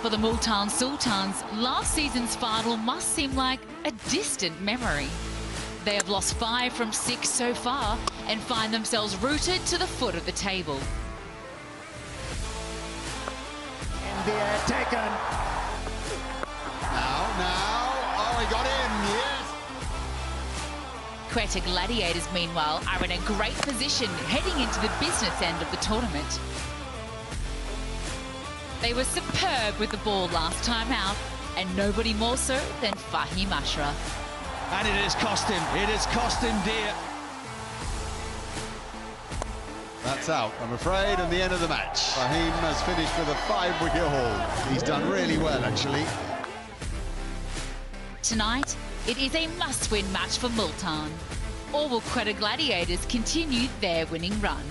For the Multan Sultans, last season's final must seem like a distant memory. They have lost 5 from 6 so far and find themselves rooted to the foot of the table. In the air, taken. Now, oh, he got in, yes. Quetta Gladiators, meanwhile, are in a great position heading into the business end of the tournament. They were superb with the ball last time out, and nobody more so than Fahim Ashraf. And it has cost him. It has cost him dear. That's out, I'm afraid, and the end of the match. Fahim has finished with a 5-wicket haul. He's done really well, actually. Tonight, it is a must-win match for Multan. Or will Quetta Gladiators continue their winning run?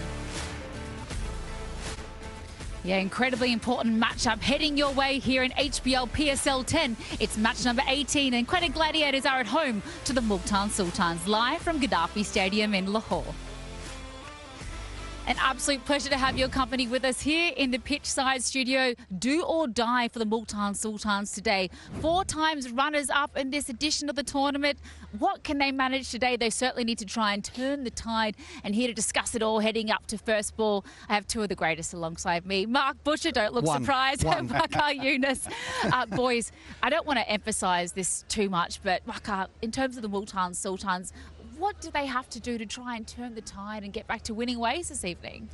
Yeah, incredibly important matchup heading your way here in HBL PSL 10. It's match number 18 and Quetta Gladiators are at home to the Multan Sultans, live from Gaddafi Stadium in Lahore. An absolute pleasure to have your company with us here in the pitch-side studio. Do or die for the Multan Sultans today. 4 times runners-up in this edition of the tournament. What can they manage today? They certainly need to try and turn the tide. And here to discuss it all, heading up to first ball, I have 2 of the greatest alongside me. Mark Butcher, don't look surprised. Waqar Younis. Boys, I don't want to emphasise this too much, but Waqar, in terms of the Multan Sultans, what do they have to do to try and turn the tide and get back to winning ways this evening?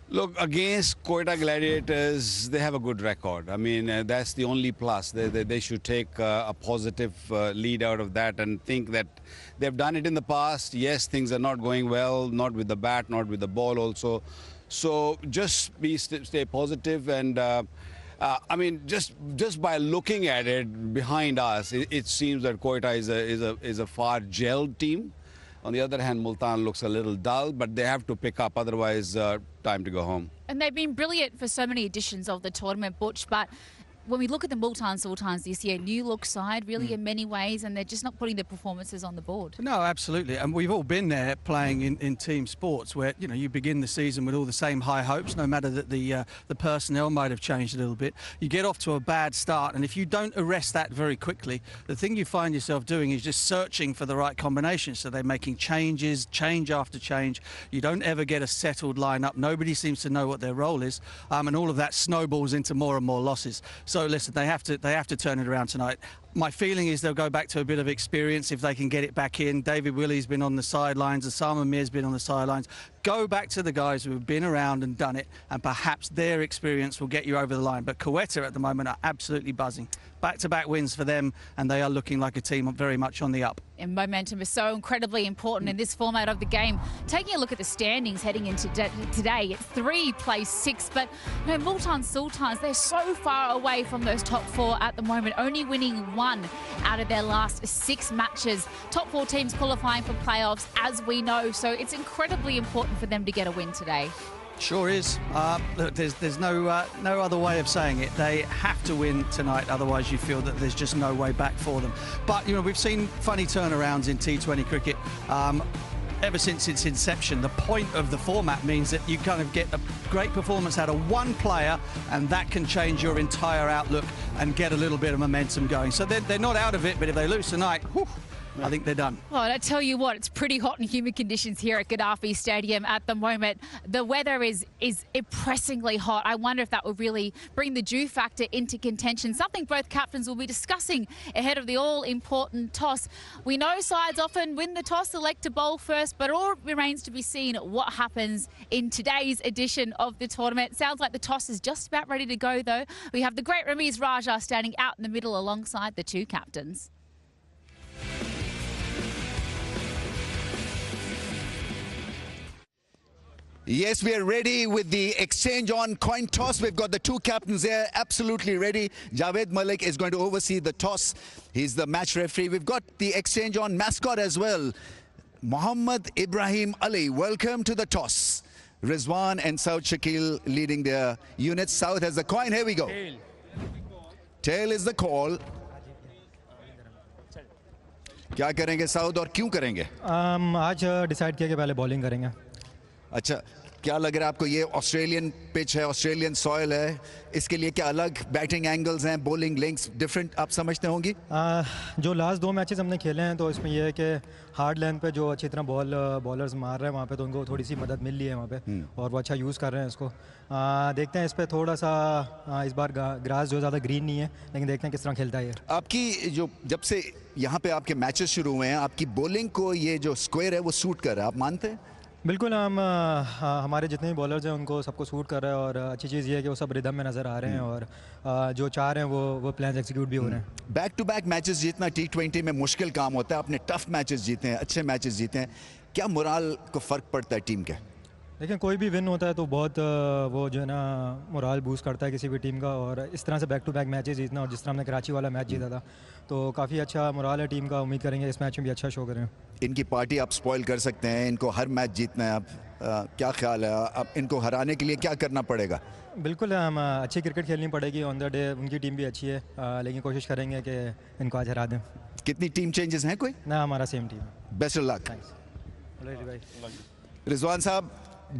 Look, against Quetta Gladiators, they have a good record. I mean, that's the only plus. They should take a positive lead out of that and think that they've done it in the past. Yes, things are not going well, not with the bat, not with the ball also. So just stay positive and I mean, just by looking at it behind us, it seems that Quetta is a far gelled team. On the other hand, Multan looks a little dull, but they have to pick up, otherwise time to go home. And they've been brilliant for so many editions of the tournament, Butch, but when we look at the Multan Sultans this year, new look side really in many ways, and they're just not putting the performances on the board. No, absolutely. And we've all been there playing in team sports where, you know, you begin the season with all the same high hopes, no matter that the personnel might have changed a little bit. You get off to a bad start, and if you don't arrest that very quickly, the thing you find yourself doing is just searching for the right combination. So they're making changes, change after change. You don't ever get a settled lineup. Nobody seems to know what their role is, and all of that snowballs into more and more losses. So listen, they have to turn it around tonight. My feeling is they'll go back to a bit of experience if they can get it back in. David Willey's been on the sidelines, Osama Mir's been on the sidelines. Go back to the guys who have been around and done it, and perhaps their experience will get you over the line. But Quetta at the moment are absolutely buzzing. Back-to-back wins for them, and they are looking like a team very much on the up. And momentum is so incredibly important in this format of the game. Taking a look at the standings heading into today, it's 3 plays 6, but you know, Multan Sultans, they're so far away from those top 4 at the moment, only winning 1 out of their last 6 matches. Top 4 teams qualifying for playoffs, as we know, so it's incredibly important for them to get a win today. Sure is. Look, there's no other way of saying it. They have to win tonight, otherwise you feel that there's just no way back for them. But, you know, we've seen funny turnarounds in T20 cricket ever since its inception. The point of the format means that you kind of get a great performance out of one player, and that can change your entire outlook and get a little bit of momentum going. So they're not out of it, but if they lose tonight, whew, I think they're done. Well, I tell you what, it's pretty hot and humid conditions here at Gaddafi Stadium at the moment. The weather is impressingly hot. I wonder if that will really bring the dew factor into contention, something both captains will be discussing ahead of the all-important toss. We know sides often win the toss, elect to bowl first, but it all remains to be seen what happens in today's edition of the tournament. Sounds like the toss is just about ready to go, though. We have the great Ramiz Raja standing out in the middle alongside the 2 captains. Yes, we are ready with the exchange on coin toss. We've got the 2 captains there, absolutely ready. Javed Malik is going to oversee the toss. He's the match referee. We've got the exchange on mascot as well. Muhammad Ibrahim Ali, welcome to the toss. Rizwan and Saud Shakil leading their units. Saud has the coin. Here we go. Tail is the call. क्या करेंगे Saud और क्यों करेंगे? आज decide किया कि पहले bowling करेंगे. अच्छा, क्या लग रहा है आपको, ये ऑस्ट्रेलियन पिच है, ऑस्ट्रेलियन सॉइल है, इसके लिए क्या अलग बैटिंग एंगल्स हैं, बॉलिंग लिंक्स डिफरेंट आप समझते होंगी? जो लास्ट 2 मैचेस हमने खेले हैं तो इसमें यह है कि हार्ड लेंथ पे जो अच्छी तरह बॉलर्स मार रहे हैं वहाँ पे, तो उनको थोड़ी सी मदद मिल रही है वहाँ पे और वो अच्छा यूज़ कर रहे हैं इसको। देखते हैं इस पर थोड़ा सा इस बार ग्रास जो ज़्यादा ग्रीन नहीं है, लेकिन देखते हैं किस तरह खेलता है ये। आपकी जो जब से यहाँ पे आपके मैचेस शुरू हुए हैं, आपकी बॉलिंग को ये जो स्क्वायर है वो सूट कर रहा है, आप मानते हैं? बिल्कुल, हम हमारे जितने भी बॉलर्स हैं उनको सबको सूट कर रहा है और अच्छी चीज़ ये है कि वो सब रिदम में नज़र आ रहे हैं और जो चाह रहे हैं वो प्लान्स एग्जीक्यूट भी हो रहे हैं। बैक टू बैक मैचेस जीतना T20 में मुश्किल काम होता है, आपने टफ मैचेस जीते हैं, अच्छे मैचेस जीते हैं, क्या मोराल को फ़र्क पड़ता है टीम के? लेकिन कोई भी विन होता है तो बहुत वो जो है ना मोराल बूस्ट करता है किसी भी टीम का, और इस तरह से बैक टू बैक मैचेस जीतना, और जिस तरह हमने कराची वाला मैच जीता था तो काफ़ी अच्छा मोराल है टीम का। उम्मीद करेंगे इस मैच में भी अच्छा शो करें। इनकी पार्टी आप स्पॉइल कर सकते हैं, इनको हर मैच जीतना है, आप क्या ख्याल है, अब इनको हराने के लिए क्या करना पड़ेगा? बिल्कुल, हम अच्छी क्रिकेट खेलनी पड़ेगी ऑन द डे, उनकी टीम भी अच्छी है लेकिन कोशिश करेंगे कि इनको आज हरा दें। कितनी टीम चेंजेस हैं कोई? ना, हमारा सेम टीम है। Best of luck. रिजवान साहब,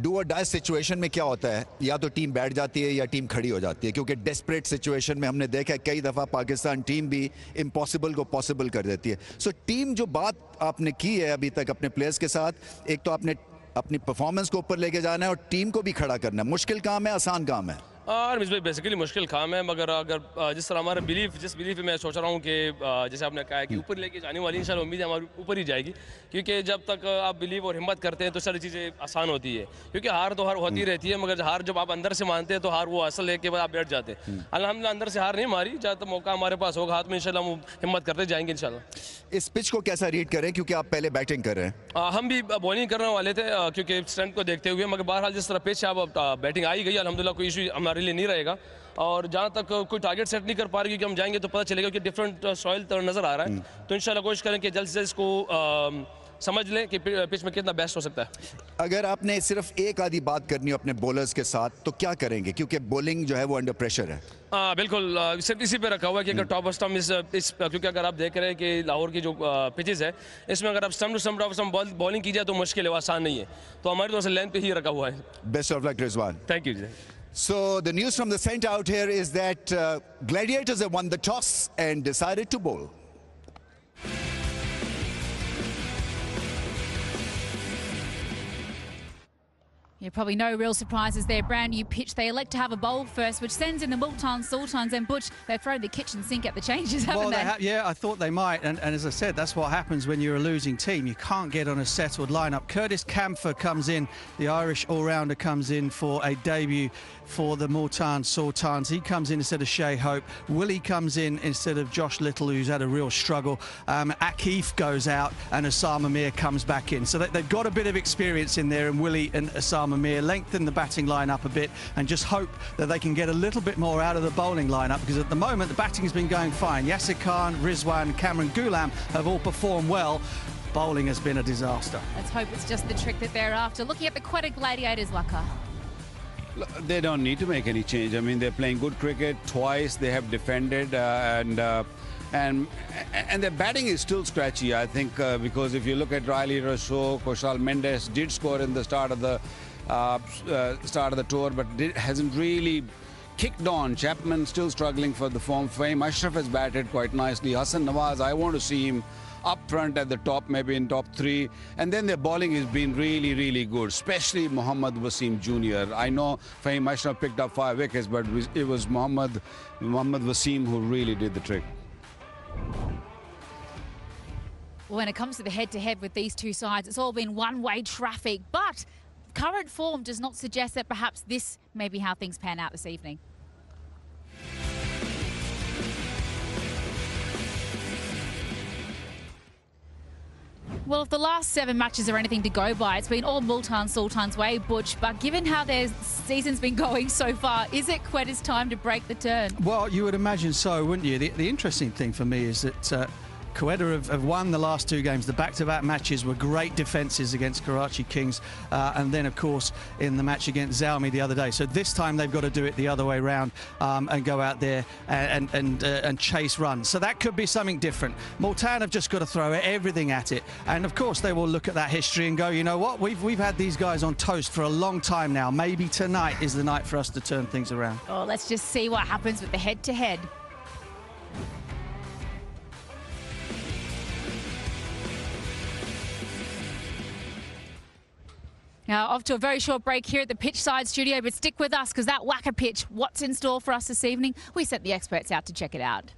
डू और डाई सिचुएशन में क्या होता है, या तो टीम बैठ जाती है या टीम खड़ी हो जाती है, क्योंकि डेस्परेट सिचुएशन में हमने देखा है कई दफ़ा पाकिस्तान टीम भी इम्पॉसिबल को पॉसिबल कर देती है। सो टीम जो बात आपने की है अभी तक अपने प्लेयर्स के साथ, एक तो आपने अपनी परफॉर्मेंस को ऊपर लेके जाना है और टीम को भी खड़ा करना है, मुश्किल काम है आसान काम है? और भाई बेसिकली मुश्किल काम है, मगर अगर जिस तरह हमारा जिस बिलीफ में मैं सोच रहा हूँ कि जैसे आपने कहा है कि ऊपर लेके जाने वाली इंशाल्लाह उम्मीद है हमारी ऊपर ही जाएगी, क्योंकि जब तक आप बिलीव और हिम्मत करते हैं तो सारी चीज़ें आसान होती है, क्योंकि हार तो हार होती रहती है, मगर हार जब आप अंदर से मानते हैं तो हार वो असल है कि आप बैठ जाते हैं। अल्हम्दुलिल्लाह अंदर से हार नहीं मारी, जहाँ तक मौका हमारे पास होगा हाथ में इंशाल्लाह हम हिम्मत करते जाएंगे इंशाल्लाह। इस पिच को कैसा रीड करें, क्योंकि आप पहले बैटिंग कर रहे हैं? हम भी बॉलिंग करने वाले थे क्योंकि स्ट्रेंथ को देखते हुए, मगर बहरहाल जिस तरह पिच अब बैटिंग आई गई अल्हम्दुलिल्लाह कोई इशू हमारे लिए नहीं रहेगा, और जहाँ तक कोई टारगेट सेट नहीं कर पा रही क्योंकि हम जाएंगे तो पता चलेगा कि डिफरेंट सॉइल नज़र आ रहा है, तो इंशाल्लाह कोशिश करें कि जल्द से जल्द इसको समझ लें कि पिच में कितना बेस्ट हो सकता है। अगर आपने सिर्फ एक आधी बात करनी हो अपने बॉलर्स के साथ तो क्या करेंगे, क्योंकि बॉलिंग जो है वो अंडर प्रेशर है? बिल्कुल, सिर्फ इसी पे रखा हुआ है कि अगर टॉप स्टम्प क्योंकि अगर आप देख रहे हैं कि लाहौर की जो पिचेस है इसमें अगर आप स्टम्प टू स्टम्प बॉलिंग की जाए तो मुश्किल है, वो आसान नहीं है, तो हमारी तरफ से लेंथ पे ही रखा हुआ है। Best of luck Rizwan. Thank you. So the news from the centre out here is that Gladiators have won the toss and decided to bowl. Yeah, probably no real surprises there. Brand new pitch. They elect to have a bowl first, which sends in the Multan Sultans, and Butch, they've thrown the kitchen sink at the changes, haven't they? Yeah, I thought they might. And as I said, that's what happens when you're a losing team. You can't get on a settled lineup. 𝐄𝐍𝐆𝐋𝐈𝐒 comes in, the Irish all-rounder comes in for a debut for the Multan Sultans. He comes in instead of 𝐄𝐍𝐆𝐋𝐈𝐒. Willie comes in instead of Josh Little, who's had a real struggle. 𝐄𝐍𝐹 goes out and Arslan Ash comes back in. So they've got a bit of experience in there, and Willie and Arslan Ash lengthen the batting line-up a bit and just hope that they can get a little bit more out of the bowling line-up, because at the moment the batting has been going fine. Yasir Khan, Rizwan, Cameron Ghulam have all performed well. Bowling has been a disaster. Let's hope it's just the trick that they're after. Looking at the Quetta Gladiators, Waka. They don't need to make any change. I mean, they're playing good cricket. Twice they have defended and their batting is still scratchy, I think, because if you look at Riley Rousseau, Kushal Mendes did score in the start of the tour, but hasn't really kicked on. Chapman still struggling for the form. Fahim Ashraf has batted quite nicely. Hassan Nawaz, I want to see him up front at the top, maybe in top 3. And then their bowling has been really, really good, especially Mohammad Wasim Jr. I know Fahim Ashraf picked up 5 wickets, but it was Mohammad Wasim who really did the trick. When it comes to the head-to-head with these two sides, it's all been one-way traffic, but current form does not suggest that perhaps this may be how things pan out this evening. Well, if the last 7 matches are anything to go by, it's been all Multan Sultans' way, Butch. But given how their season's been going so far, is it Quetta's time to break the turn? Well, you would imagine so, wouldn't you? The interesting thing for me is that Quetta have won the last 2 games. The back-to-back matches were great defences against Karachi Kings, and then, of course, in the match against 𝐄𝐍𝐆𝐋𝐈 the other day. So this time they've got to do it the other way round and go out there and chase runs. So that could be something different. Multan have just got to throw everything at it, and of course they will look at that history and go, you know what, we've had these guys on toast for a long time now. Maybe tonight is the night for us to turn things around. Oh, let's just see what happens with the head-to-head. Now, off to a very short break here at the pitchside studio, but stick with us because that whacker pitch, what's in store for us this evening? We sent the experts out to check it out.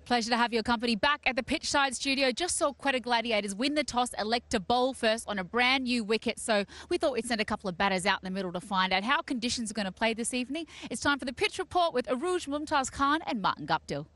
Pleasure to have your company back at the pitchside studio. Just saw Quetta Gladiators win the toss, elect to bowl first on a brand new wicket. So we thought we'd send a couple of batters out in the middle to find out how conditions are going to play this evening. It's time for the pitch report with Arooj Mumtaz Khan and Multan Guptill.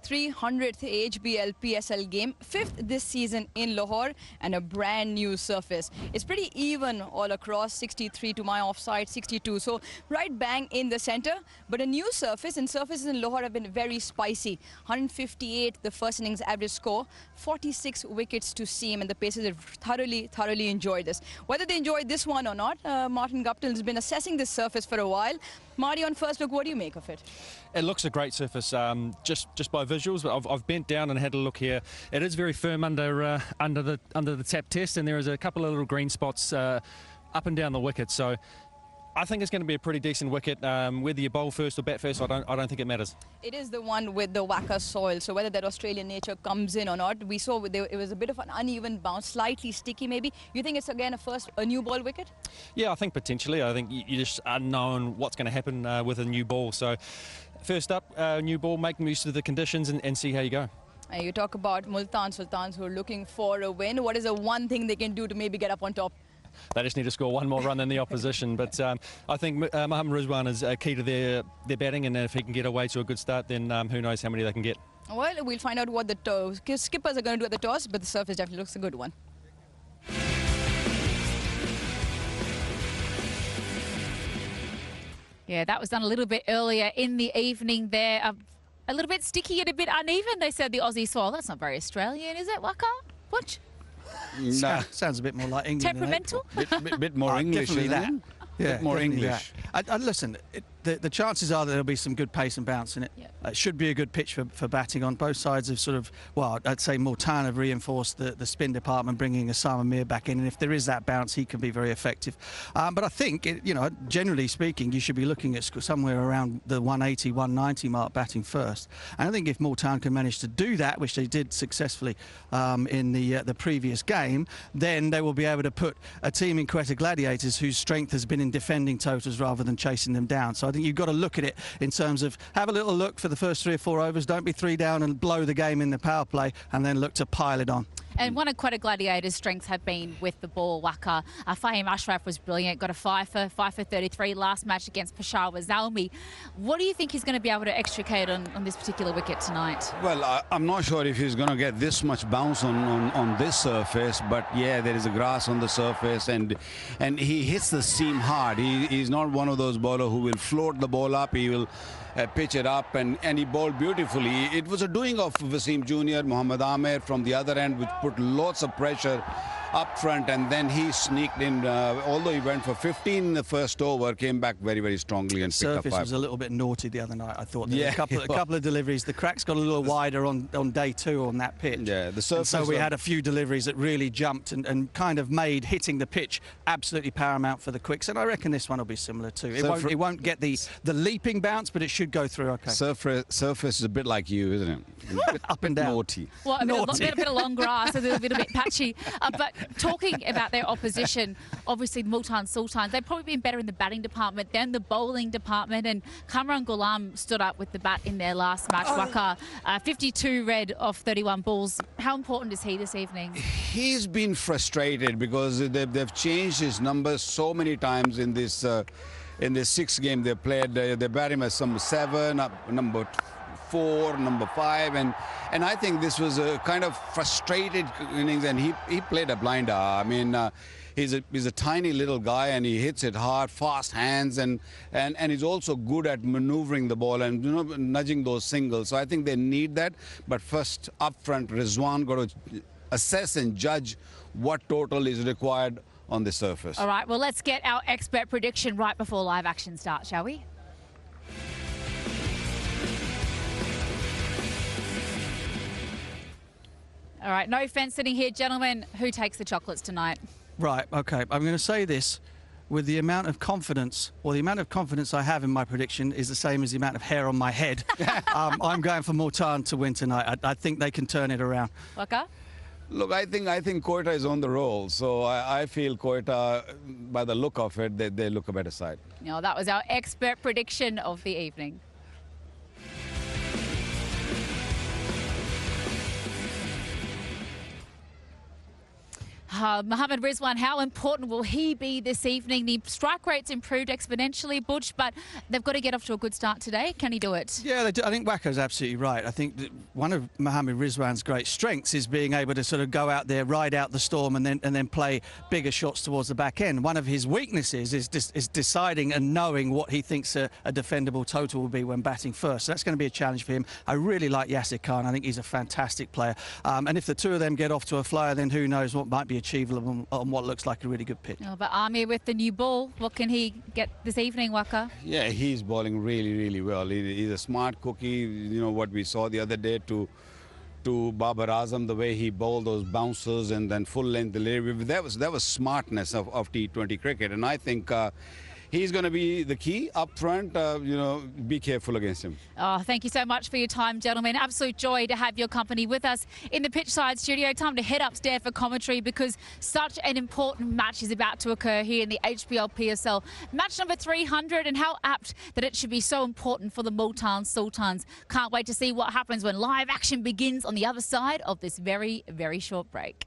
300th HBL PSL game, 5th this season in Lahore, and a brand new surface. It's pretty even all across, 63 to my offside, 62. So right bang in the center, but a new surface, and surfaces in Lahore have been very spicy. 158 the first innings average score, 46 wickets to seam, and the Pacers have thoroughly enjoyed this. Whether they enjoyed this one or not, Multan Guptill has been assessing this surface for a while. Marty, on first look, what do you make of it? It looks a great surface, just by visuals. But I've bent down and had a look here. It is very firm under the tap test, and there is a couple of little green spots up and down the wicket. So I think it's going to be a pretty decent wicket. Whether you bowl first or bat first, I don't think it matters. It is the one with the whacker soil, so whether that Australian nature comes in or not, we saw it was a bit of an uneven bounce, slightly sticky maybe. You think it's again a new ball wicket? Yeah, I think potentially. I think you just unknown what's going to happen with a new ball. So first up, new ball, make use of the conditions and see how you go. You talk about Multan Sultans who are looking for a win. What is the one thing they can do to maybe get up on top? They just need to score one more run than the opposition. But I think Mohammad Rizwan is key to their batting, and if he can get away to a good start, then who knows how many they can get. Well, we'll find out what the skippers are going to do at the toss, but the surface definitely looks a good one. Yeah, that was done a little bit earlier in the evening there. A little bit sticky and a bit uneven, they said, the Aussie soil. That's not very Australian, is it, Waka? What? No. Sounds a bit more like England. Temperamental? Bit more English, definitely that. Yeah, more English. Listen, the chances are that there'll be some good pace and bounce in it. Yep. It should be a good pitch for batting on. Both sides have sort of, well, I'd say Multan have reinforced the spin department, bringing Osama Mir back in. And if there is that bounce, he can be very effective. But I think, generally speaking, you should be looking at somewhere around the 180, 190 mark batting first. And I think if Multan can manage to do that, which they did successfully in the previous game, then they will be able to put a team in Quetta Gladiators whose strength has been in defending totals rather than chasing them down. So I think you've got to look at it in terms of have a little look for the first 3 or 4 overs. Don't be 3 down and blow the game in the power play, and then look to pile it on. And one of Quetta Gladiators' strengths have been with the ball, Waka. Fahim Ashraf was brilliant, got a 5 for 33 last match against Peshawar Zalmi. What do you think he's going to be able to extricate on this particular wicket tonight? Well, I'm not sure if he's going to get this much bounce on this surface, but yeah, there is a grass on the surface, and he hits the seam hard. He's not one of those bowlers who will float the ball up. He will pitch it up, and he bowled beautifully. It was a doing of Wasim Jr., Muhammad Amir from the other end, which put lots of pressure up front, and then he sneaked in. Although he went for 15 in the first over, came back very strongly and picked up 5. Surface was a little bit naughty the other night, I thought. Yeah, a couple of deliveries. The cracks got a little wider on day 2 on that pitch. Yeah, the surface. And so we had a few deliveries that really jumped and kind of made hitting the pitch absolutely paramount for the quicks. And I reckon this one will be similar too. It won't get the leaping bounce, but it should go through okay. Surface is a bit like you, isn't it? Up and down. Naughty. Well, a bit of long grass, a little bit patchy. But talking about their opposition, obviously the Multan Sultans, they've probably been better in the batting department than the bowling department, and Kamran Ghulam stood up with the bat in their last match. Waka, 52 red off 31 balls. How important is he this evening? He's been frustrated because they've changed his numbers so many times in this 6th game they played. They bat him as number 7, number 4, number 5, and I think this was a kind of frustrated innings, and he played a blinder. I mean, he's a tiny little guy, and he hits it hard, fast hands, and he's also good at maneuvering the ball and nudging those singles. So I think they need that. But first up front, Rizwan got to assess and judge what total is required on the surface. All right, well, let's get our expert prediction right before live action starts, shall we? All right, no fence sitting here, gentlemen. Who takes the chocolates tonight? Right, okay. I'm going to say this with the amount of confidence, or the amount of confidence I have in my prediction is the same as the amount of hair on my head. I'm going for Multan to win tonight. I think they can turn it around. Waka? Look, I think Quetta is on the roll, so I feel Quetta, by the look of it, they look a better side. Now, that was our expert prediction of the evening. Mohammad Rizwan, how important will he be this evening? The strike rate's improved exponentially, Butch, but they've got to get off to a good start today. Can he do it? Yeah, they do. I think Waka's absolutely right. I think that one of Mohammad Rizwan's great strengths is being able to sort of go out there, ride out the storm, and then play bigger shots towards the back end. One of his weaknesses is deciding and knowing what he thinks a defendable total will be when batting first. So that's going to be a challenge for him. I really like Yasir Khan. I think he's a fantastic player. And if the two of them get off to a flyer, then who knows what might be achievable on what looks like a really good pitch. Oh, but Amir with the new ball, what can he get this evening, Waka? Yeah, he's bowling really well. He's a smart cookie. You know what we saw the other day to Babar Azam, the way he bowled those bouncers and then full length delivery. That was smartness of T20 cricket, and I think he's going to be the key up front. You know, be careful against him. Oh, thank you so much for your time, gentlemen. Absolute joy to have your company with us in the pitchside studio. Time to head upstairs for commentary because such an important match is about to occur here in the HBL PSL. Match number 300, and how apt that it should be so important for the Multan Sultans. Can't wait to see what happens when live action begins on the other side of this very, very short break.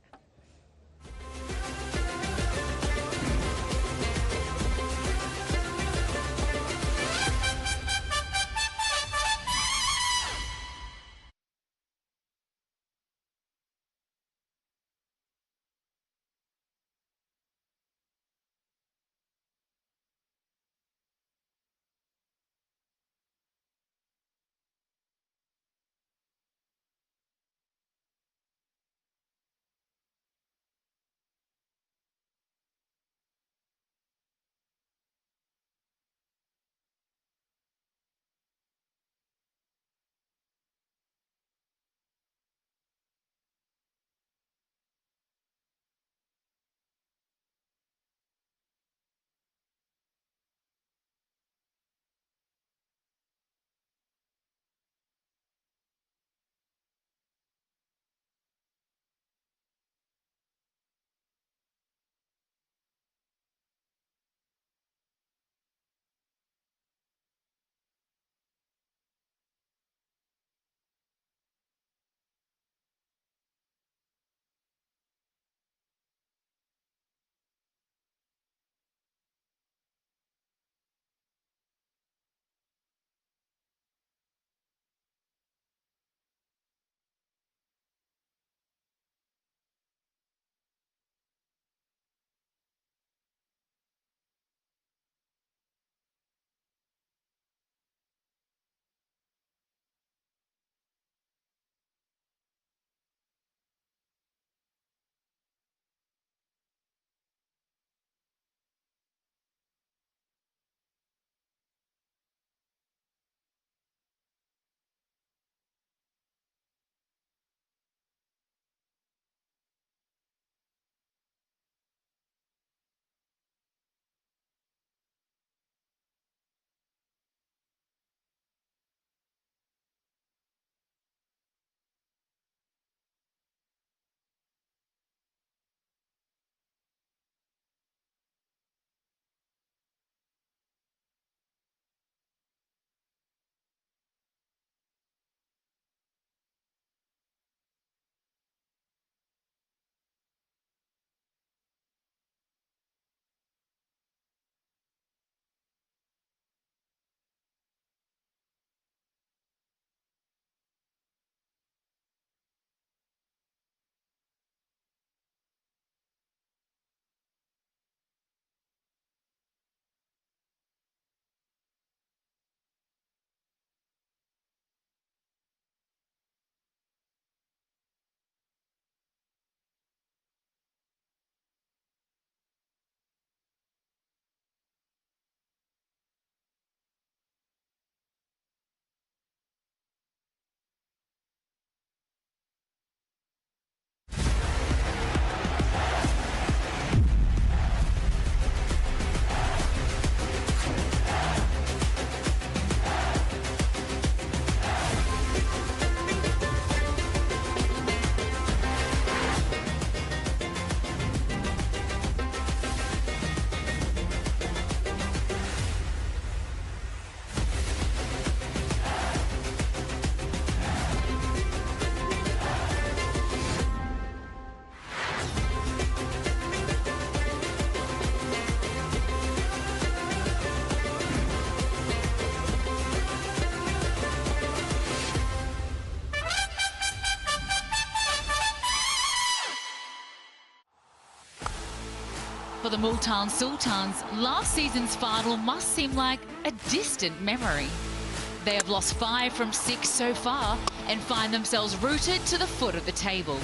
For the Multan Sultans, last season's final must seem like a distant memory. They have lost 5 from 6 so far and find themselves rooted to the foot of the table.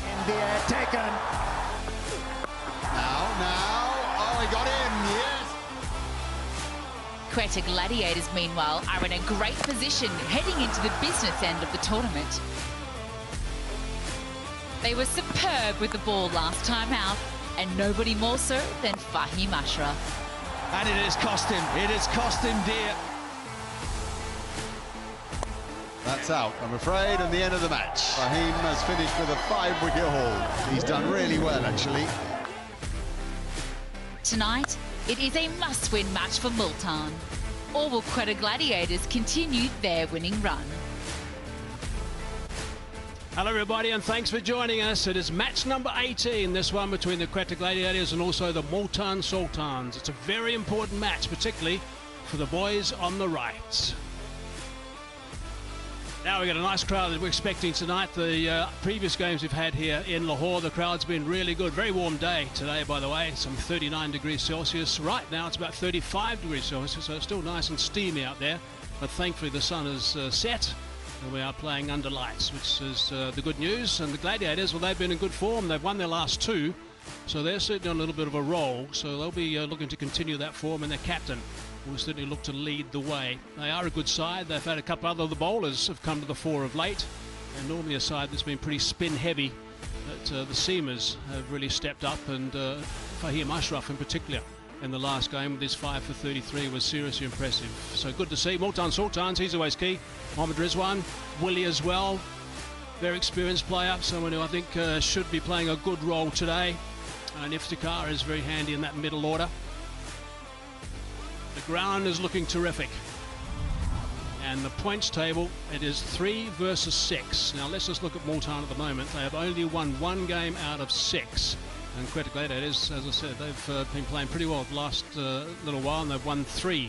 In the air, taken. Now, oh, he got in, yes. Quetta Gladiators, meanwhile, are in a great position heading into the business end of the tournament. They were superb with the ball last time out, and nobody more so than Fahim Ashraf. And it has cost him. It has cost him dear. That's out, I'm afraid, and the end of the match. Fahim has finished with a 5-wicket haul. He's done really well, actually. Tonight, it is a must-win match for Multan. Or will Quetta Gladiators continue their winning run? Hello everybody and thanks for joining us. It is match number 18, this one between the Quetta Gladiators and also the Multan Sultans. It's a very important match, particularly for the boys on the right. Now we've got a nice crowd that we're expecting tonight. The previous games we've had here in Lahore, the crowd's been really good. Very warm day today, by the way, some 39 degrees Celsius. Right now it's about 35 degrees Celsius, so it's still nice and steamy out there. But thankfully the sun has set. And we are playing under lights, which is the good news. And the Gladiators, well, they've been in good form. They've won their last 2, so they're certainly on a little bit of a roll. So they'll be looking to continue that form, and their captain will certainly look to lead the way. They are a good side. They've had a couple other of the bowlers have come to the fore of late, and normally a side that's been pretty spin-heavy. But the seamers have really stepped up, and Fahim Ashraf in particular in the last game with his 5 for 33 was seriously impressive. So good to see. Multan Sultans, he's always key. Mohammad Rizwan, Willie as well. Very experienced player, someone who I think should be playing a good role today. And Iftikhar is very handy in that middle order. The ground is looking terrific. And the points table, it is 3 versus 6. Now let's just look at Multan at the moment. They have only won 1 game out of 6. And Quetta Gladiators, as I said, they've been playing pretty well the last little while, and they've won 3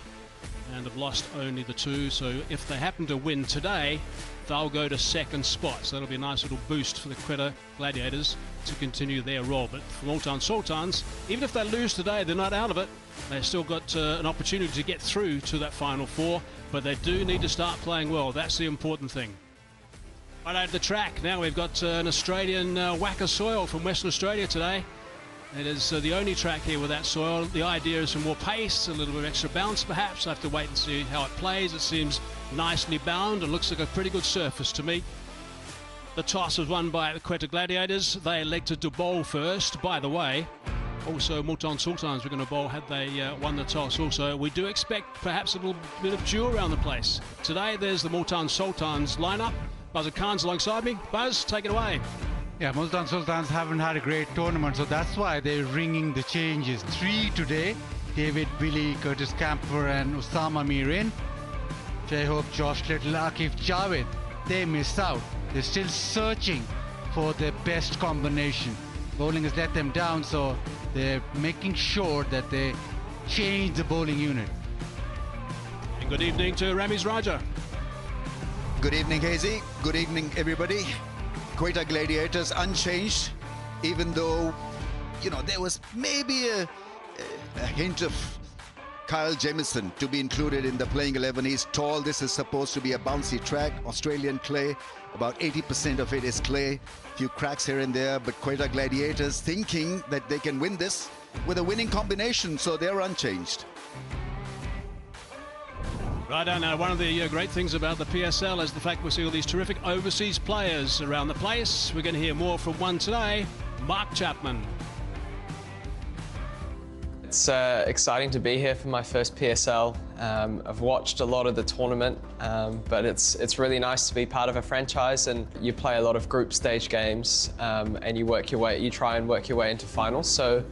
and have lost only the 2. So if they happen to win today, they'll go to 2nd spot. So that'll be a nice little boost for the Quetta Gladiators to continue their role. But for Multan Sultans, even if they lose today, they're not out of it. They've still got an opportunity to get through to that final 4, but they do need to start playing well. That's the important thing. Right out of the track, now we've got an Australian whacker soil from Western Australia today. It is the only track here with that soil. The idea is some more pace, a little bit of extra bounce perhaps. I have to wait and see how it plays. It seems nicely bound and looks like a pretty good surface to me. The toss was won by the Quetta Gladiators. They elected to bowl first. By the way, also Multan Sultans were going to bowl had they won the toss also. We do expect perhaps a little bit of dew around the place. Today there's the Multan Sultans lineup. Buzzer Khan's alongside me. Buzz, take it away. Yeah, Multan Sultans haven't had a great tournament, so that's why they're ringing the changes. 3 today, David, Billy, Curtis Camper and Usama Mir in. J-Hope, Josh Little, Akif Javed, they missed out. They're still searching for their best combination. Bowling has let them down, so they're making sure that they change the bowling unit. And good evening to Ramiz Raja. Good evening, Hazy. Good evening, everybody. Quetta Gladiators unchanged, even though, you know, there was maybe a hint of 𝐄𝐍𝐆𝐋𝐈𝐒𝐇 to be included in the playing 11. He's tall. This is supposed to be a bouncy track. Australian clay, about 80% of it is clay. Few cracks here and there, but Quetta Gladiators thinking that they can win this with a winning combination, so they're unchanged. Right on now, one of the great things about the PSL is the fact we see all these terrific overseas players around the place. We're going to hear more from one today, Mark Chapman. It's exciting to be here for my first PSL. I've watched a lot of the tournament, but it's really nice to be part of a franchise, and you play a lot of group stage games, and you try and work your way into finals. So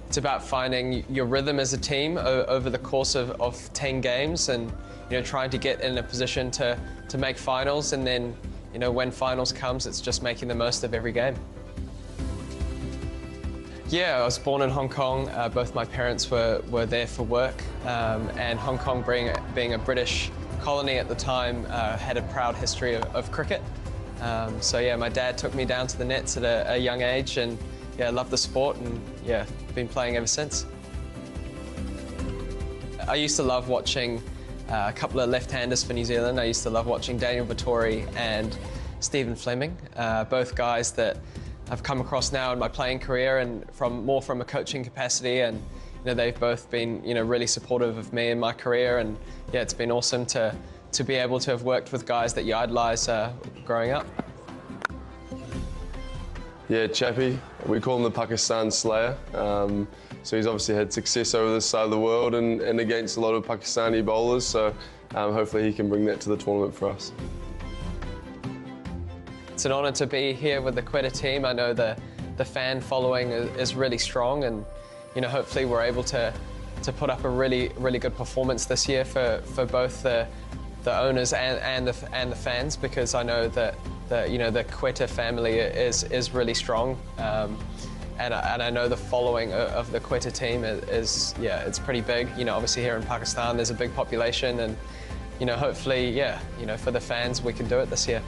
it's about finding your rhythm as a team over the course of 10 games, and trying to get in a position to make finals, and then when finals comes, it's just making the most of every game. Yeah, I was born in Hong Kong. Both my parents were there for work, and Hong Kong, being a British colony at the time, had a proud history of cricket. So yeah, my dad took me down to the nets at a young age, and yeah, love the sport and yeah, been playing ever since. I used to love watching a couple of left-handers for New Zealand. I used to love watching Daniel Vettori and Stephen Fleming, both guys that I've come across now in my playing career and more from a coaching capacity, and they've both been really supportive of me in my career, and yeah, it's been awesome to be able to have worked with guys that you idolise growing up. Yeah, Chappie, we call him the Pakistan Slayer. So he's obviously had success over this side of the world and against a lot of Pakistani bowlers, so hopefully he can bring that to the tournament for us. It's an honour to be here with the Quetta team. I know the fan following is really strong, and hopefully we're able to put up a really good performance this year for both the owners and the fans, because I know that the Quetta family is really strong. And I know the following of the Quetta team is it's pretty big. Obviously here in Pakistan there's a big population, and hopefully, for the fans we can do it this year.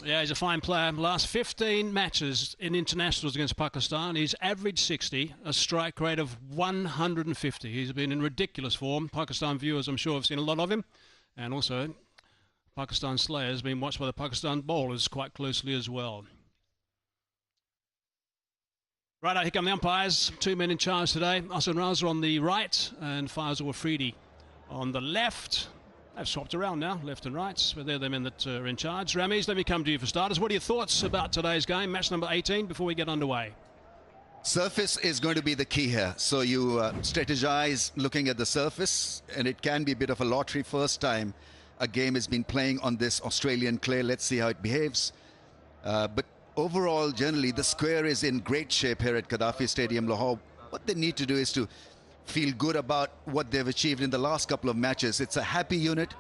Yeah, he's a fine player. Last 15 matches in internationals against Pakistan, he's averaged 60, a strike rate of 150. He's been in ridiculous form. Pakistan viewers, I'm sure, have seen a lot of him, and also Pakistan Slayer has been watched by the Pakistan bowlers quite closely as well. Right, here come the umpires. 2 men in charge today. Arslan Ash on the right and Faisal Afridi on the left. They've swapped around now, left and right, but they're the men that are in charge. Ramesh, let me come to you for starters. What are your thoughts about today's game, match number 18, before we get underway? Surface is going to be the key here. So you strategize looking at the surface, and it can be a bit of a lottery. First time a game has been playing on this Australian clay. Let's see how it behaves. But overall, generally, the square is in great shape here at Gaddafi Stadium, Lahore. What they need to do is to feel good about what they've achieved in the last couple of matches. It's a happy unit,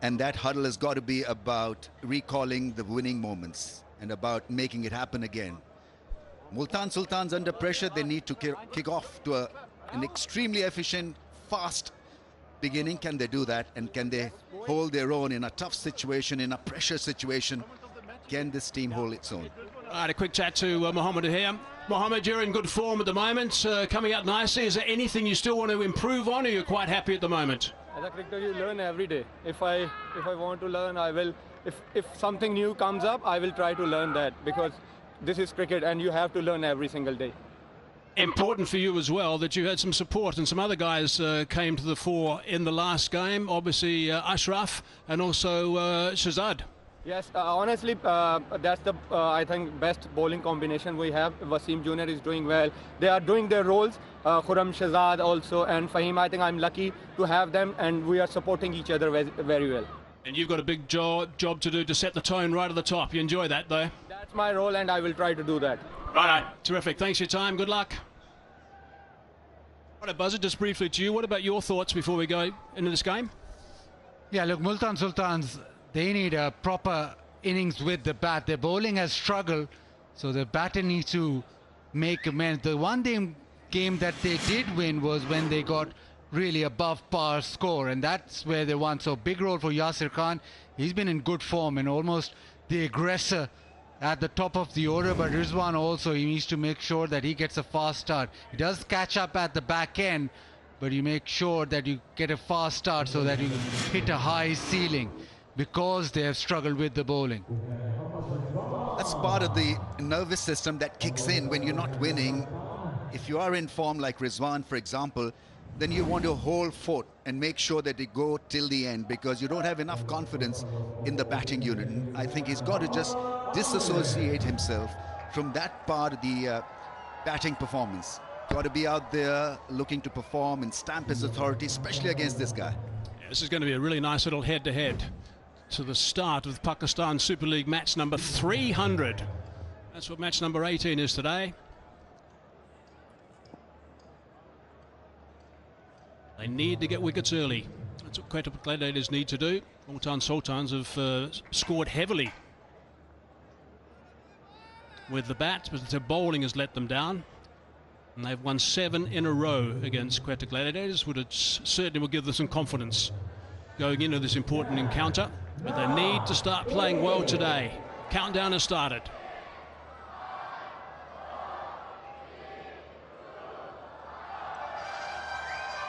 and that huddle has got to be about recalling the winning moments and about making it happen again. Multan Sultans under pressure, they need to kick off to an extremely efficient, fast beginning. Can they do that? And can they hold their own in a tough situation, in a pressure situation? Can this team hold its own? All right, a quick chat to Mohammed here. Mohammed, you're in good form at the moment, coming out nicely. Is there anything you still want to improve on, or you're quite happy at the moment? As a cricketer, you learn every day. If I want to learn, I will. If something new comes up, I will try to learn that, because this is cricket and you have to learn every single day. Important for you as well that you had some support, and some other guys came to the fore in the last game, obviously Ashraf and also Shahzad. Yes, honestly, that's the, I think, best bowling combination we have. Wasim Jr. is doing well. They are doing their roles. Khurram, Shahzad also, and Fahim. I think I'm lucky to have them, and we are supporting each other very well. And you've got a big job to do to set the tone right at the top. You enjoy that, though? That's my role, and I will try to do that. Right, terrific. Thanks for your time. Good luck. Right, Buzzer, just briefly to you, what about your thoughts before we go into this game? Yeah, look, Multan Sultans, they need a proper innings with the bat. Their bowling has struggled, so the batter needs to make amends. The one game that they did win was when they got really above par score, and that's where they won. So big role for Yasir Khan. He's been in good form and almost the aggressor at the top of the order, but Rizwan also, he needs to make sure that he gets a fast start. He does catch up at the back end, but you make sure that you get a fast start so that you hit a high ceiling, because they have struggled with the bowling. That's part of the nervous system that kicks in when you're not winning. If you are in form like Rizwan, for example, then you want to hold fort and make sure that they go till the end, because you don't have enough confidence in the batting unit. And I think he's got to just disassociate himself from that part of the batting performance. Got to be out there looking to perform and stamp his authority, especially against this guy. Yeah, this is going to be a really nice little head-to-head to the start of Pakistan Super League match number 300. That's what match number 18 is today. They need to get wickets early. That's what Quetta Gladiators need to do. Multan Sultans have scored heavily with the bat, but their bowling has let them down. And they've won 7 in a row against Quetta Gladiators, which certainly will give them some confidence going into this important encounter. But they need to start playing well today. Countdown has started.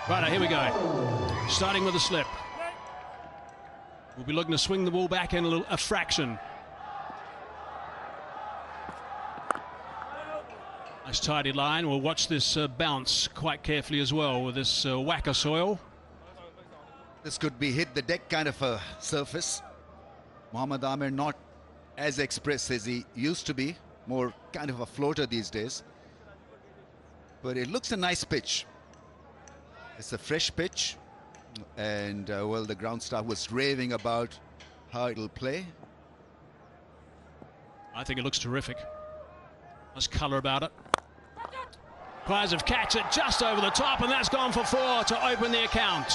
Right, here we go. Starting with a slip. We'll be looking to swing the ball back in a fraction. Nice tidy line. We'll watch this bounce quite carefully as well with this whack of soil. This could be hit the deck kind of a surface. Mohammad Amir not as express as he used to be, more kind of a floater these days. But it looks a nice pitch. It's a fresh pitch, and well, the ground staff was raving about how it'll play. I think it looks terrific. Nice colour about it. Qvip's catch it just over the top, and that's gone for 4 to open the account.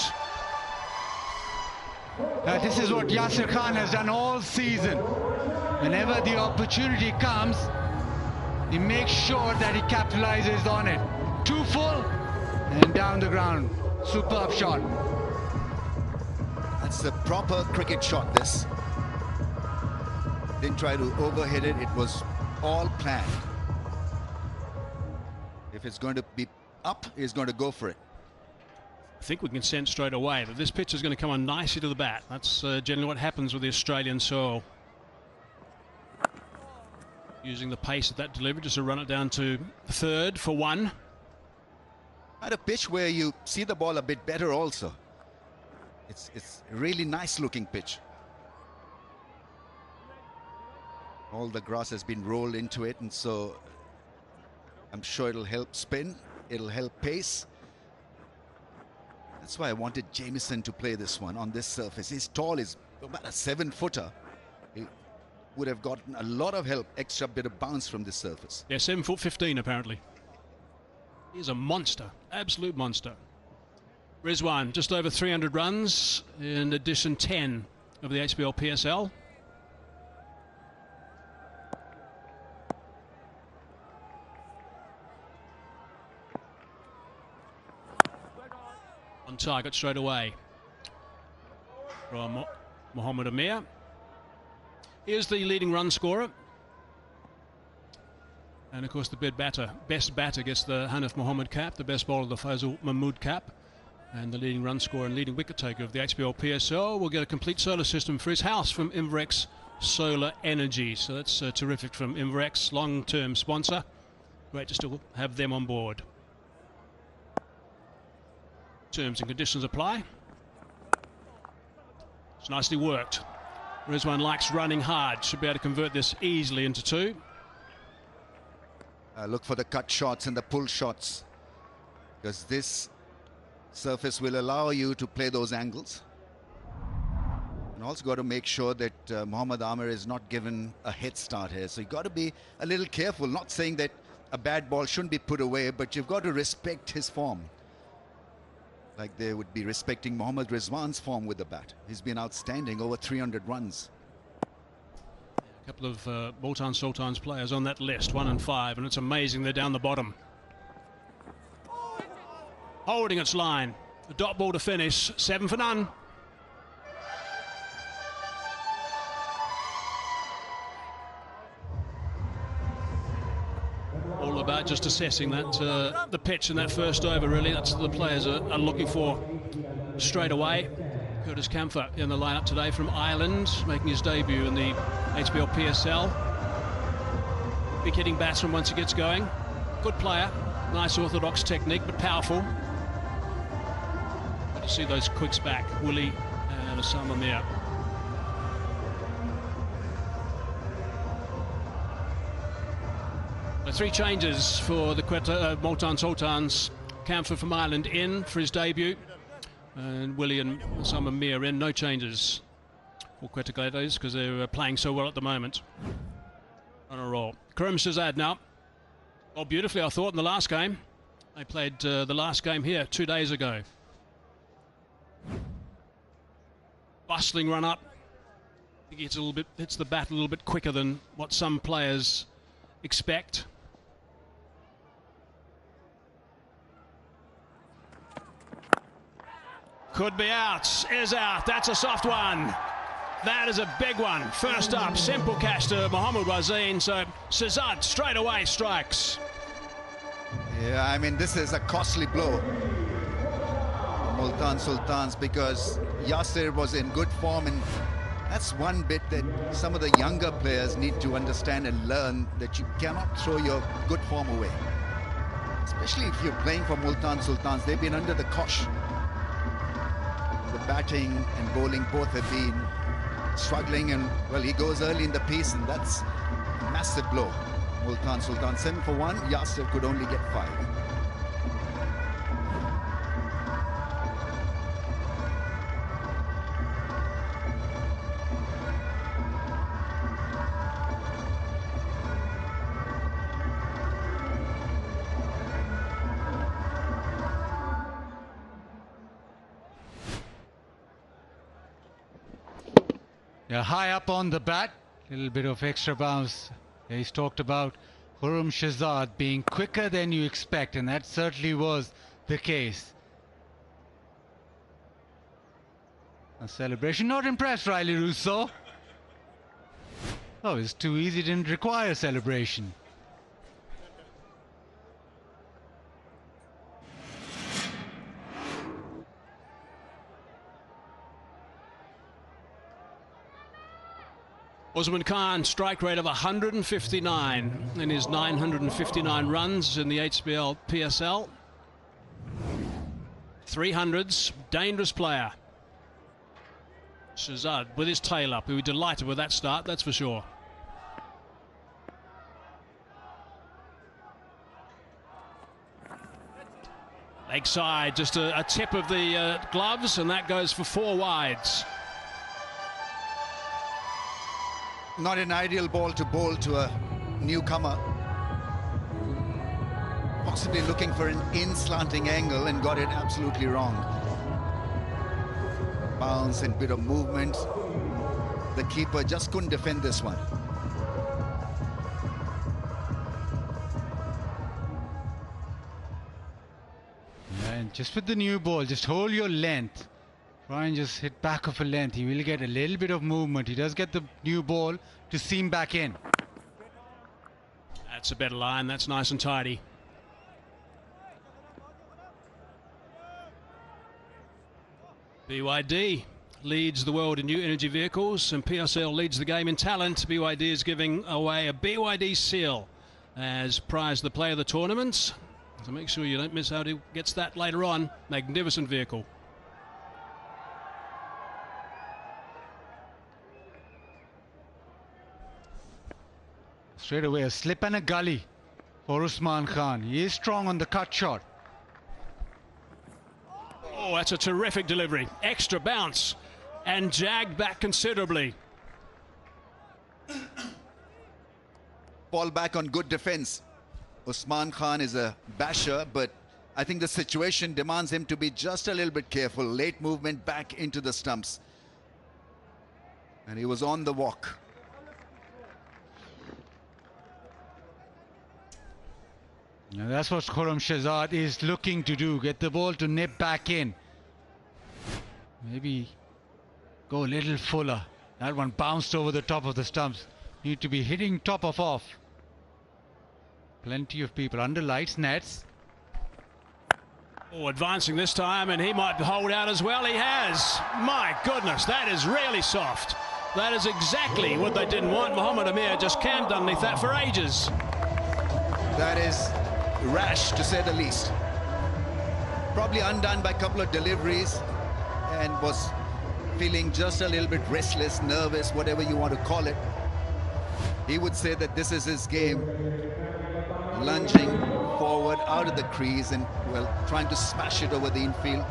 This is what Yasir Khan has done all season. Whenever the opportunity comes, he makes sure that he capitalizes on it. 2 full and down the ground. Superb shot. That's a proper cricket shot, this. Didn't try to overhit it. It was all planned. If it's going to be up, he's going to go for it. I think we can sense straight away that this pitch is going to come on nicely to the bat. That's generally what happens with the Australian soil. Using the pace of that delivery just to run it down to third for 1. At a pitch where you see the ball a bit better also. It's a really nice looking pitch. All the grass has been rolled into it, and so I'm sure it'll help spin, it'll help pace. That's why I wanted Jamieson to play this one on this surface. He's tall, he's about a 7-footer. He would have gotten a lot of help, extra bit of bounce from this surface. Yeah, 7'15" apparently. He's a monster, absolute monster. Rizwan, just over 300 runs, in addition 10 of the HBL PSL. On target straight away from Mohammad Amir. Here's the leading run scorer. And of course the best batter gets the Hanif Mohammed cap, the best bowler the Faisal Mahmood cap, and the leading run scorer and leading wicket taker of the HBL PSL will get a complete solar system for his house from Invrex Solar Energy. So that's terrific from Invrex, long-term sponsor. Great to still have them on board. Terms and conditions apply. It's nicely worked. Rizwan likes running hard, should be able to convert this easily into 2. Look for the cut shots and the pull shots, because this surface will allow you to play those angles. And also got to make sure that Mohammad Amir is not given a head start here. So you've got to be a little careful, not saying that a bad ball shouldn't be put away, but you've got to respect his form. Like they would be respecting Mohammad Rizwan's form with the bat. He's been outstanding, over 300 runs. A couple of Multan Sultans players on that list, 1 and 5, and it's amazing they're down the bottom. Holding its line, a dot ball to finish, 7 for none. All about just assessing that the pitch in that first over, really. That's what the players are looking for straight away. 𝐄𝐍𝐆𝐋𝐈𝐒𝐇 in the lineup today from Ireland, making his debut in the HBL PSL. Big hitting batsman once he gets going. Good player, nice orthodox technique, but powerful. Good to see those quicks back, Willie and Osama Mir. The 3 changes for the Quetta Multan Sultans. Camphor from Ireland in for his debut. And Willie and Osama Mir in, no changes for Quetta Gladiators because they're playing so well at the moment. On a roll. 𝐄𝐍𝐆𝐋𝐈𝐒𝐇 now. Oh, beautifully, I thought, in the last game. They played the last game here 2 days ago. Bustling run up. I think it hits the bat a little bit quicker than what some players expect. Could be out, is out. That's a soft one. That is a big one. First up, simple catch to Mohammad Wazin. So 𝐄𝐍𝐆𝐋𝐈𝐒𝐇 straight away strikes. Yeah, I mean, this is a costly blow for Multan Sultans because Yasir was in good form, and that's one bit that some of the younger players need to understand and learn, that you cannot throw your good form away. Especially if you're playing for Multan Sultans. They've been under the cosh. The batting and bowling both have been struggling, and well, he goes early in the piece, and that's a massive blow. Multan Sultan 7 for 1, Yasir could only get 5. Yeah, high up on the bat, a little bit of extra bounce. He's talked about 𝐄𝐍𝐆𝐋𝐈𝐒𝐇 being quicker than you expect, and that certainly was the case. A celebration. Not impressed, Riley Russo. Oh, it's too easy, didn't require celebration. Usman Khan, strike rate of 159 in his 959 runs in the HBL PSL. 300s, dangerous player. 𝐄𝐍𝐆𝐋𝐈𝐒𝐇 with his tail up. He'll be delighted with that start, that's for sure. Leg side, just a tip of the gloves, and that goes for 4 wides. Not an ideal ball to bowl to a newcomer. Possibly looking for an in-slanting angle and got it absolutely wrong. Bounce and bit of movement. The keeper just couldn't defend this one. Yeah, and just with the new ball, just hold your length. Try and just hit back of a length. He will get a little bit of movement. He does get the new ball to seam back in. That's a better line. That's nice and tidy. BYD leads the world in new energy vehicles, and PSL leads the game in talent. BYD is giving away a BYD seal as prize the player of the tournament. So make sure you don't miss out who gets that later on. Magnificent vehicle. Straight away, a slip and a gully for Usman Khan. He is strong on the cut shot. Oh, that's a terrific delivery. Extra bounce and jagged back considerably. Ball back on good defense. Usman Khan is a basher, but I think the situation demands him to be just a little bit careful. Late movement back into the stumps. And he was on the walk. Now that's what 𝐄𝐍𝐆𝐋𝐈𝐒𝐇 is looking to do. Get the ball to nip back in. Maybe go a little fuller. That one bounced over the top of the stumps. Need to be hitting top of off. Plenty of people under lights, nets. Oh, advancing this time, and he might hold out as well. He has. My goodness, that is really soft. That is exactly what they didn't want. Mohammad Amir just camped underneath that for ages. That is rash, to say the least. Probably undone by a couple of deliveries and was feeling just a little bit restless, nervous, whatever you want to call it. He would say that this is his game. Lunging forward out of the crease and, well, trying to smash it over the infield.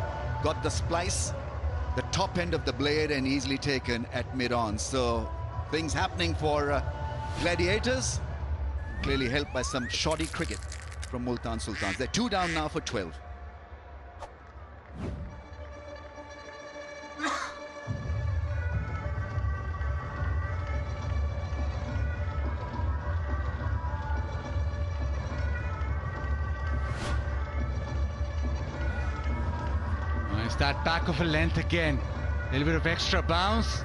Got the splice, the top end of the blade, and easily taken at mid-on. So things happening for Gladiators. Clearly helped by some shoddy cricket from Multan Sultans. They're 2 down now for 12. Nice, that back of a length again. A little bit of extra bounce.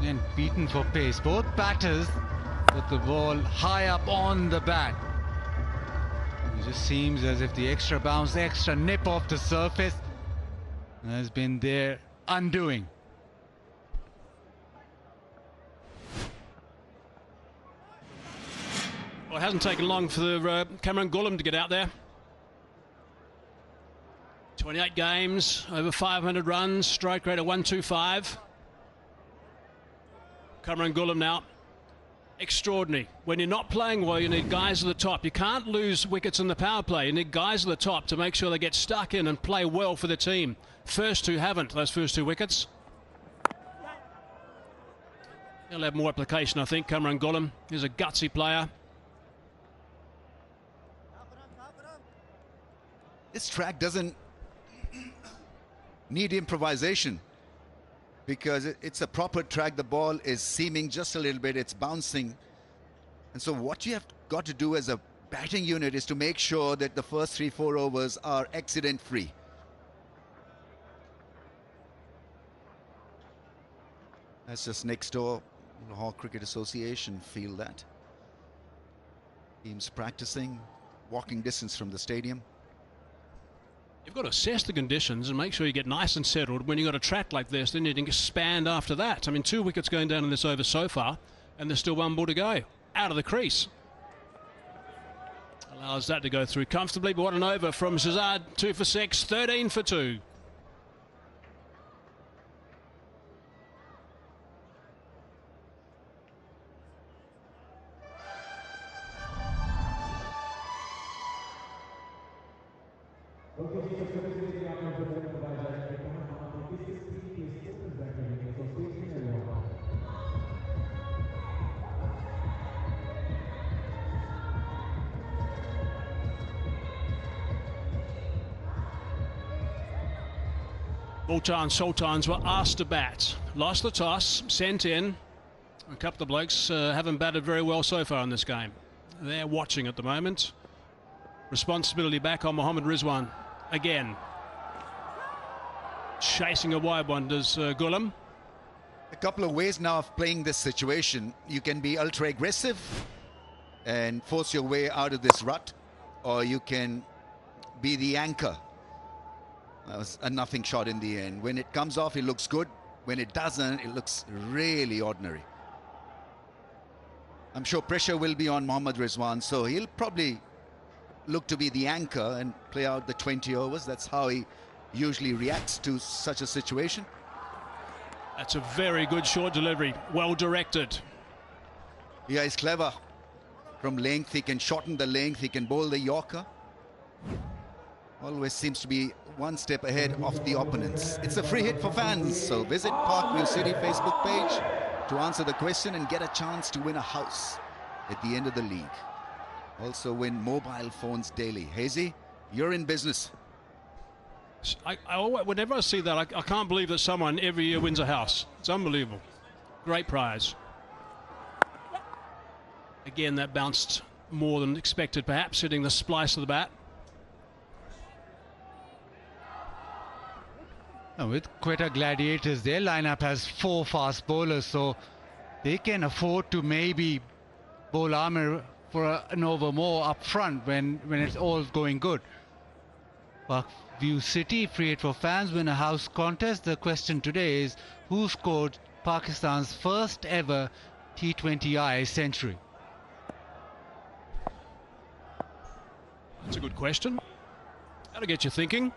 And beaten for pace. Both batters put the ball high up on the bat. It just seems as if the extra bounce, extra nip off the surface has been their undoing. Well, it hasn't taken long for the 𝐿 to get out there. 28 games, over 500 runs, strike rate of 125. 𝐿 now, extraordinary. When you're not playing well, you need guys at the top. You can't lose wickets in the power play. You need guys at the top to make sure they get stuck in and play well for the team. First two haven't, those first two wickets. He'll have more application, I think, 𝐿. He's a gutsy player. This track doesn't need improvisation because it's a proper track. The ball is seaming just a little bit, it's bouncing. And so what you have got to do as a batting unit is to make sure that the first 3-4 overs are accident free. That's just next door. Lahore Cricket Association feel that. Teams practicing, walking distance from the stadium. You've got to assess the conditions and make sure you get nice and settled. When you've got a track like this, then you can expand after that. I mean, 2 wickets going down in this over so far, and there's still 1 ball to go. Out of the crease. Allows that to go through comfortably, but what an over from Shahzad. 2 for 6, 13 for 2. Multan Sultans were asked to bat, lost the toss, sent in. A couple of blokes haven't batted very well so far in this game. They're watching at the moment. Responsibility back on Mohammad Rizwan again. Chasing a wide one does 𝐿. A couple of ways now of playing this situation. You can be ultra aggressive and force your way out of this rut, or you can be the anchor. That was a nothing shot in the end. When it comes off, it looks good. When it doesn't, it looks really ordinary. I'm sure pressure will be on Mohammad Rizwan, so he'll probably look to be the anchor and play out the 20 overs. That's how he usually reacts to such a situation. That's a very good short delivery, well directed. Yeah, he's clever. From length, he can shorten the length, he can bowl the Yorker. Always seems to be one step ahead of the opponents. It's a free hit for fans, so visit Parkview City Facebook page to answer the question and get a chance to win a house at the end of the league. Also win mobile phones daily. Hazy, you're in business. Whenever I see that, I can't believe that someone every year wins a house. It's unbelievable. Great prize. Again, that bounced more than expected, perhaps, hitting the splice of the bat. Now with Quetta Gladiators, their lineup has 4 fast bowlers, so they can afford to maybe bowl Amir for an over more up front when it's all going good. Parkview City, free hit for fans, win a house contest. The question today is, who scored Pakistan's first ever T20I century? That's a good question. That'll get you thinking.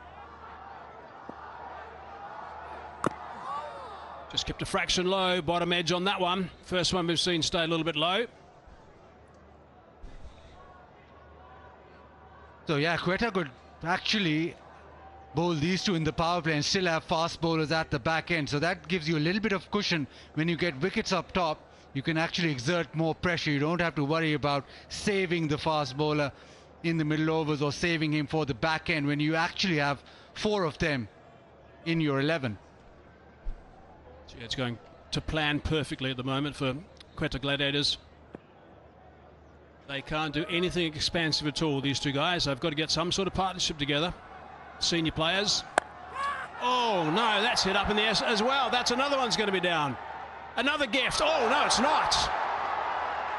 Just kept a fraction low, bottom edge on that one. First one we've seen stay a little bit low. So yeah, Quetta could actually bowl these two in the power play and still have fast bowlers at the back end. So that gives you a little bit of cushion. When you get wickets up top, you can actually exert more pressure. You don't have to worry about saving the fast bowler in the middle overs or saving him for the back end when you actually have 4 of them in your 11. So it's going to plan perfectly at the moment for Quetta Gladiators. They can't do anything expansive at all, these two guys. They've got to get some sort of partnership together. Senior players. Oh, no, that's hit up in the air as well. That's another one's going to be down. Another gift. Oh, no, it's not.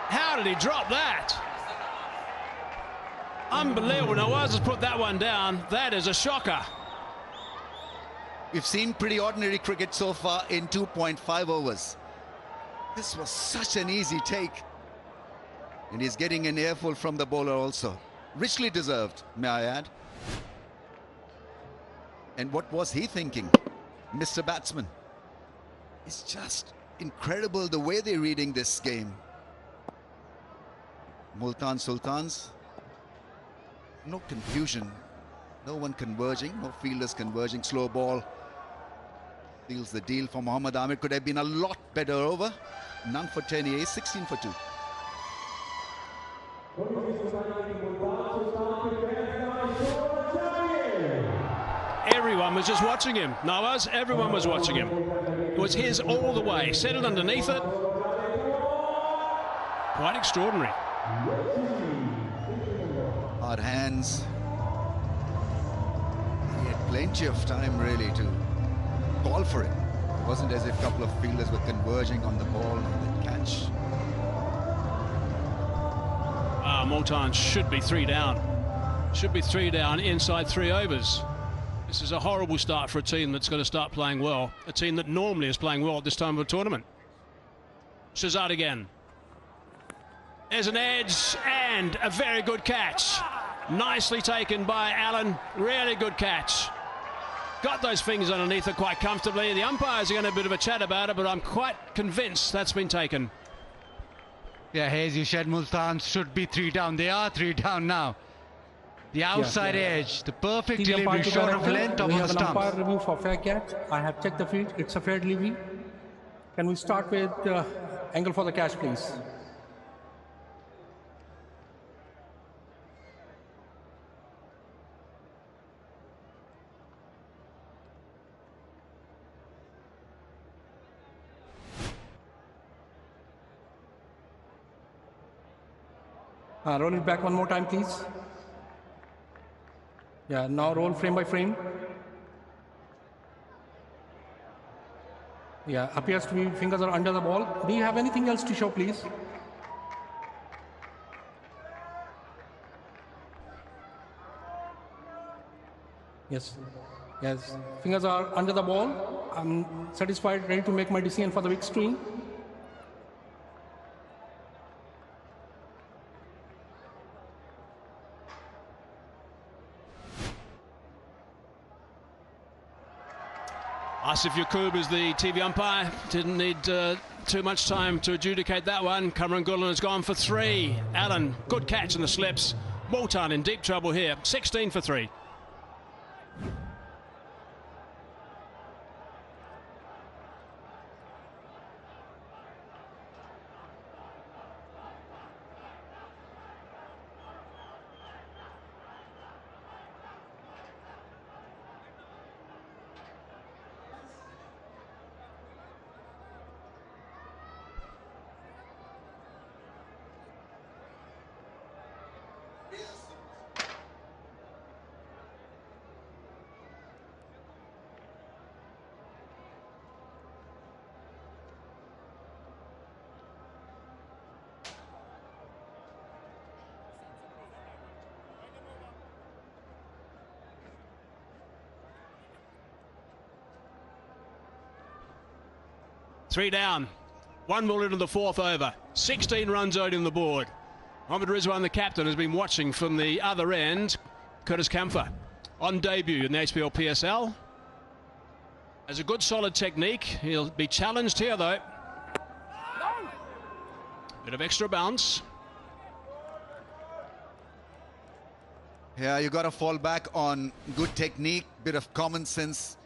How did he drop that? Unbelievable. Nawaz has put that one down. That is a shocker. We've seen pretty ordinary cricket so far in 2.5 overs. This was such an easy take. And he's getting an earful from the bowler also. Richly deserved, may I add. And what was he thinking, Mr. Batsman? It's just incredible the way they're reading this game. Multan Sultans. No confusion. No one converging, no fielders converging. Slow ball. Seals the deal for Mohammad Ahmed. Could have been a lot better over. None for 10 EA, 16 for 2. Everyone was just watching him. Nawaz, everyone was watching him. It was his all the way. Settled underneath it. Quite extraordinary. Hard hands. He had plenty of time really to call for it. It wasn't as if a couple of fielders were converging on the ball on the catch. Multan should be 3 down. Should be 3 down inside 3 overs. This is a horrible start for a team that's going to start playing well. A team that normally is playing well at this time of a tournament. Shahzad again. There's an edge and a very good catch. Nicely taken by Allen. Really good catch. Got those fingers underneath it quite comfortably. The umpires are going to have a bit of a chat about it, but I'm quite convinced that's been taken. Yeah, Hayes, you said Multan should be 3 down. They are 3 down now. The outside edge, the perfect delivery, short of length of the stumps. We have an umpire review for fair catch. I have checked the field. It's a fair delivery. Can we start with angle for the catch, please? Roll it back one more time, please. Yeah, now roll frame by frame. Yeah, appears to be fingers are under the ball. Do you have anything else to show, please? Yes, yes. Fingers are under the ball. I'm satisfied, ready to make my decision for the big screen. Asif Yaqub is the TV umpire. Didn't need too much time to adjudicate that one. Cameron Goodland has gone for 3. Allen, good catch in the slips. Multan in deep trouble here. 16 for 3. Three down, 1 into the 4th over, 16 runs out in the board. Mohammad Rizwan, the captain, has been watching from the other end. 𝐄𝐍𝐆𝐋𝐈𝐒𝐇 on debut in the HBL PSL. Has a good solid technique. He'll be challenged here though. Bit of extra bounce. Yeah, you got to fall back on good technique, bit of common sense.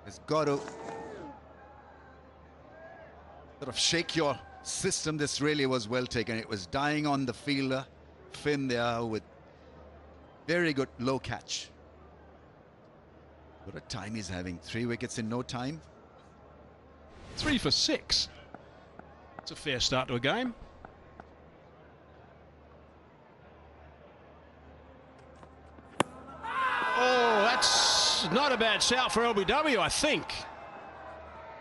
It's got to sort of shake your system. This really was well taken. It was dying on the fielder. Finn there with very good low catch. What a time he's having. 3 wickets in no time. 3 for 6. It's a fair start to a game. Oh, that's not a bad shout for LBW, I think.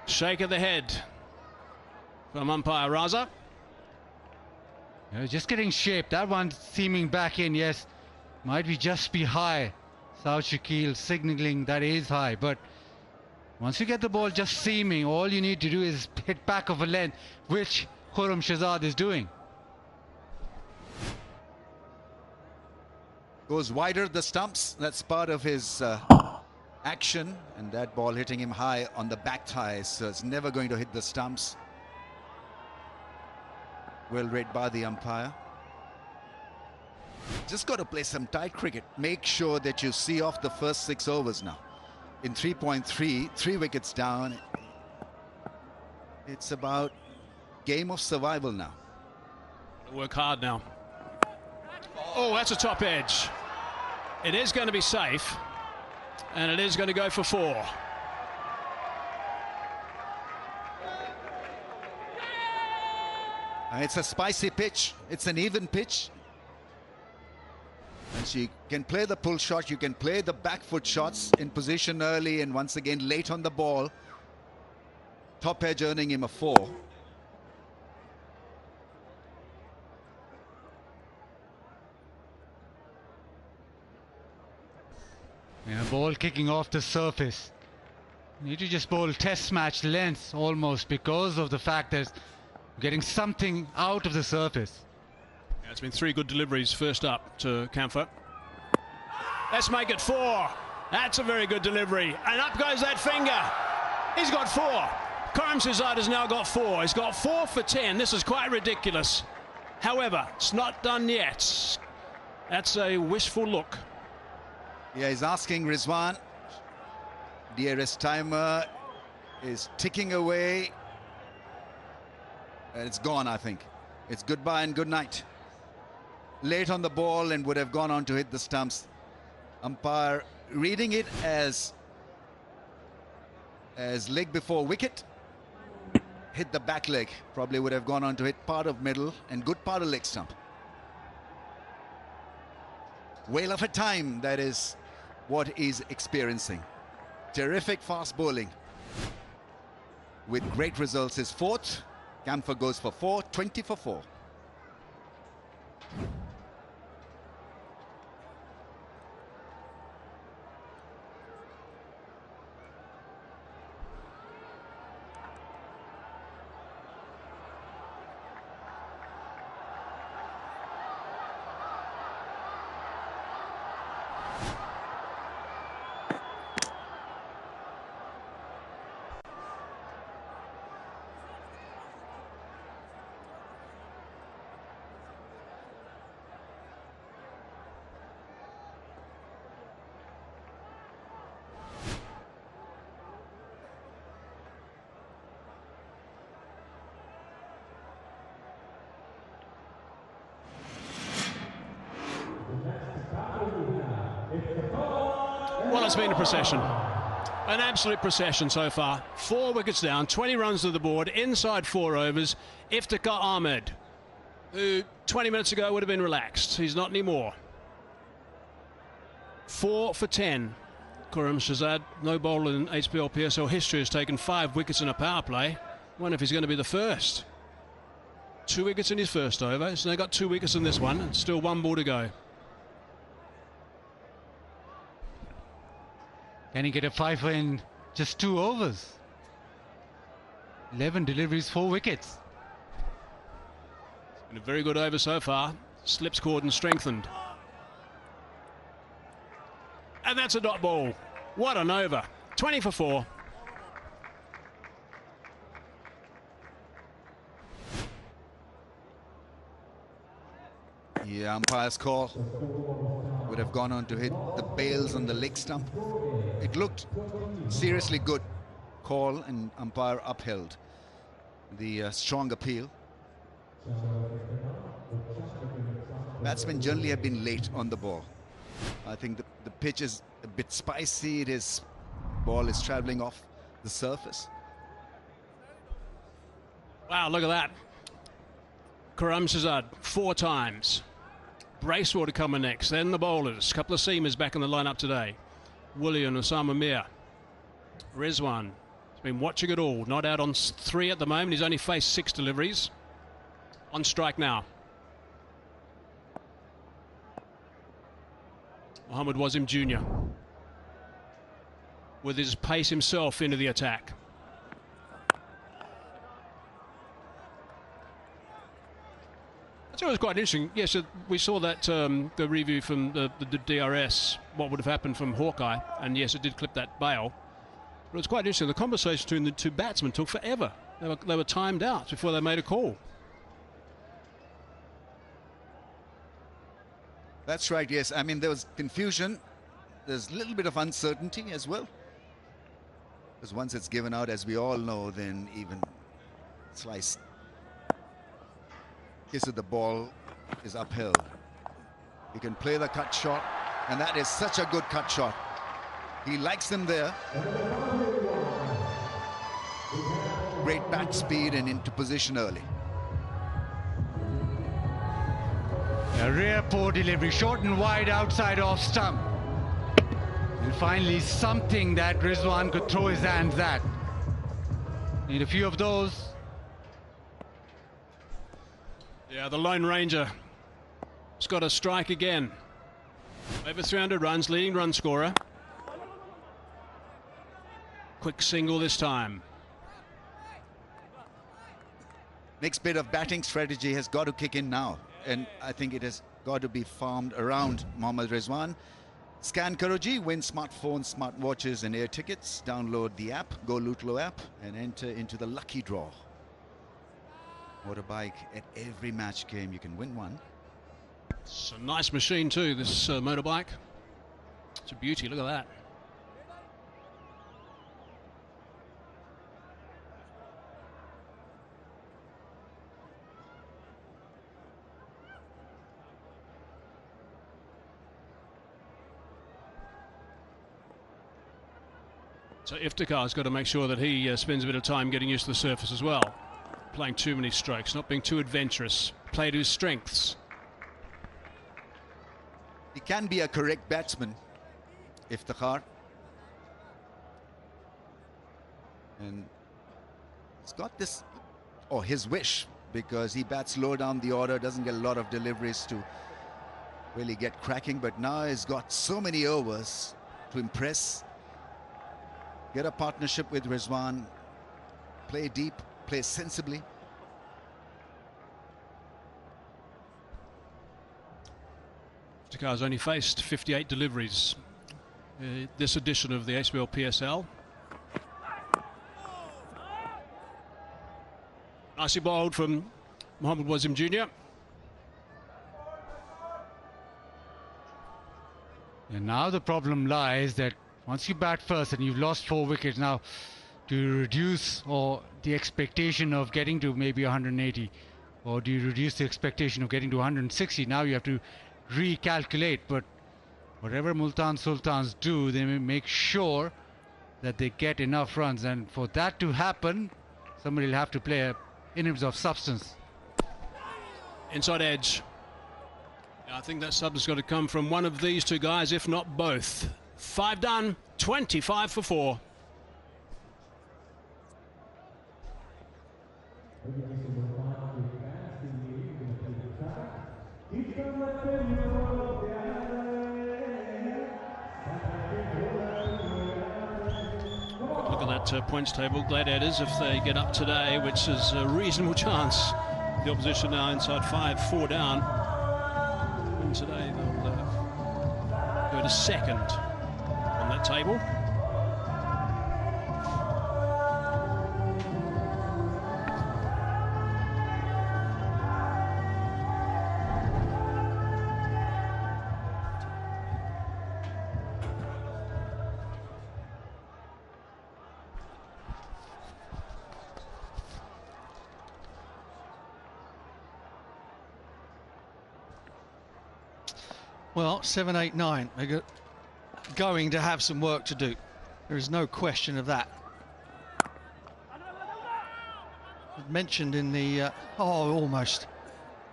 Shake of the head. from umpire Raza. Just getting shaped. That one seaming back in, yes, might be just be high. 𝐄𝐍𝐆𝐋𝐈𝐒𝐇 signaling that is high, but once you get the ball just seaming, all you need to do is hit back of a length, which 𝐶𝐍𝐆𝐋𝐈𝐒𝐇 is doing. Goes wider the stumps. That's part of his action, and that ball hitting him high on the back thighs, so it's never going to hit the stumps. Well read by the umpire. Just got to play some tight cricket. Make sure that you see off the first 6 overs now. In 3.3, 3 wickets down. It's about game of survival now. Work hard now. Oh, that's a top edge. It is going to be safe, and it is going to go for 4. It's a spicy pitch. It's an even pitch. And she can play the pull shot. You can play the back foot shots in position early and once again late on the ball. Top edge earning him a 4. Yeah, ball kicking off the surface. You need to just bowl test match length almost because of the fact that getting something out of the surface. Yeah, it's been 3 good deliveries first up to Kampfer. Let's make it 4. That's a very good delivery. And up goes that finger. He's got 4. 𝐶𝐍𝐆𝐋𝐈𝐒𝐇 has now got 4. He's got 4 for 10. This is quite ridiculous. However, it's not done yet. That's a wishful look. Yeah, he's asking Rizwan. DRS timer is ticking away. And it's gone, I think. It's goodbye and good night. Late on the ball and would have gone on to hit the stumps. Umpire reading it as leg before wicket. Hit the back leg. Probably would have gone on to hit part of middle and good part of leg stump. Whale of a time, that is what he's experiencing. Terrific fast bowling with great results. His 4th. Kampfer goes for 4, 20 for 4. Well, it's been a procession. An absolute procession so far. 4 wickets down, 20 runs to the board, inside 4 overs. Iftikhar Ahmed, who 20 minutes ago would have been relaxed. He's not anymore. 4 for 10. 𝐶𝐍𝐆𝐋𝐈𝐒𝐇, no bowler in HBL PSL history, has taken 5 wickets in a power play. Wonder if he's going to be the first. 2 wickets in his first over. He's now got 2 wickets in this one, and still 1 ball to go. Can he get a 5 in just 2 overs? 11 deliveries, 4 wickets. It's been a very good over so far. Slips cordon strengthened. And that's a dot ball. What an over. 20 for 4. Yeah, umpire's call would have gone on to hit the bails on the leg stump. It looked seriously good call, and umpire upheld the strong appeal. Batsmen generally have been late on the ball. I think the pitch is a bit spicy. His ball is traveling off the surface. Wow, look at that. 𝐶𝐍𝐆𝐋𝐈𝐒𝐇 4 times. Bracewater coming next, then the bowlers. A couple of seamers back in the lineup today. Woolley and Osama Mir. Rizwan He's been watching it all. Not out on 3 at the moment. He's only faced 6 deliveries. On strike now. Mohammed Wasim Jr. with his pace himself into the attack. So it was quite interesting. Yes, we saw that the review from the DRS, what would have happened from Hawkeye, and yes, it did clip that bail. But it was quite interesting. The conversation between the 2 batsmen took forever. They were timed out before they made a call. That's right, yes. I mean, there was confusion. There's a little bit of uncertainty as well. Because once it's given out, as we all know, then even slice case of the ball is upheld. You can play the cut shot, and that is such a good cut shot. He likes them there. Great bat speed and into position early. A rare poor delivery, short and wide outside off stump. And finally something that Rizwan could throw his hands at. Need a few of those. Yeah, the Lone Ranger has got a strike again. Over 300 runs, leading run scorer. Quick single this time. Next bit of batting strategy has got to kick in now. And I think it has got to be farmed around Mohammad Rizwan. Scan 𝐄𝐍𝐆, win smartphones, smartwatches and air tickets. Download the app, Go Lutlo app, and enter into the lucky draw. Motorbike at every match game, you can win one. It's a nice machine too, this motorbike. It's a beauty, look at that. So Iftikhar's got to make sure that he spends a bit of time getting used to the surface as well. Playing too many strokes, not being too adventurous. Play to his strengths. He can be a correct batsman, Iftikhar. And he's got this, or his wish, because he bats low down the order, doesn't get a lot of deliveries to really get cracking, but now he's got so many overs to impress. Get a partnership with Rizwan, play deep, play sensibly. Iftikhar's only faced 58 deliveries this edition of the HBL PSL. Nicely bowled from Mohammed Wasim Jr. And now the problem lies that once you bat first and you've lost 4 wickets, now to reduce or the expectation of getting to maybe 180, or do you reduce the expectation of getting to 160? Now you have to recalculate. But whatever Multan Sultans do, they make sure that they get enough runs, and for that to happen, somebody will have to play innings of substance. Inside edge. I think that substance got to come from one of these 2 guys, if not both. 5 done, 25 for 4. Look at that points table. Gladiators, if they get up today, which is a reasonable chance. The opposition now inside 5, 4 down. And today they'll go to second on that table. Well, 7, 8, 9. They're going to have some work to do. There is no question of that. Mentioned in the almost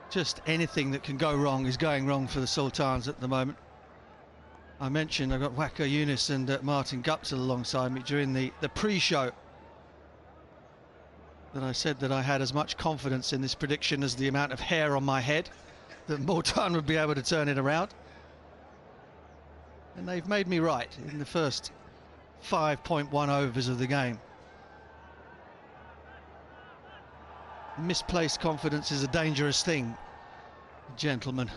just anything that can go wrong is going wrong for the Sultans at the moment. I mentioned I've got Quetta Gladiators and Martin Guptill alongside me during the pre-show. that I said that I had as much confidence in this prediction as the amount of hair on my head, that Multan would be able to turn it around. And they've made me right in the first 5.1 overs of the game. Misplaced confidence is a dangerous thing, gentlemen.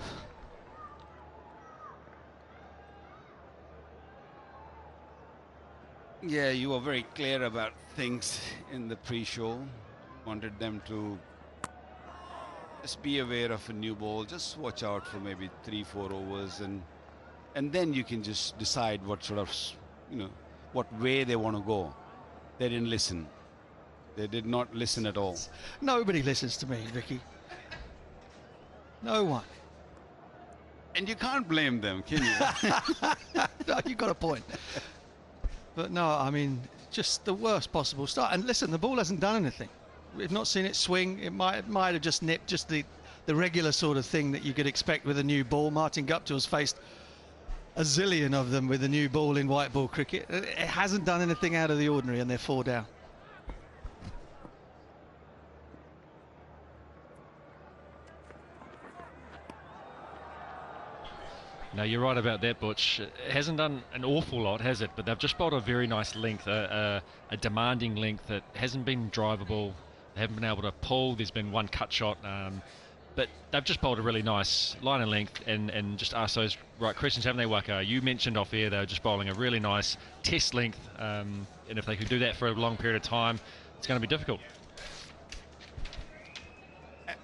Yeah, you were very clear about things in the pre-show. Wanted them to just be aware of a new ball, just watch out for maybe 3-4 overs, and then you can just decide what sort of, you know, what way they want to go. They didn't listen. They did not listen at all. Nobody listens to me, Vicky. No one. And you can't blame them, can you? No, you've got a point. But no, I mean, just the worst possible start. And listen, the ball hasn't done anything. We've not seen it swing. It might have just nipped, just the regular sort of thing that you could expect with a new ball. Martin Guptill's faced a zillion of them with a new ball in white ball cricket. It hasn't done anything out of the ordinary, and they're 4 down. No, you're right about that, Butch. It hasn't done an awful lot, has it? But they've just bowled a very nice length, a demanding length that hasn't been drivable. They haven't been able to pull. There's been one cut shot. But they've just bowled a really nice line and length and just asked those right questions, haven't they, Waka? You mentioned off air they were just bowling a really nice test length. And if they could do that for a long period of time, it's going to be difficult.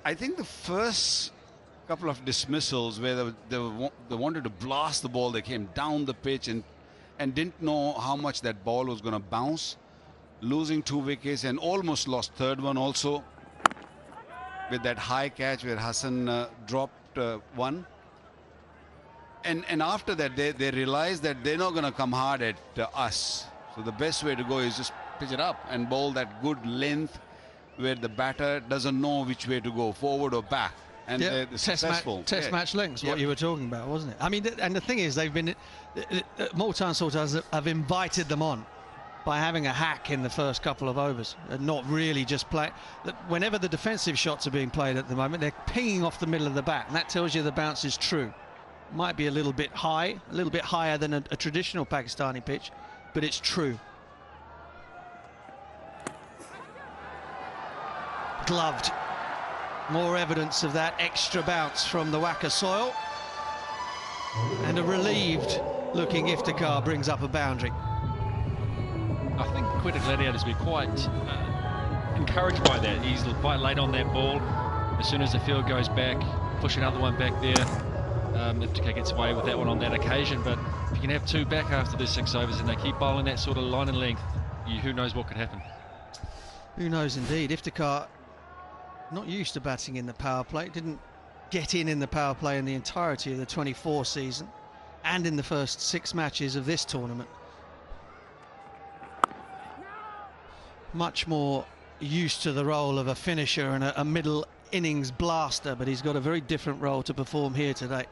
I think the first couple of dismissals where they wanted to blast the ball, they came down the pitch and didn't know how much that ball was going to bounce, losing 2 wickets and almost lost third one also with that high catch where Hassan dropped one. And after that they realized that they're not going to come hard at us, so the best way to go is just pitch it up and bowl that good length where the batter doesn't know which way to go, forward or back. And they're successful. Test match links, what you were talking about, wasn't it? I mean, and the thing is, they've been Multan Sultans have invited them on by having a hack in the first couple of overs and not really just play. Whenever the defensive shots are being played at the moment, they're pinging off the middle of the bat, and that tells you the bounce is true. Might be a little bit high, a little bit higher than a traditional Pakistani pitch, but it's true. Gloved. More evidence of that extra bounce from the Waka soil. And a relieved looking Iftikhar brings up a boundary. I think Quetta Gladiators will be quite encouraged by that. He's quite late on that ball. As soon as the field goes back, push another one back there. Iftikhar gets away with that one on that occasion, but if you can have 2 back after the 6 overs and they keep bowling that sort of line and length, who knows what could happen. Who knows indeed. Iftikhar not used to batting in the power play, didn't get in the power play in the entirety of the 24 season and in the first 6 matches of this tournament. Much more used to the role of a finisher and a middle innings blaster, but he's got a very different role to perform here today.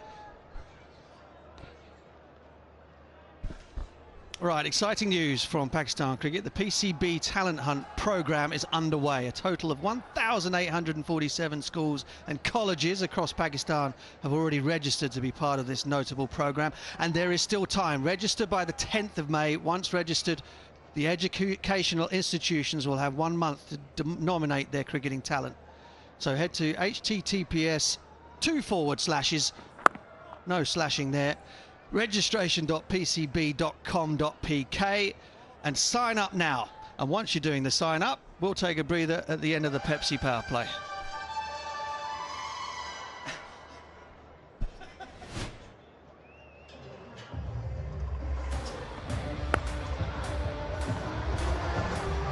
Right, exciting news from Pakistan cricket. The PCB Talent Hunt program is underway. A total of 1,847 schools and colleges across Pakistan have already registered to be part of this notable program, and there is still time. Register by the 10th of May. Once registered, the educational institutions will have 1 month to nominate their cricketing talent. So head to https:// no slashing there, registration.pcb.com.pk, and sign up now. And once you're doing the sign up, we'll take a breather at the end of the Pepsi power play.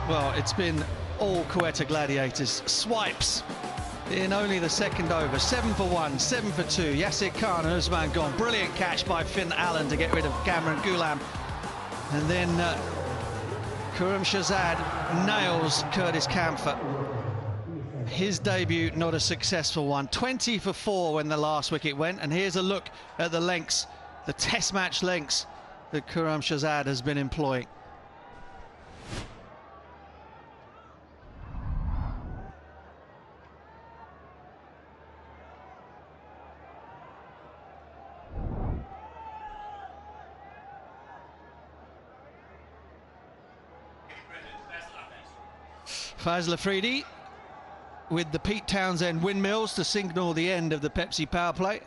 Well, it's been all Quetta Gladiators swipes in only the second over. 7 for 1, 7 for 2. Yasir Khan and Usman gone. Brilliant catch by Finn Allen to get rid of Cameron Ghulam. And then 𝐄𝐍𝐆𝐋𝐈𝐒𝐇 nails Curtis Camphor. His debut not a successful one. 20 for 4 when the last wicket went. And here's a look at the lengths, the test match lengths that 𝐄𝐍𝐆𝐋𝐈𝐒𝐇 has been employing. Fazl Afridi with the Pete Townsend windmills to signal the end of the Pepsi power play.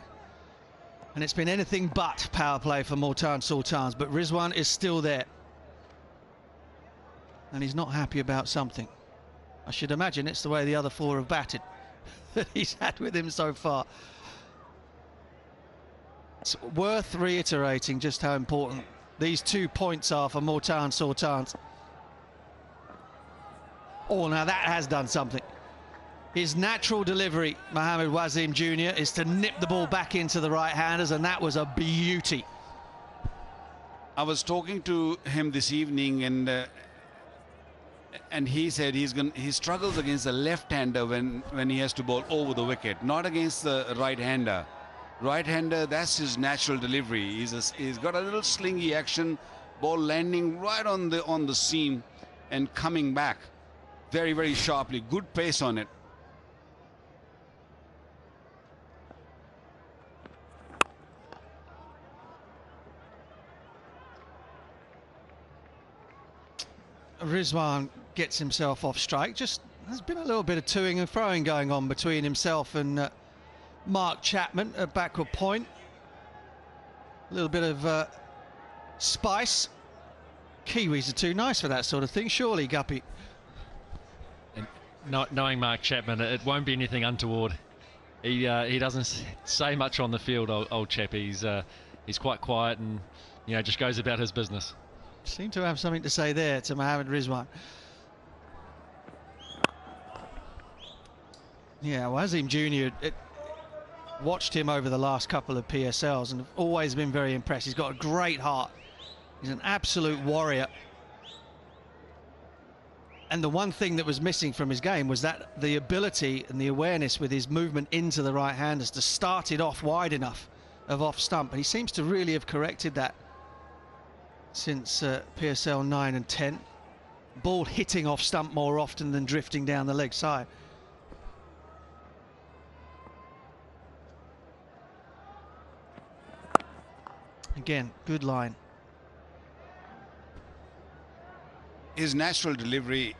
And it's been anything but power play for Multan Sultans, but Rizwan is still there. And he's not happy about something. I should imagine it's the way the other four have batted that he's had with him so far. It's worth reiterating just how important these 2 points are for Multan Sultans. Oh, now that has done something. His natural delivery, Mohamed Wasim Jr., is to nip the ball back into the right-handers, and that was a beauty. I was talking to him this evening, and he said he struggles against the left-hander when he has to bowl over the wicket, not against the right-hander. Right-hander, that's his natural delivery. He's got a little slingy action, ball landing right on the seam and coming back very, very sharply. Good pace on it. Rizwan gets himself off strike. Just there's been a little bit of toing and froing going on between himself and Mark Chapman at backward point. A little bit of spice. Kiwis are too nice for that sort of thing, surely, Guppy. And knowing Mark Chapman, it won't be anything untoward. He doesn't say much on the field, old chap. He's quite quiet and just goes about his business. Seem to have something to say there to Mohamed Rizwan. Yeah, Wasim Jr. Watched him over the last couple of PSLs and have always been very impressed. He's got a great heart. He's an absolute warrior. And the one thing that was missing from his game was that the ability and the awareness with his movement into the right-handers to start it off wide enough of off stump. And he seems to really have corrected that since PSL 9 and 10. Ball hitting off stump more often than drifting down the leg side. Again, good line. His natural delivery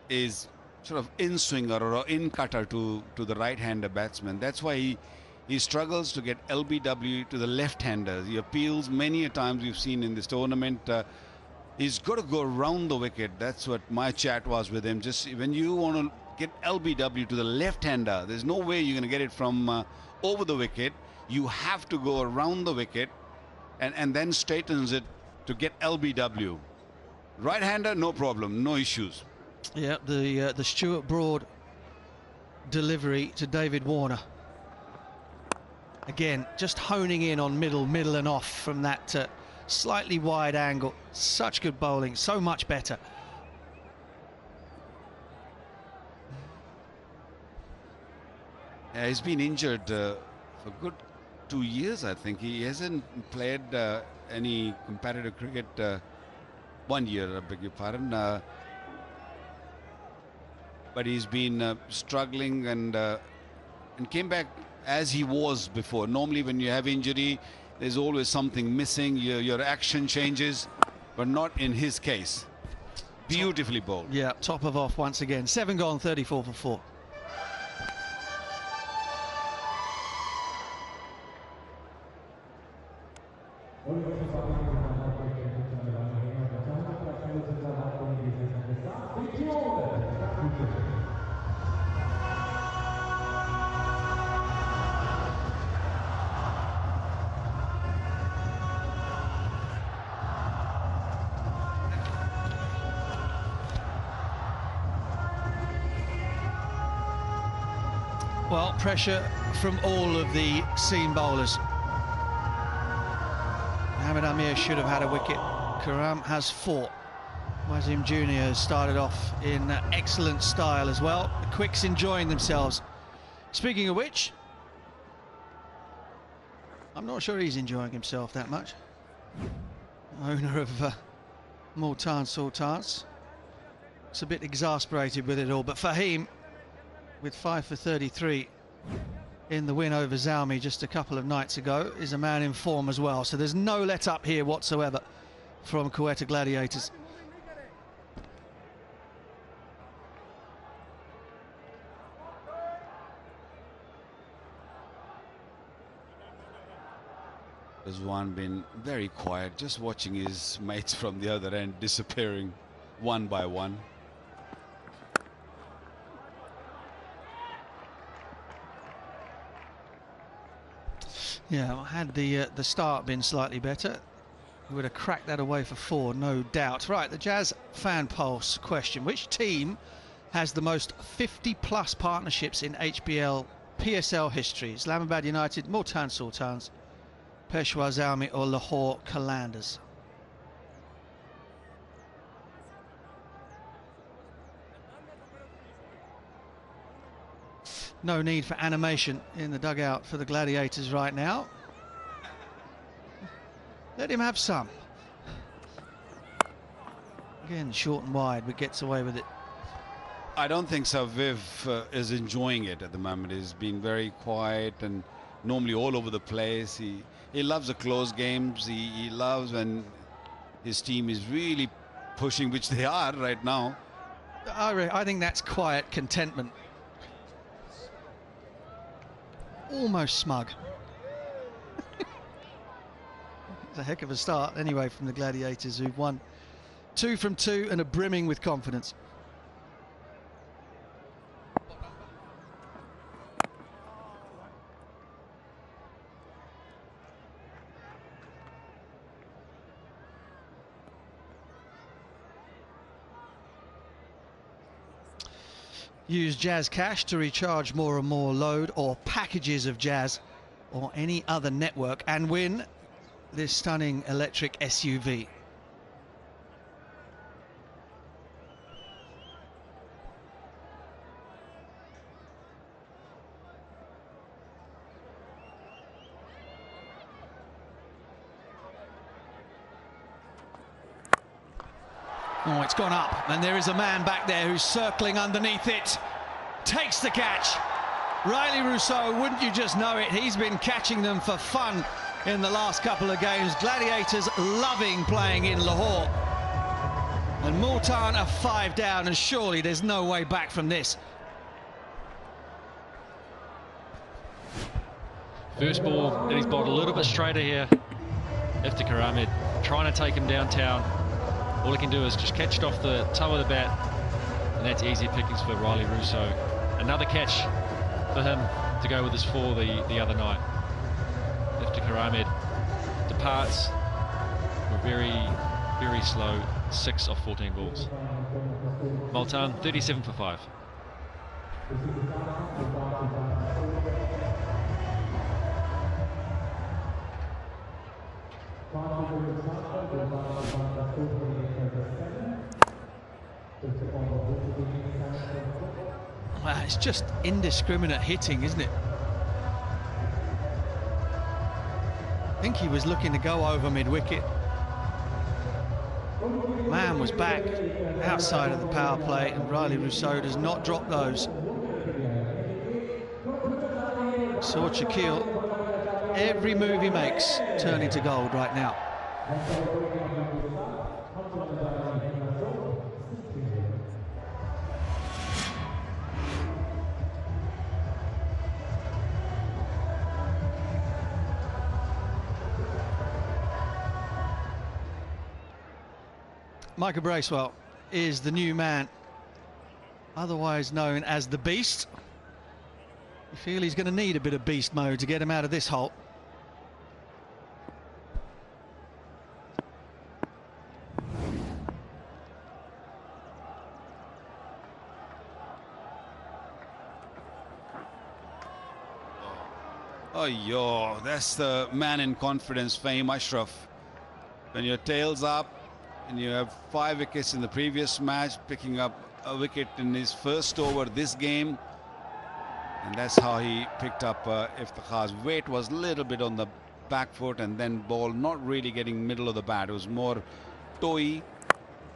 is sort of in swinger or in cutter to the right-hander batsman. That's why he struggles to get LBW to the left-hander. He appeals many a times we've seen in this tournament. He's got to go around the wicket. That's what my chat was with him. Just when you want to get LBW to the left-hander, there's no way you're going to get it from over the wicket. You have to go around the wicket and then straightens it to get LBW. Right-hander, no problem, no issues. Yeah, the Stuart Broad delivery to David Warner. Again, just honing in on middle and off from that slightly wide angle. Such good bowling, so much better. Yeah, he's been injured for a good 2 years, I think. He hasn't played any competitive cricket 1 year, I beg your pardon. But he's been struggling and came back as he was before. Normally when you have injury, there's always something missing. Your action changes, but not in his case. Beautifully bowled. Yeah, top of off once again. 7 gone, 34 for 4. Well, pressure from all of the seam bowlers. Mohamed Amir should have had a wicket. Karam has 4. Wasim Jr. has started off in excellent style as well. The Quicks enjoying themselves. Speaking of which, I'm not sure he's enjoying himself that much. Owner of Multan Sultans. It's a bit exasperated with it all, but Fahim, with 5 for 33 in the win over 𝐄𝐍𝐆𝐋𝐈𝐒 just a couple of nights ago, is a man in form as well. So there's no let up here whatsoever from Quetta Gladiators. Rizwan been very quiet, just watching his mates from the other end disappearing one by one. Yeah, had the start been slightly better, we would have cracked that away for 4, no doubt. Right, the Jazz fan pulse question: which team has the most 50+ partnerships in HBL PSL history? Islamabad United, Multan Sultans, Peshawar Zalmi or Lahore Qalandars? No need for animation in the dugout for the Gladiators right now. Let him have some. Again, short and wide, but gets away with it. I don't think 𝐄𝐍𝐆 is enjoying it at the moment. He's been very quiet and normally all over the place. He loves the close games. He loves when his team is really pushing, which they are right now. I think that's quiet contentment. Almost smug. It's a heck of a start anyway from the Gladiators, who've won 2 from 2 and are brimming with confidence. Use Jazz Cash to recharge more and more load, or packages of Jazz or any other network, and win this stunning electric SUV. Oh, it's gone up, and there is a man back there who's circling underneath it. Takes the catch. Riley Rousseau, wouldn't you just know it? He's been catching them for fun in the last couple of games. Gladiators loving playing in Lahore. And Multan are 5 down, and surely there's no way back from this. First ball, and he's bowled a little bit straighter here. Iftikhar Ahmed trying to take him downtown. All he can do is just catch it off the toe of the bat, and that's easy pickings for Riley Rousseau. Another catch for him to go with his 4 the other night. Iftikhar Ahmed departs for very, very slow 6 of 14 balls. Multan 37 for 5. Wow, it's just indiscriminate hitting, isn't it? I think he was looking to go over mid-wicket. Man was back outside of the power play, and Riley Rousseau does not drop those. Saw Shaquille, every move he makes turning to gold right now. Micah Bracewell is the new man, otherwise known as the Beast. You feel he's going to need a bit of beast mode to get him out of this hole. Oh, yo, that's the man in confidence, Fahim Ashraf. When your tail's up and you have 5 wickets in the previous match, picking up a wicket in his first over this game. And that's how he picked up Iftikhar's weight. Was a little bit on the back foot, and then ball not really getting middle of the bat. It was more toey,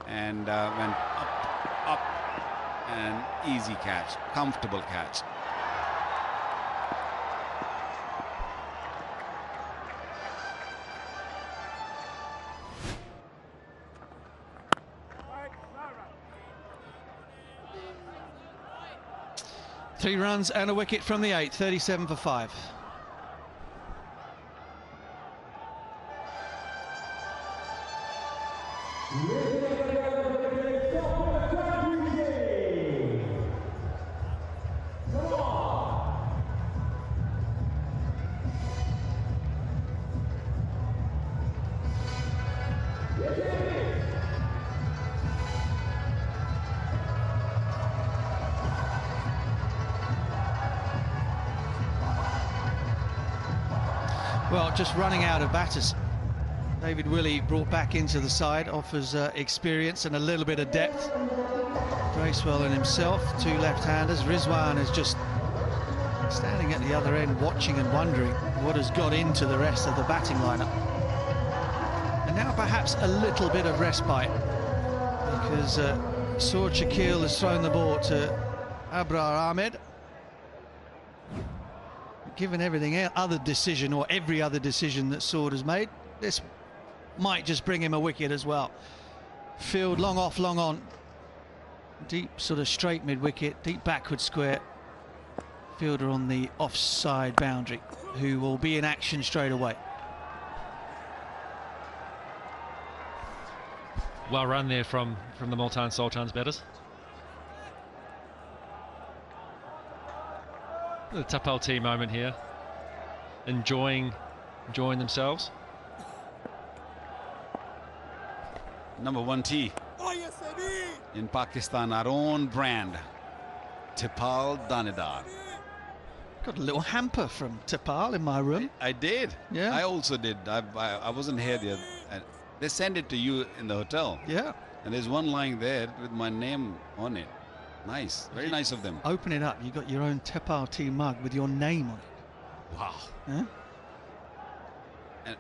and went up, and easy catch, comfortable catch. Three runs and a wicket from the 8th, 37 for 5. Well, just running out of batters. David Willey brought back into the side, offers experience and a little bit of depth. Bracewell and himself, two left-handers. Rizwan is just standing at the other end, watching and wondering what has got into the rest of the batting lineup. And now perhaps a little bit of respite, because Saud Shakil has thrown the ball to Abrar Ahmed. Given everything other decision, or every other decision that Saud has made, this might just bring him a wicket as well. Field long off, long on. Deep sort of straight mid-wicket, deep backward square. Fielder on the offside boundary, who will be in action straight away. Well run there from the Multan Sultans batters. The Tapal T moment here, enjoying themselves. Number 1 T in Pakistan, our own brand, Tapal Danedar. Got a little hamper from Tapal in my room. I did. Yeah. I also did. I wasn't here the other. They send it to you in the hotel. Yeah. And there's one lying there with my name on it. Nice, very nice of them. Open it up, you got your own Tapal tea mug with your name on it. Wow. Huh?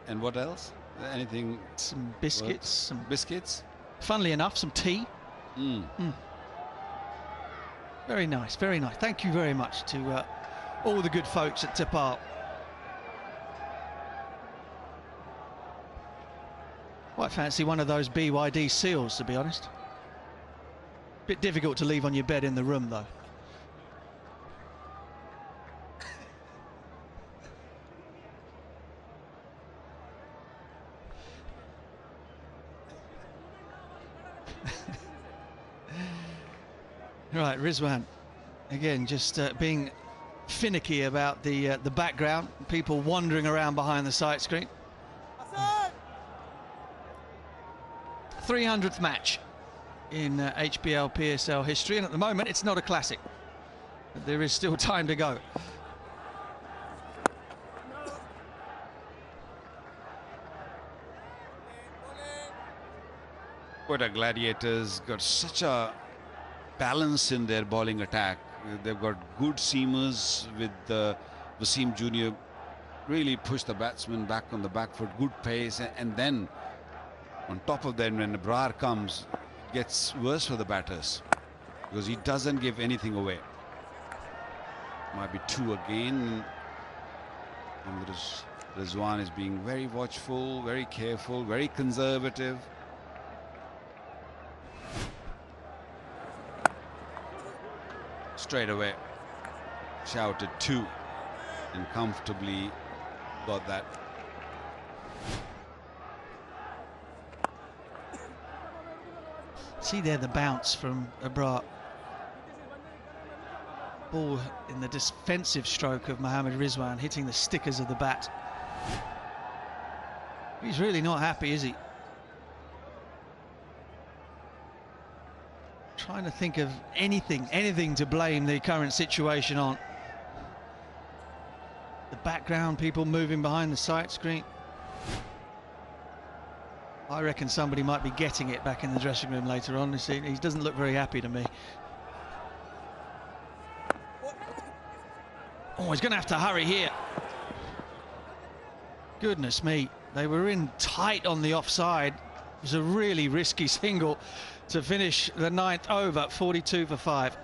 And what else? Anything? Some biscuits. Some biscuits. Funnily enough, some tea. Very nice, very nice. Thank you very much to all the good folks at Tapal. Quite fancy one of those BYD seals, to be honest. Bit difficult to leave on your bed in the room, though. Right, Rizwan, again, just being finicky about the background, people wandering around behind the sight screen. 300th match in HBL PSL history, and at the moment it's not a classic, but there is still time to go. Quetta Gladiators got such a balance in their bowling attack. They've got good seamers with Wasim Jr. really pushed the batsman back on the back foot, good pace, and then on top of that, when Abrar comes, it gets worse for the batters because he doesn't give anything away. Might be two again. And Rizwan is being very watchful, very careful, very conservative. Straight away shouted two and comfortably got that. See there the bounce from Abrar. Ball in the defensive stroke of Mohammad Rizwan, hitting the stickers of the bat. He's really not happy, is he? Trying to think of anything to blame the current situation on. The background, people moving behind the sight screen. I reckon somebody might be getting it back in the dressing room later on. He doesn't look very happy to me. Oh, he's going to have to hurry here. Goodness me, they were in tight on the offside. It was a really risky single to finish the 9th over, 42 for 5.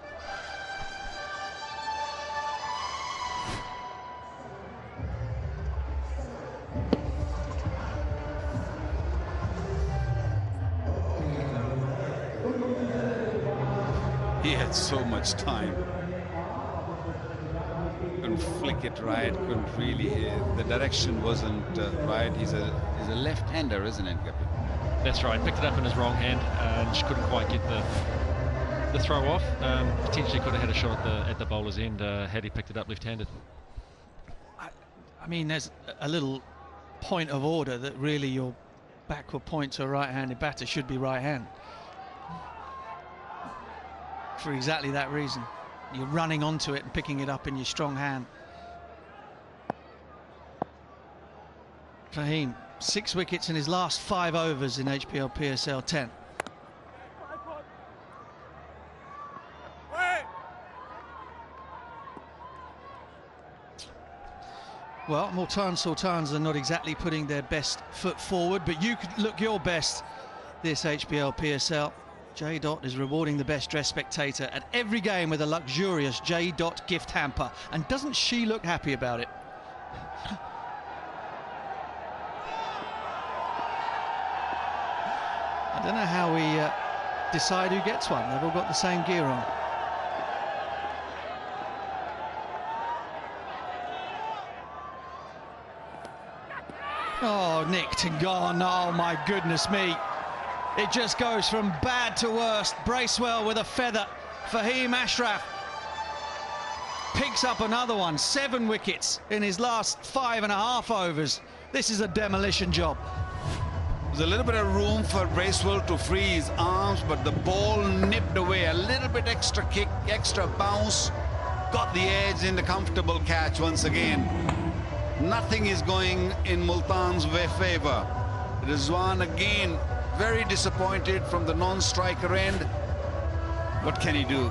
He had so much time. Couldn't flick it right, couldn't really, the direction wasn't right. He's a left-hander, isn't it, Gapi? That's right. Picked it up in his wrong hand and just couldn't quite get the throw off. Potentially could have had a shot at the bowler's end had he picked it up left-handed. I mean, there's a little point of order that really your backward point to a right-handed batter should be right-hand. For exactly that reason. You're running onto it and picking it up in your strong hand. Fahim, 6 wickets in his last 5 overs in HBL PSL 10. Well, Multan Sultans are not exactly putting their best foot forward, but you could look your best this HBL PSL. J. is rewarding the best dressed spectator at every game with a luxurious J. gift hamper. And doesn't she look happy about it? I don't know how we decide who gets one. They've all got the same gear on. Oh, nicked and gone. Oh, my goodness me. It just goes from bad to worst. Bracewell with a feather. Fahim Ashraf picks up another one. 7 wickets in his last 5.5 overs. This is a demolition job. There's a little bit of room for Bracewell to free his arms, but the ball nipped away. A little bit extra kick, extra bounce. Got the edge in the comfortable catch once again. Nothing is going in Multan's favor. Rizwan again very disappointed from the non-striker end. What can he do?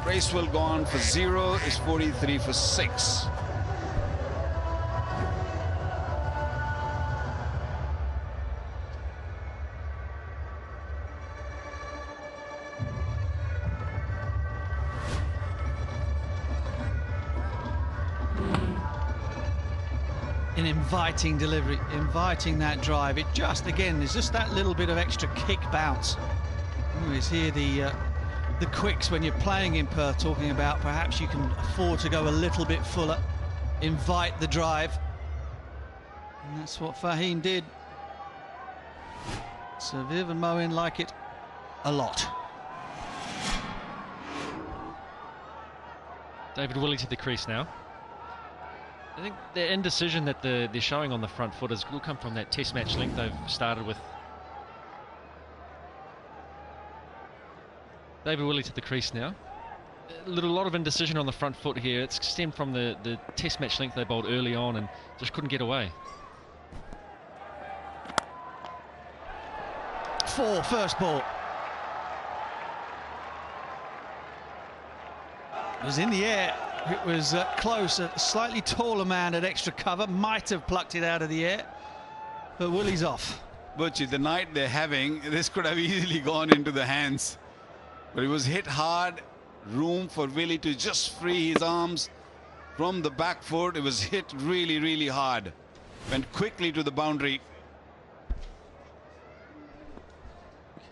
Bracewell gone for 0 is 43 for 6. An inviting delivery, inviting that drive. It just, again, there's just that little bit of extra kick bounce. You always hear the quicks when you're playing in Perth talking about perhaps you can afford to go a little bit fuller, invite the drive. And that's what Fahim did. So Viv and Moeen like it a lot. David Willey to the crease now. I think the indecision that they're showing on the front foot will come from that test match length they've started with. David Willey to the crease now. A lot of indecision on the front foot here. It's stemmed from the test match length they bowled early on and just couldn't get away. 4, first ball. It was in the air. It was close. A slightly taller man at extra cover might have plucked it out of the air, but Willie's off. Butchie, the night they're having, this could have easily gone into the hands, but it was hit hard. Room for Willie to just free his arms from the back foot. It was hit really, really hard. Went quickly to the boundary.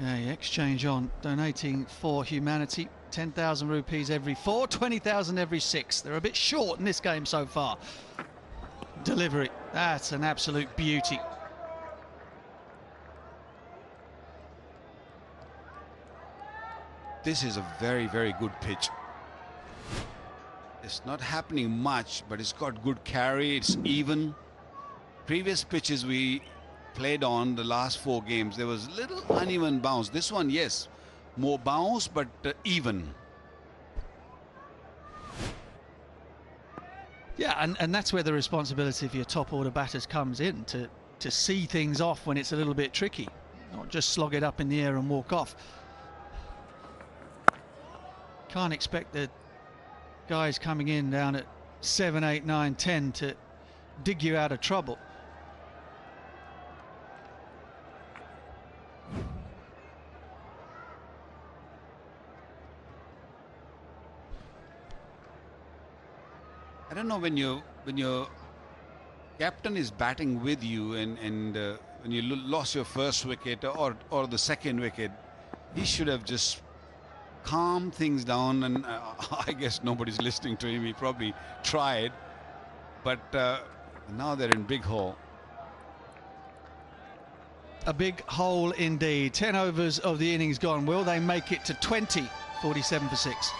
Okay, exchange on, donating for humanity. 10,000 rupees every 4, 20,000 every 6. They're a bit short in this game so far. Delivery, that's an absolute beauty. This is a very, very good pitch. It's not happening much, but it's got good carry. It's even. Previous pitches we played on the last 4 games, there was little uneven bounce. This one, yes, more bounce, but even. Yeah, and that's where the responsibility for your top order batters comes in, to see things off when it's a little bit tricky, not just slog it up in the air and walk off. Can't expect the guys coming in down at 7, 8, 9, 10 to dig you out of trouble. I don't know, when your captain is batting with you and when you lost your first wicket or the second wicket, he should have just calmed things down, and I guess nobody's listening to him. He probably tried, but now they're in big hole. A big hole indeed. 10 overs of the innings gone. Will they make it to 20? 47 for 6.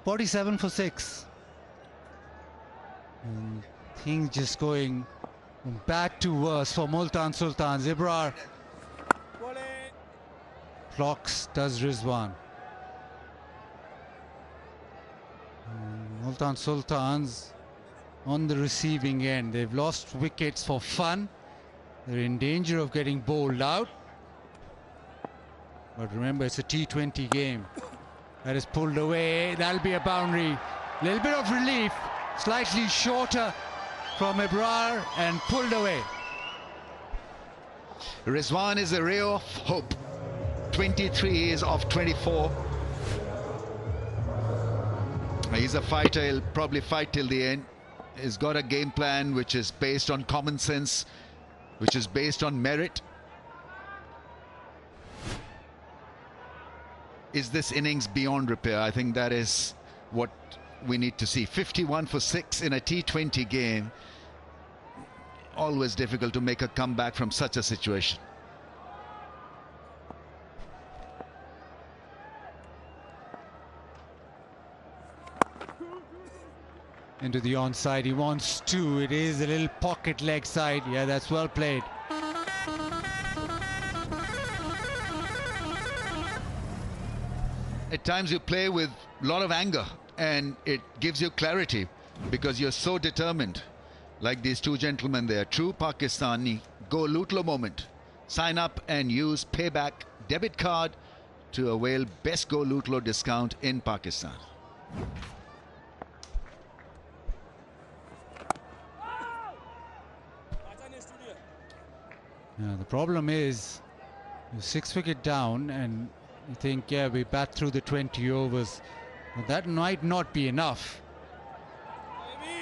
$47 for 6. And things just going from bad to worse for Multan Sultans. Ibrar blocks, does Rizwan. Multan Sultans on the receiving end. They've lost wickets for fun. They're in danger of getting bowled out. But remember, it's a T20 game. That is pulled away. That'll be a boundary. Little bit of relief. Slightly shorter from Ibrar and pulled away. Rizwan is a ray of hope. 23 is of 24. He's a fighter. He'll probably fight till the end. He's got a game plan which is based on common sense, which is based on merit. Is this innings beyond repair? I think that is what we need to see. 51 for 6 in a T20 game. Always difficult to make a comeback from such a situation. Into the onside, he wants 2. It is a little pocket leg side. Yeah, that's well played. At times you play with a lot of anger and it gives you clarity because you're so determined. Like these two gentlemen there, true Pakistani go Lutlo moment. Sign up and use payback debit card to avail best go Lutlo discount in Pakistan. Yeah, the problem is you're 6 wicket down and you think, yeah, we bat through the 20 overs. But that might not be enough.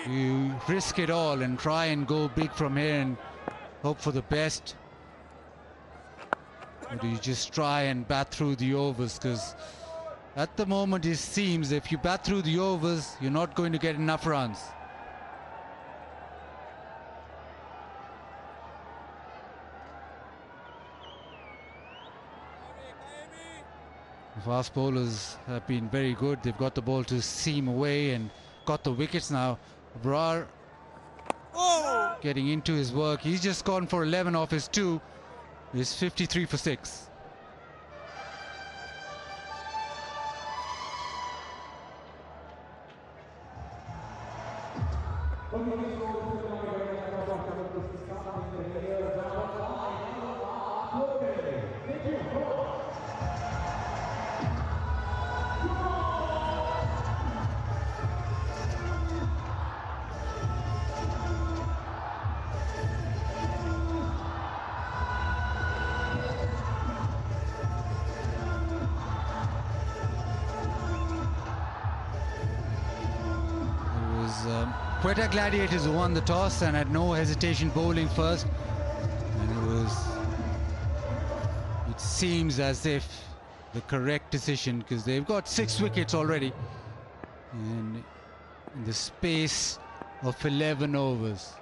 You risk it all and try and go big from here and hope for the best. Or do you just try and bat through the overs? Because at the moment it seems if you bat through the overs, you're not going to get enough runs. The fast bowlers have been very good. They've got the ball to seam away and got the wickets now. Ibrar getting into his work. He's just gone for 11 off his 2. He's 53 for 6. Quetta Gladiators who won the toss and had no hesitation bowling first, and it seems as if the correct decision, because they've got 6 wickets already and in the space of 11 overs.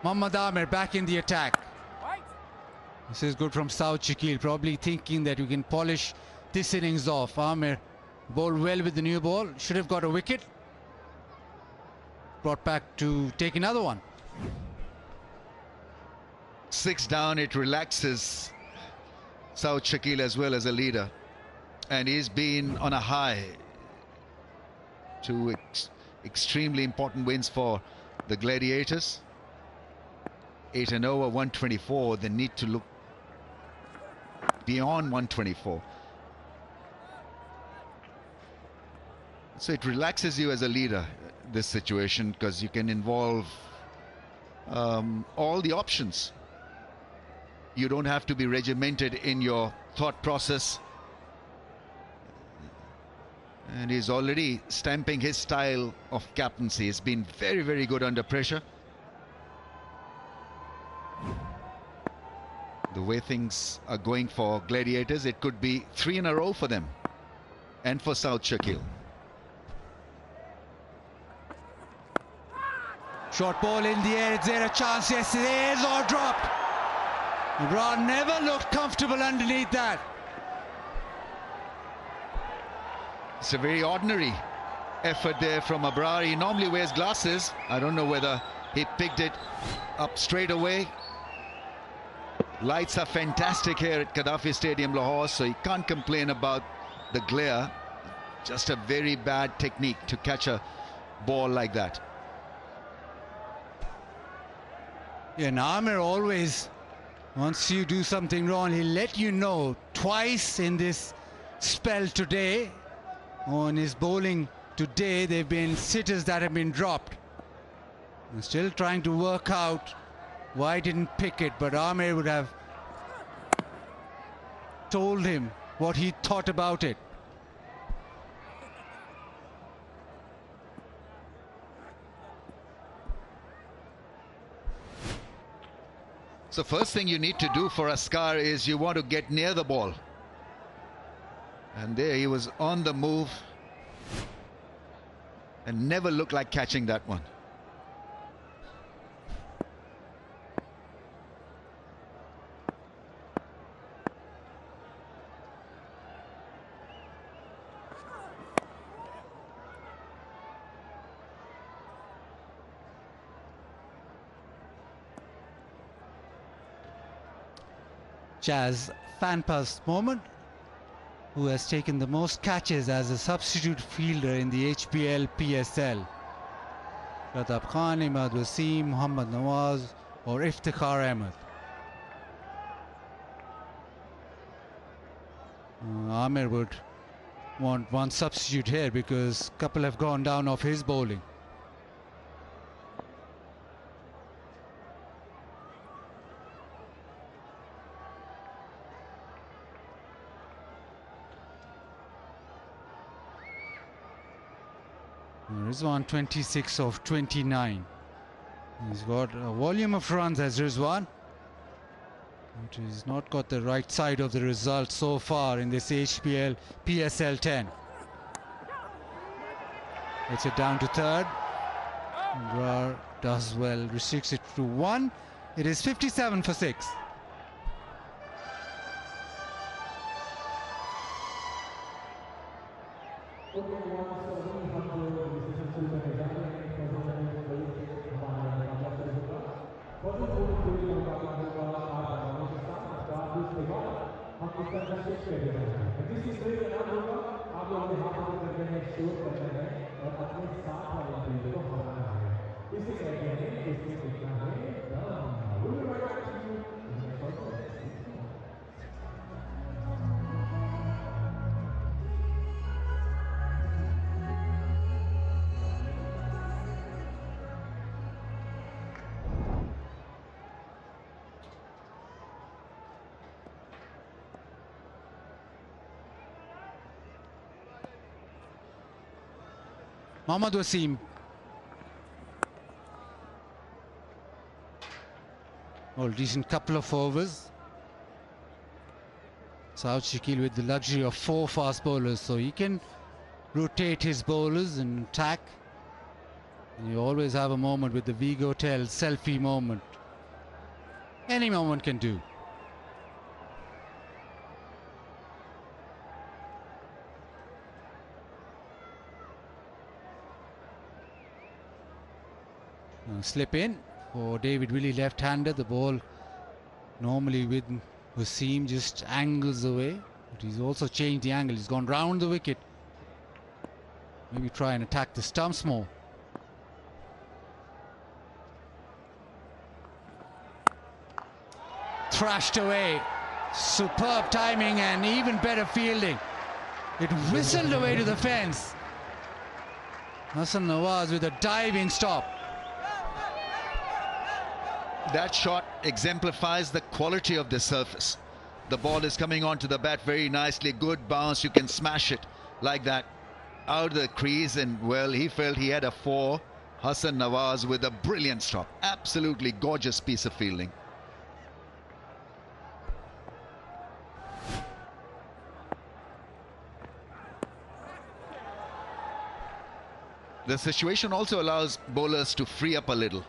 Mohammad Amir back in the attack. This is good from South Shakil, probably thinking that you can polish this innings off. Amir bowled well with the new ball, should have got a wicket. Brought back to take another one. 6 down, it relaxes South Shakil as well as a leader. And he's been on a high. 2 extremely important wins for the Gladiators. 8 and over 124. They need to look beyond 124. So it relaxes you as a leader, this situation, because you can involve all the options. You don't have to be regimented in your thought process. And he's already stamping his style of captaincy. He's been very, very good under pressure. The way things are going for Gladiators, it could be 3 in a row for them and for South Shakil. Short ball in the air. Is there a chance? Yes, it is, or dropped. Imran never looked comfortable underneath that. It's a very ordinary effort there from Abrar. He normally wears glasses. I don't know whether he picked it up straight away. Lights are fantastic here at Gaddafi Stadium, Lahore, so he can't complain about the glare. Just a very bad technique to catch a ball like that. Yeah, and Amir always, once you do something wrong, he'll let you know. Twice in this spell today, on his bowling today, there have been sitters that have been dropped. I'm still trying to work out why he didn't pick it, but Amir would have told him what he thought about it. So first thing you need to do for Asghar is you want to get near the ball. And there he was on the move and never looked like catching that one. Chaz Fanpas moment, who has taken the most catches as a substitute fielder in the HBL PSL. Pratap Khan, Imad Wasim, Muhammad Nawaz or Iftikhar Ahmed. Amir would want one substitute here because a couple have gone down off his bowling. Rizwan 26 of 29. He's got a volume of runs as Rizwan, but he's not got the right side of the result so far in this HBL PSL 10. It's it down to third. Rar does well, restricts it to 1. It is 57 for 6. Mohammad Wasim. Well, decent couple of overs. South Shakil with the luxury of 4 fast bowlers, so he can rotate his bowlers and attack. And you always have a moment with the Vigo Tell selfie moment. Any moment can do. Slip in for David Willey, left-hander. The ball normally with Wasim just angles away, but he's also changed the angle. He's gone round the wicket. Maybe try and attack the stumps more. Thrashed away. Superb timing and even better fielding. It whistled away to the fence. Hassan Nawaz with a diving stop. That shot exemplifies the quality of the surface. The ball is coming onto the bat very nicely. Good bounce. You can smash it like that out of the crease. And, well, he felt he had a 4. Hassan Nawaz with a brilliant stop. Absolutely gorgeous piece of fielding. The situation also allows bowlers to free up a little.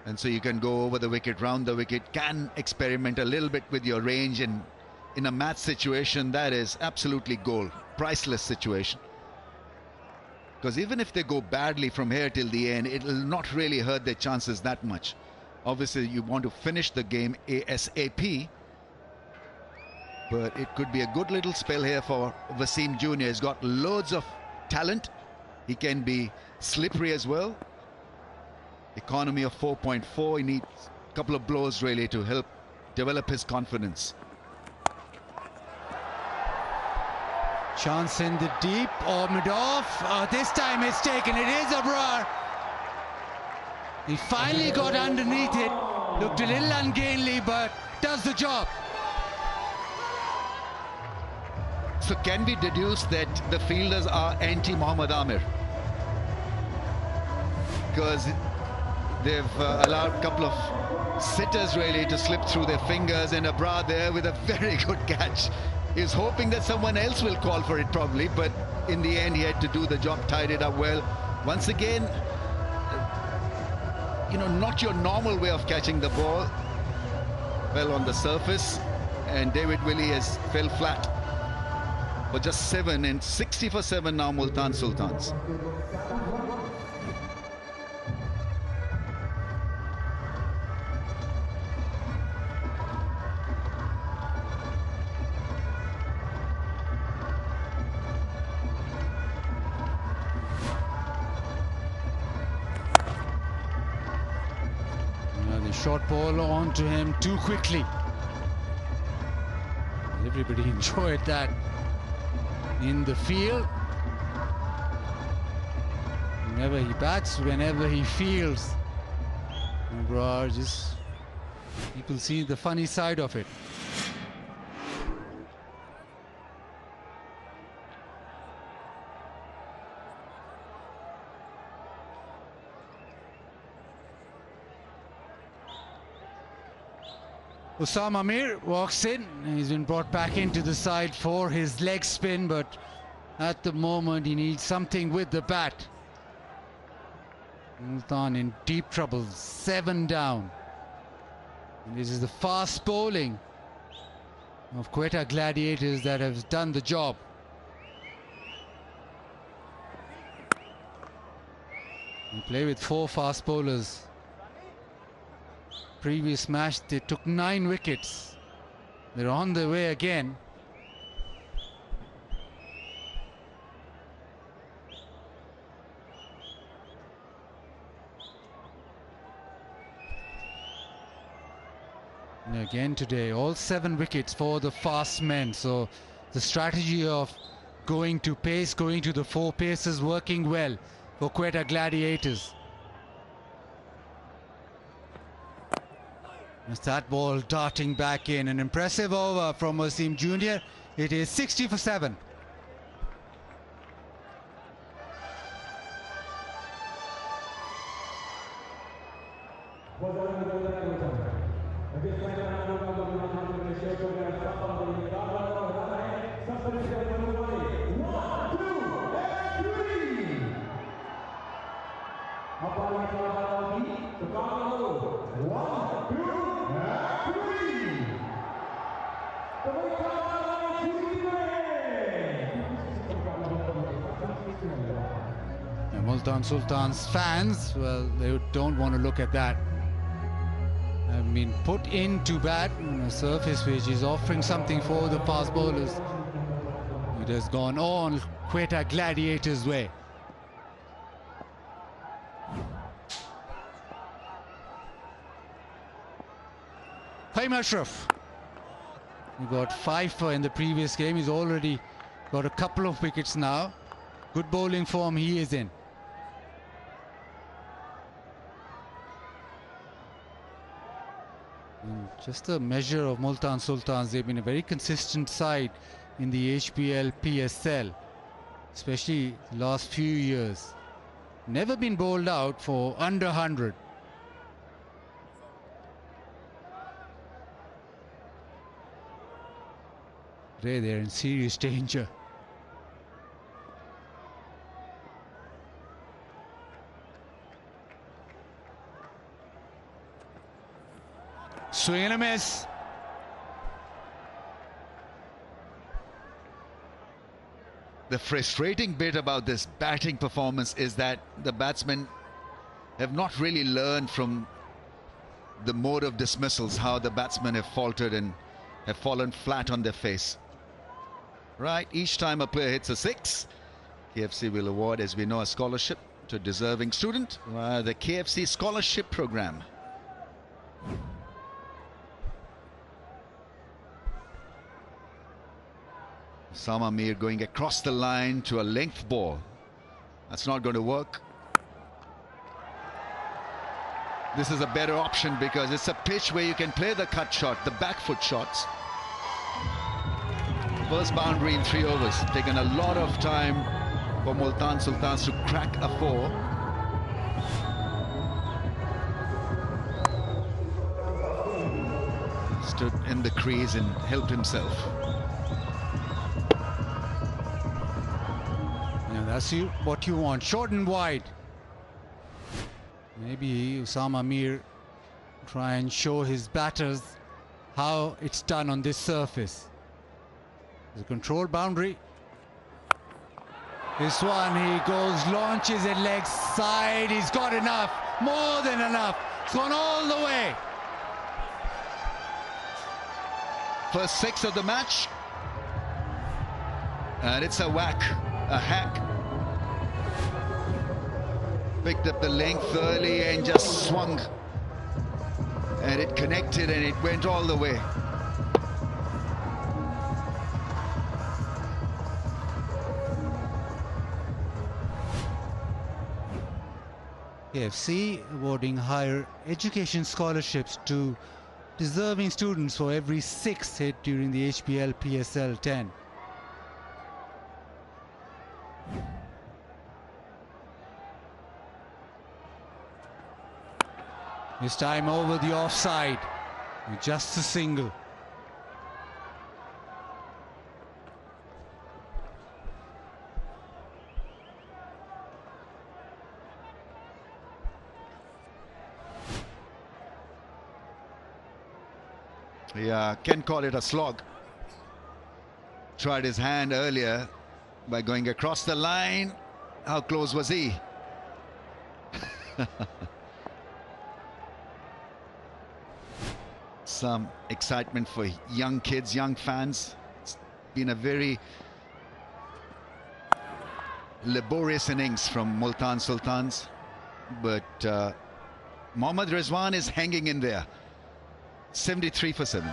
And so you can go over the wicket, round the wicket, can experiment a little bit with your range, and in a match situation, that is absolutely gold. Priceless situation. Because even if they go badly from here till the end, it will not really hurt their chances that much. Obviously, you want to finish the game ASAP. But it could be a good little spell here for Wasim Jr. He's got loads of talent. He can be slippery as well. Economy of 4.4. He needs a couple of blows really to help develop his confidence. Chance in the deep, or mid-off. This time it's taken. It is Abrar. He finally got underneath it. Looked a little ungainly, but does the job. So can we deduce that the fielders are anti-Mohammad Amir? Because they've allowed a couple of sitters really to slip through their fingers, and Abrar there with a very good catch. He's hoping that someone else will call for it probably, but in the end he had to do the job, tied it up well. Once again, you know, not your normal way of catching the ball. Well on the surface, and David Willey has fell flat. But just 7, and 60 for 7 now, Multan Sultans. The short ball onto him too quickly. Everybody enjoyed that in the field. Whenever he bats, whenever he fields, just people see the funny side of it. Osama Mir walks in. He's been brought back into the side for his leg spin, but at the moment he needs something with the bat. Multan in deep trouble, 7 down. And this is the fast bowling of Quetta Gladiators that has done the job. We play with 4 fast bowlers. Previous match they took 9 wickets. They're on their way again. And again today, all 7 wickets for the fast men. So the strategy of going to pace, going to the 4 paces, working well for Quetta Gladiators. As that ball darting back in, an impressive over from Wasim Jr. It is 60 for 7. Multan Sultans fans, well, they don't want to look at that. Have been put into bat on a surface which is offering something for the fast bowlers. It has gone on Quetta Gladiators' way. Haim Ashraf, he got 5 in the previous game. He's already got a couple of wickets now. Good bowling form he is in. And just a measure of Multan Sultans, they've been a very consistent side in the HBL PSL, especially the last few years. Never been bowled out for under 100. They're in serious danger. Swing and a miss. The frustrating bit about this batting performance is that the batsmen have not really learned from the mode of dismissals, how the batsmen have faltered and have fallen flat on their face. Right, each time a player hits a six, KFC will award, as we know, a scholarship to a deserving student via the KFC Scholarship Program. Osama Mir going across the line to a length ball. That's not going to work. This is a better option because it's a pitch where you can play the cut shot, the back foot shots. First boundary in 3 overs. Taken a lot of time for Multan Sultans to crack a 4. Stood in the crease and helped himself. That's what you want, short and wide. Maybe Osama Mir try and show his batters how it's done on this surface. There's a controlled boundary. This one, he goes, launches at leg side. He's got enough, more than enough. It's gone all the way. First 6 of the match. And it's a whack, a hack. Picked up the length early and just swung. And it connected and it went all the way. KFC awarding higher education scholarships to deserving students for every 6 hit during the HBL PSL 10. This time over the offside with just a single. Yeah, Ken called it a slog. Tried his hand earlier by going across the line. How close was he? Some excitement for young kids, young fans. It's been a very laborious innings from Multan Sultans, but Mohammad Rizwan is hanging in there. 73 for 7.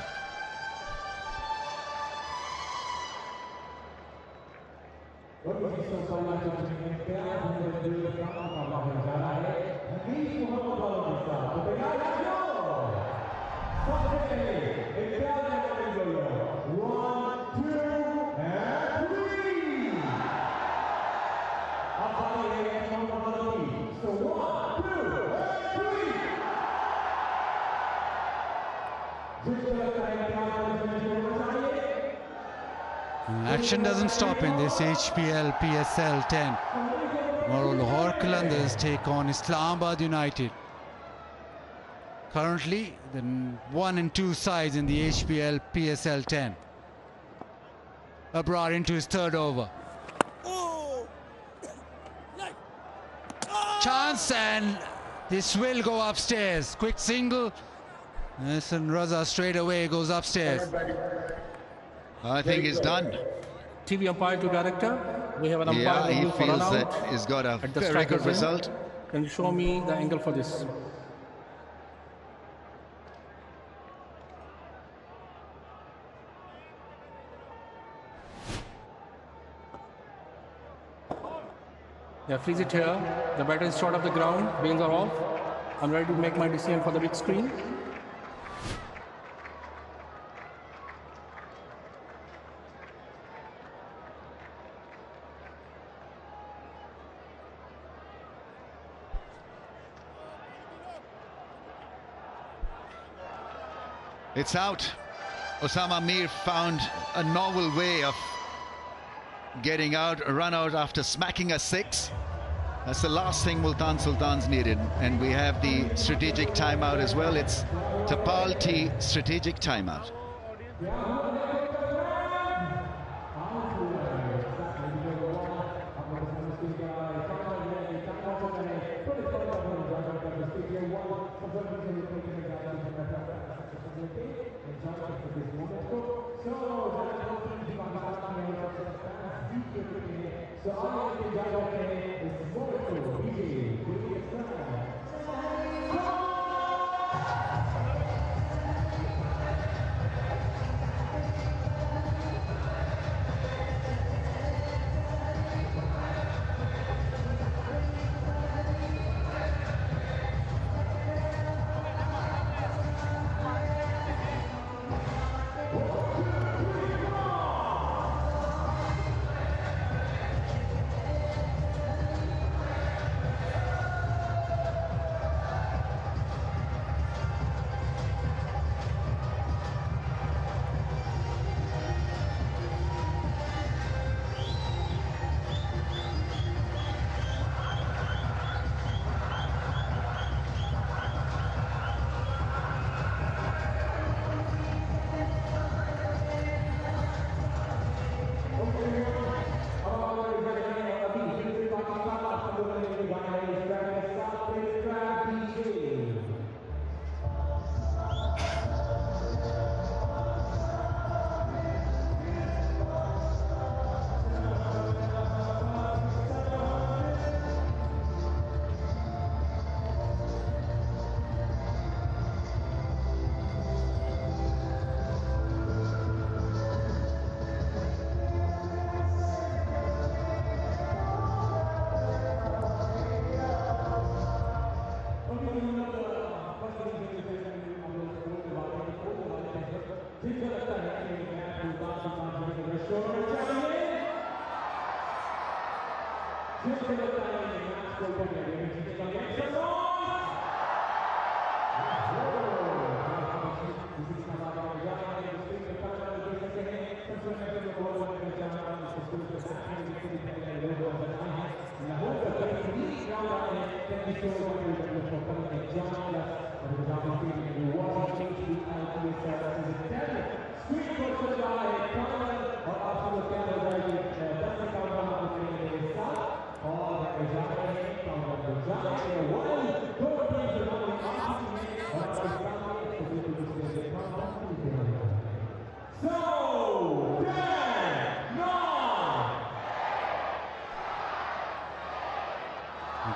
Action doesn't stop in this HBL PSL 10. Tomorrow Lahore Qalandars take on Islamabad United. Currently the 1 and 2 sides in the HBL PSL 10. Abrar into his 3rd over. Chance, and this will go upstairs. Quick single. Yes, and Raza straight away goes upstairs. I think he's done. TV umpire to director. We have an umpire. Yeah, he feels that he's got a very good result. Can you show me the angle for this? Yeah, freeze it here. The batter is short of the ground. Bails are off. I'm ready to make my decision for the big screen. It's out. Osama Mir found a novel way of getting out, a run out after smacking a 6. That's the last thing Multan Sultans needed. And we have the strategic timeout as well. It's Tapal T strategic timeout.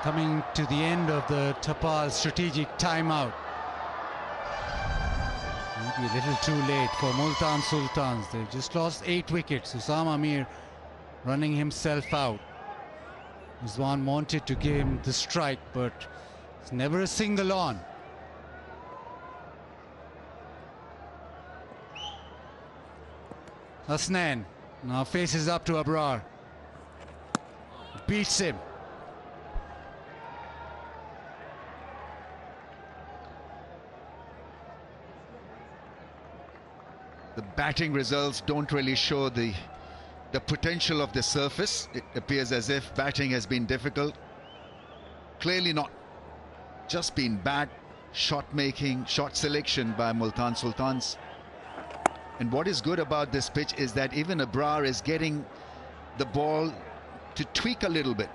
Coming to the end of the Tapal strategic timeout. Maybe a little too late for Multan Sultans. They've just lost 8 wickets. Osama Mir running himself out. Rizwan wanted to give him the strike, but it's never a single on. Hasnan now faces up to Abrar. Beats him. The batting results don't really show the potential of the surface. It appears as if batting has been difficult. Clearly not just been bad shot making, shot selection by Multan Sultans. And what is good about this pitch is that even Abrar is getting the ball to tweak a little bit.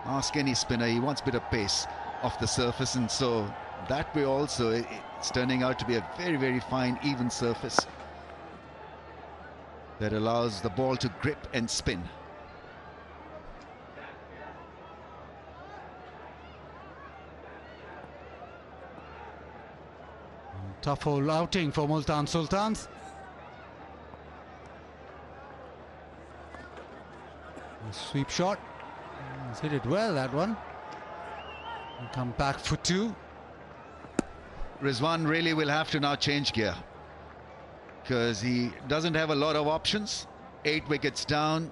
Ask any spinner, he wants a bit of pace off the surface, and so that way also it's turning out to be a very, very fine, even surface that allows the ball to grip and spin. Tough whole outing for Multan Sultans. A sweep shot. He's hit it well, that one. And come back for 2. Rizwan really will have to now change gear, because he doesn't have a lot of options. 8 wickets down.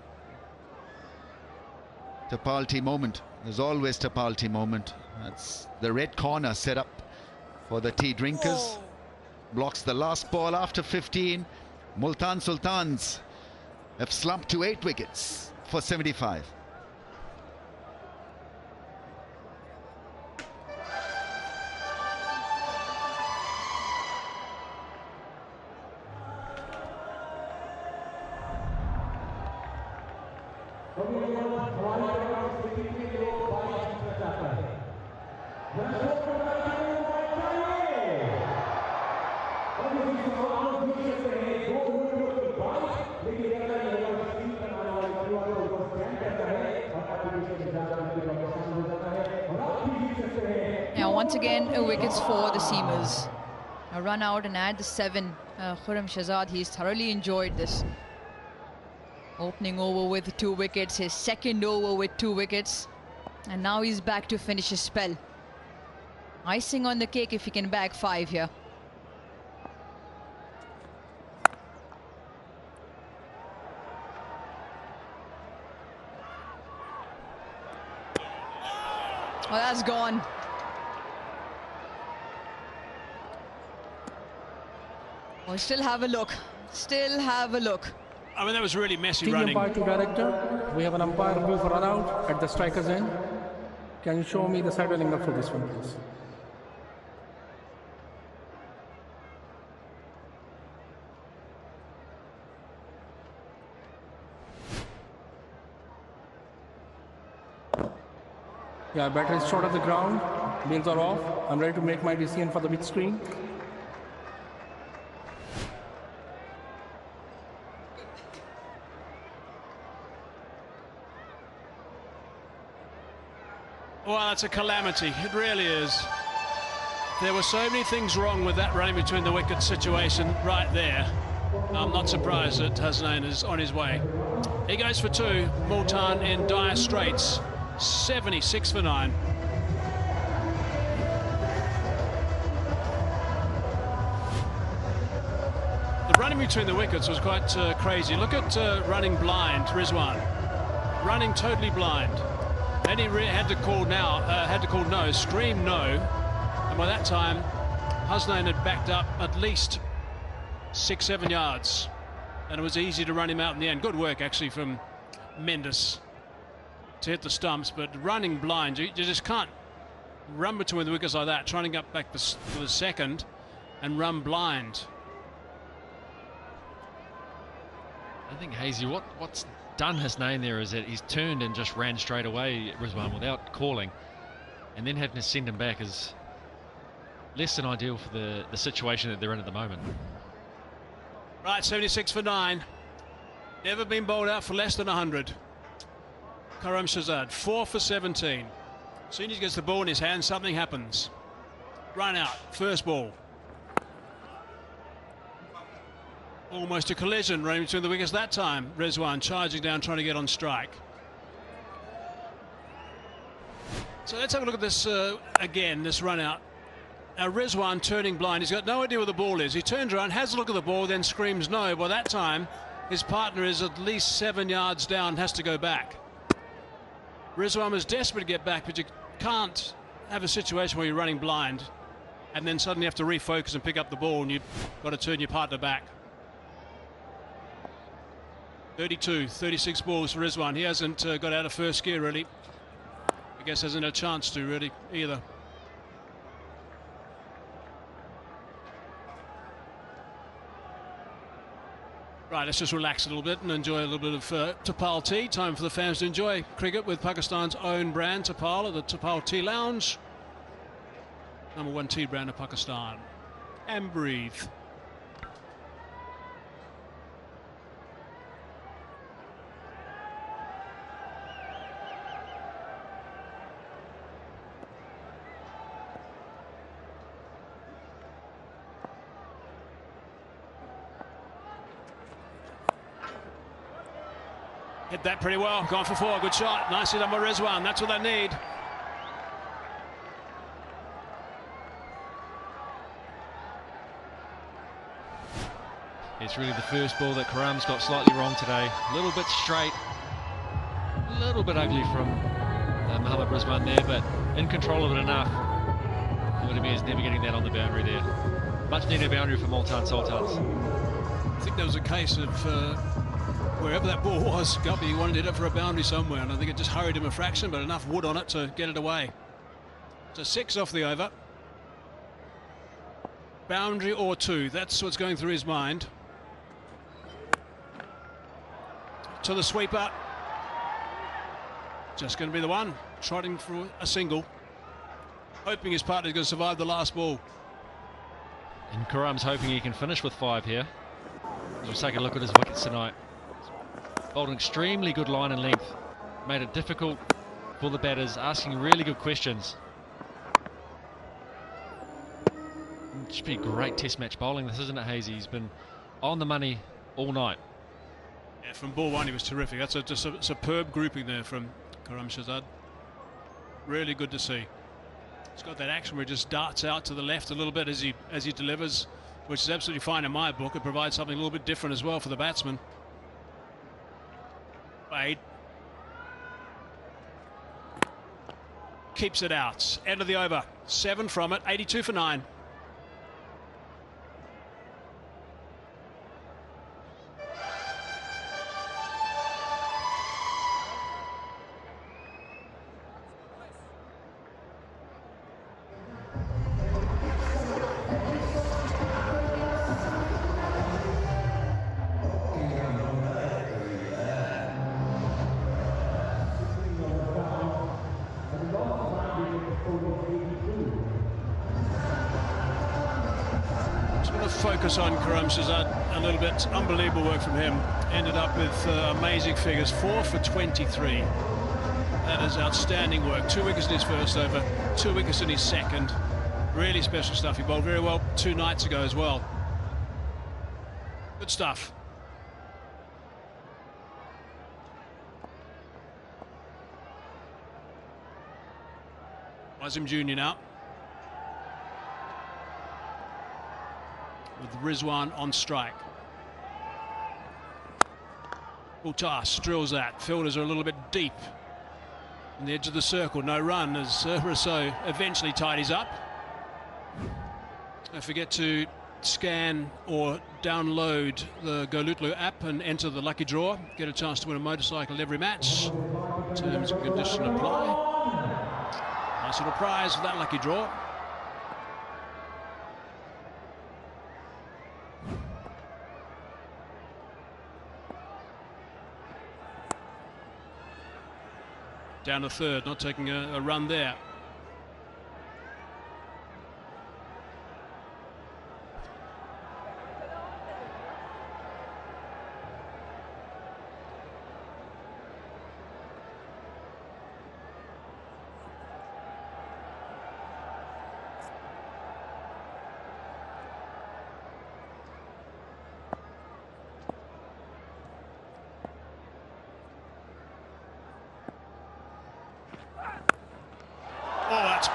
Tapalti moment. There's always Tapalti moment. That's the red corner set up for the tea drinkers. Blocks the last ball after 15. Multan Sultans have slumped to 8 wickets for 75. Now once again wickets for the seamers. A run out and add the 7. 𝐄𝐍𝐆𝐋𝐈𝐒𝐇, he's thoroughly enjoyed this. Opening over with 2 wickets, his second over with 2 wickets, and now he's back to finish his spell. Icing on the cake if he can bag 5 here. Oh, that's gone. Well, still have a look. Still have a look. I mean, that was really messy Team running. umpire to director. We have an umpire review for run out at the striker's end. Can you show me the sideline angle for this one, please? Yeah, batter is short of the ground. Wheels are off. I'm ready to make my decision for the big screen. Well, it's a calamity. It really is. There were so many things wrong with that running between the wickets situation right there. I'm not surprised that Hasnain is on his way. He goes for 2. Multan in dire straits. 76 for 9. The running between the wickets was quite crazy. Look at running blind, Rizwan. Running totally blind. Then he had to call no, scream no. And by that time, Hasnain had backed up at least 6-7 yards. And it was easy to run him out in the end. Good work, actually, from Mendes to hit the stumps. But running blind, you just can't run between the wickets like that, trying to get back for the second and run blind. I think, Hazy, what's done Hasnain there is that he's turned and just ran straight away, Rizwan, without calling, and then having to send him back is less than ideal for the situation that they're in at the moment. Right, 76 for 9. Never been bowled out for less than 100. 𝐄𝐍𝐆𝐋𝐈𝐒𝐇, 4 for 17. As soon as he gets the ball in his hand, something happens. Run out, first ball. Almost a collision running between the wickets that time. Rizwan charging down, trying to get on strike. So let's have a look at this again, this run out. Now Rizwan turning blind. He's got no idea where the ball is. He turns around, has a look at the ball, then screams no. By that time, his partner is at least 7 yards down, has to go back. Rizwan was desperate to get back, but you can't have a situation where you're running blind and then suddenly have to refocus and pick up the ball and you've got to turn your partner back. 32, 36 balls for Rizwan. He hasn't got out of first gear, really. I guess hasn't had a chance to, really, either. Right, let's just relax a little bit and enjoy a little bit of Tapal tea. Time for the fans to enjoy cricket with Pakistan's own brand, Tapal, at the Tapal Tea Lounge. #1 tea brand of Pakistan. And breathe. Hit that pretty well, gone for 4, good shot. Nicely done by Rizwan, that's what they need. It's really the first ball that Quetta got slightly wrong today. A little bit straight, a little bit ugly from Mohammad Rizwan there, but in control of it enough. Udemy is never getting that on the boundary there. Much needed boundary for Multan Sultans. I think there was a case of wherever that ball was, Guppy wanted it up for a boundary somewhere, and I think it just hurried him a fraction, but enough wood on it to get it away. So 6 off the over. Boundary or 2, that's what's going through his mind. To the sweeper. Just going to be the one, trotting for a single. Hoping his partner's going to survive the last ball. And Quetta's hoping he can finish with 5 here. We'll take a look at his wickets tonight. Bowled an extremely good line and length. Made it difficult for the batters, asking really good questions. It should be great test match bowling, this, isn't it, Hazy? He's been on the money all night. Yeah, from ball 1 he was terrific. That's just a superb grouping there from 𝐄𝐍𝐆𝐋𝐈𝐒𝐇. Really good to see. He's got that action where he just darts out to the left a little bit as he delivers, which is absolutely fine in my book. It provides something a little bit different as well for the batsman. Wade keeps it out. End of the over. 7 from it. 82 for 9. Focus on 𝐄𝐍𝐿 a little bit. Unbelievable work from him. Ended up with amazing figures. 4 for 23. That is outstanding work. 2 wickets in his first over, 2 wickets in his second. Really special stuff. He bowled very well 2 nights ago as well. Good stuff. Wasim Jr. now. With Rizwan on strike. Ultas drills that. Fielders are a little bit deep on the edge of the circle. No run as Rousseau eventually tidies up. Don't forget to scan or download the 𝐿𝐿𝐿 app and enter the lucky draw. Get a chance to win a motorcycle every match. Terms and conditions apply. Nice little prize for that lucky draw. Down to third, not taking a run there.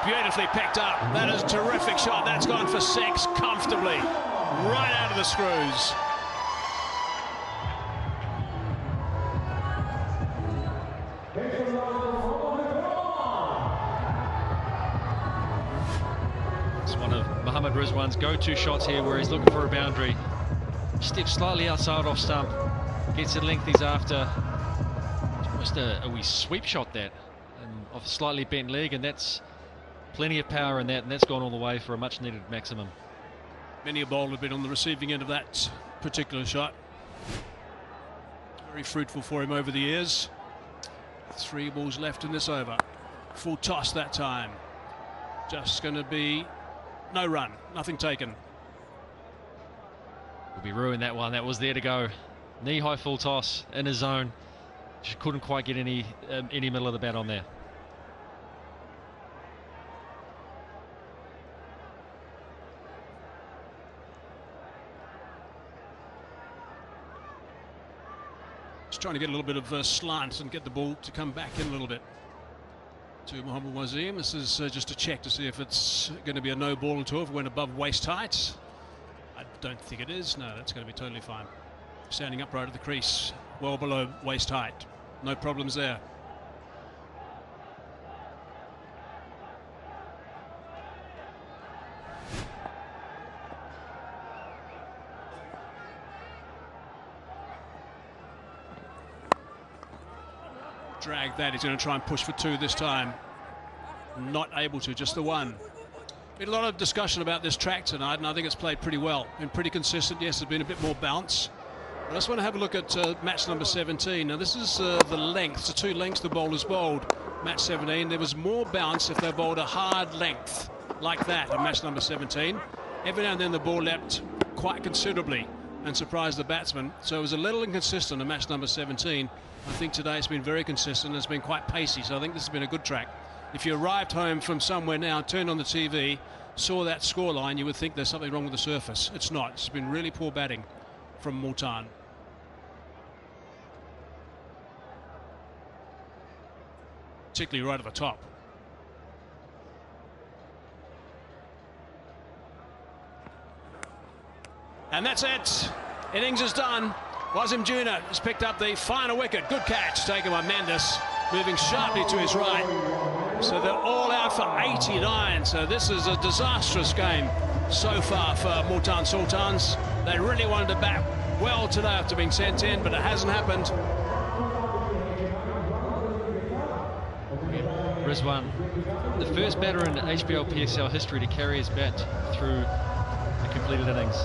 Beautifully picked up. That is a terrific shot. That's gone for 6 comfortably. Right out of the screws. It's one of Mohammad Rizwan's go-to shots here where he's looking for a boundary. Steps slightly outside off stump. Gets it length he's after. It's almost a wee sweep shot that. And off a slightly bent leg, and that's plenty of power in that, and that's gone all the way for a much-needed maximum. Many a bowler have been on the receiving end of that particular shot. Very fruitful for him over the years. 3 balls left in this over. Full toss that time. Just going to be no run, nothing taken. Will be ruined that one. That was there to go. Knee-high full toss in his zone. Just couldn't quite get any middle of the bat on there. trying to get a little bit of slant and get the ball to come back in a little bit to Mohammad Wasim. This is just a check to see if it's going to be a no ball at all if it went above waist height. I don't think it is. No, that's going to be totally fine. Standing upright at the crease, well below waist height. No problems there. Drag that. He's going to try and push for two this time. Not able to, just the one. Been a lot of discussion about this track tonight, and I think it's played pretty well. Been pretty consistent. Yes, there's been a bit more bounce. But I just want to have a look at match number 17. Now, this is the length. So 2 lengths the bowlers bowled. Match 17. There was more bounce if they bowled a hard length like that in match number 17. Every now and then the ball leapt quite considerably and surprised the batsman. So it was a little inconsistent in match number 17. I think today it's been very consistent. It's been quite pacey, so I think this has been a good track. If you arrived home from somewhere now, turned on the TV, saw that scoreline, you would think there's something wrong with the surface. It's not. It's been really poor batting from Multan. Particularly right at the top. And that's it. Innings is done. Wasim Jr. has picked up the final wicket. Good catch taken by Mendes, moving sharply to his right. So they're all out for 89. So this is a disastrous game so far for Multan Sultans. They really wanted to bat well today after being sent in, but it hasn't happened. Rizwan, the first batter in HBL PSL history to carry his bat through a completed innings.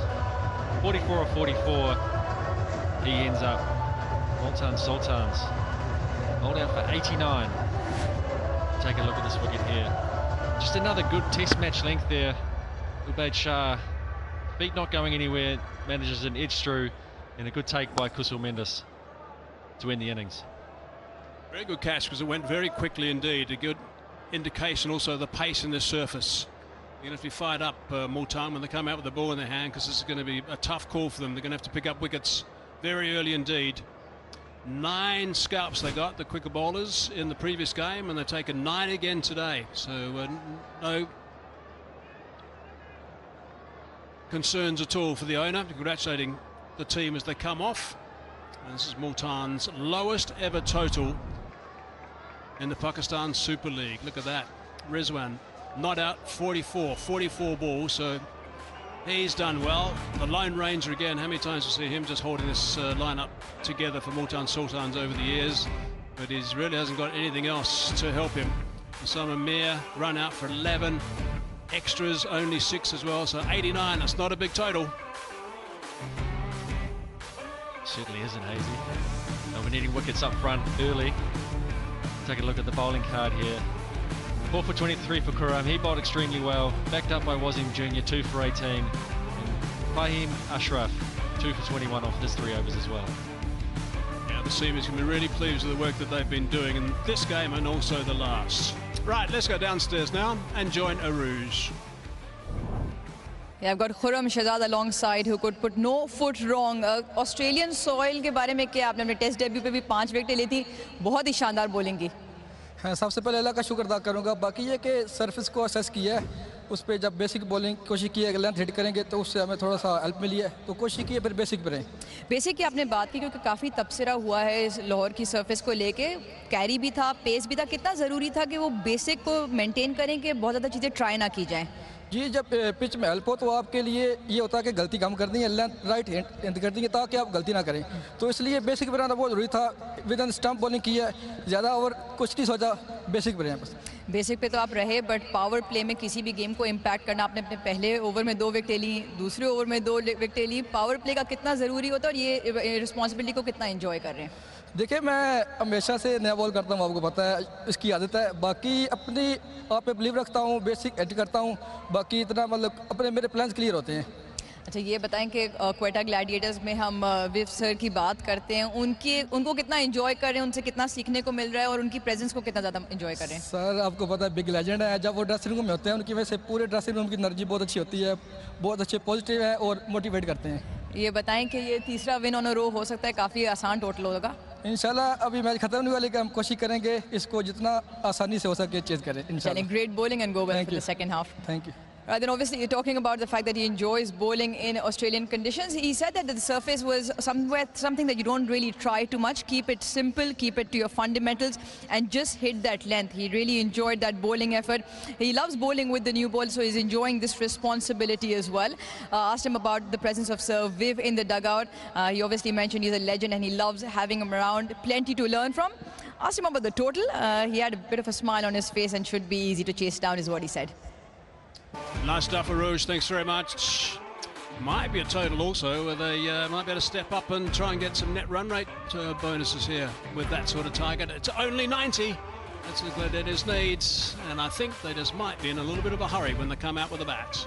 44 of 44. He ends up. Multan Sultans hold out for 89. Take a look at this wicket here. Just another good test match length there. Ubaid Shah, beat not going anywhere, manages an edge through, and a good take by Kusal Mendes to end the innings. Very good catch because it went very quickly indeed. A good indication also of the pace in this surface. You're going to be fired up, Multan, when they come out with the ball in their hand, because this is going to be a tough call for them. They're going to have to pick up wickets very early indeed. 9 scalps they got, the quicker bowlers, in the previous game, and they've taken 9 again today. So no concerns at all for the owner. Congratulating the team as they come off. And this is Multan's lowest ever total in the Pakistan Super League. Look at that. Rizwan not out 44 balls, so he's done well. The Lone Ranger again, how many times we see him just holding this lineup together for Multan Sultans over the years, but he really hasn't got anything else to help him. Osama Mir run out for 11, extras only 6 as well, so 89. That's not a big total. Certainly isn't, Hazy. No, we're needing wickets up front early. Take a look at the bowling card here. 4 for 23 for Quram. He bowled extremely well, backed up by Wasim Jr., 2 for 18. And Fahim Ashraf, 2 for 21 off his 3 overs as well. Yeah, the Seamers can be really pleased with the work that they've been doing in this game and also the last. Right, let's go downstairs now and join Aruj. Yeah, I've got 𝐄𝐍𝐆𝐋𝐈𝐒𝐇 alongside who could put no foot wrong. Australian soil के बारे में क्या आपने अपने test debut पे भी 5 विकेटें ली थी, बहुत ही शानदार बॉलिंग की. हाँ, सबसे पहले अल्लाह का शुक्र अदा करूँगा. बाकी ये कि सरफेस को असेस किया है, उस पर जब बेसिक बॉलिंग कोशिश की है, अगर लेंथ हिट करेंगे तो उससे हमें थोड़ा सा हेल्प मिली है, तो कोशिश की है फिर बेसिक पर रहें. बेसिक की आपने बात की क्योंकि काफ़ी तबसरा हुआ है इस लाहौर की सरफेस को लेके. कैरी भी था, पेस भी था. कितना ज़रूरी था कि वो बेसिक को मेंटेन करें कि बहुत ज़्यादा चीज़ें ट्राई ना की जाएँ? जी, जब पिच में हेल्प हो तो आपके लिए ये होता है कि गलती कम कर दी है, लेंथ राइट हैंड कर दी है ताकि आप गलती ना करें. तो इसलिए बेसिक बनाना बहुत ज़रूरी था. विद इन स्टंप बॉलिंग की है, ज़्यादा ओवर कुछ नहीं सोचा, बेसिक पर बस. बेसिक पे तो आप रहे, बट पावर प्ले में किसी भी गेम को इम्पैक्ट करना, आपने अपने पहले ओवर में 2 विकेटें ली, दूसरे ओवर में 2 विकेटें ली. पावर प्ले का कितना ज़रूरी होता है और ये रिस्पॉन्सिबिलिटी को कितना एंजॉय कर रहे हैं? देखिए, मैं हमेशा से नया बॉल करता हूँ, आपको पता है, इसकी आदत है. बाकी अपनी आप पे बिलीव रखता हूँ, बेसिक एड करता हूँ. बाकी इतना मतलब अपने मेरे प्लान्स क्लियर होते हैं. अच्छा, ये बताएं कि क्वेटा ग्लैडिएटर्स में हम विव सर की बात करते हैं, उनको कितना एंजॉय कर रहे हैं, उनसे कितना सीखने को मिल रहा है और उनकी प्रेजेंस को कितना ज़्यादा एंजॉय कर रहे हैं? सर, आपको पता है बिग लेजेंड है. जब वो ड्रेसिंग रूम में होते हैं, उनकी वजह से पूरे ड्रेसिंग रूम की एनर्जी बहुत अच्छी होती है, बहुत अच्छे पॉजिटिव है और मोटिवेट करते हैं. ये बताएं कि ये तीसरा विन ऑन अ रो हो सकता है, काफ़ी आसान टोटल होगा. इंशाल्लाह अभी मैच खत्म नहीं हुआ लेकिन हम कोशिश करेंगे इसको जितना आसानी से हो सके चेज करें इंशाल्लाह. Great bowling and go well for the second half. Thank you. Then obviously you're talking about the fact that he enjoys bowling in Australian conditions. He said that the surface was something that you don't really try too much. Keep it simple, keep it to your fundamentals and just hit that length. He really enjoyed that bowling effort. He loves bowling with the new ball, so he's enjoying this responsibility as well. Asked him about the presence of Sir Viv in the dugout. He obviously mentioned he's a legend and he loves having him around. Plenty to learn from. Asked him about the total. He had a bit of a smile on his face and should be easy to chase down is what he said. Nice stuff, Aruj. Thanks very much. Might be a total also, where they might be able to step up and try and get some net run rate bonuses here with that sort of target. It's only 90. That's what the Gladiators needs, and I think they just might be in a little bit of a hurry when they come out with the bats.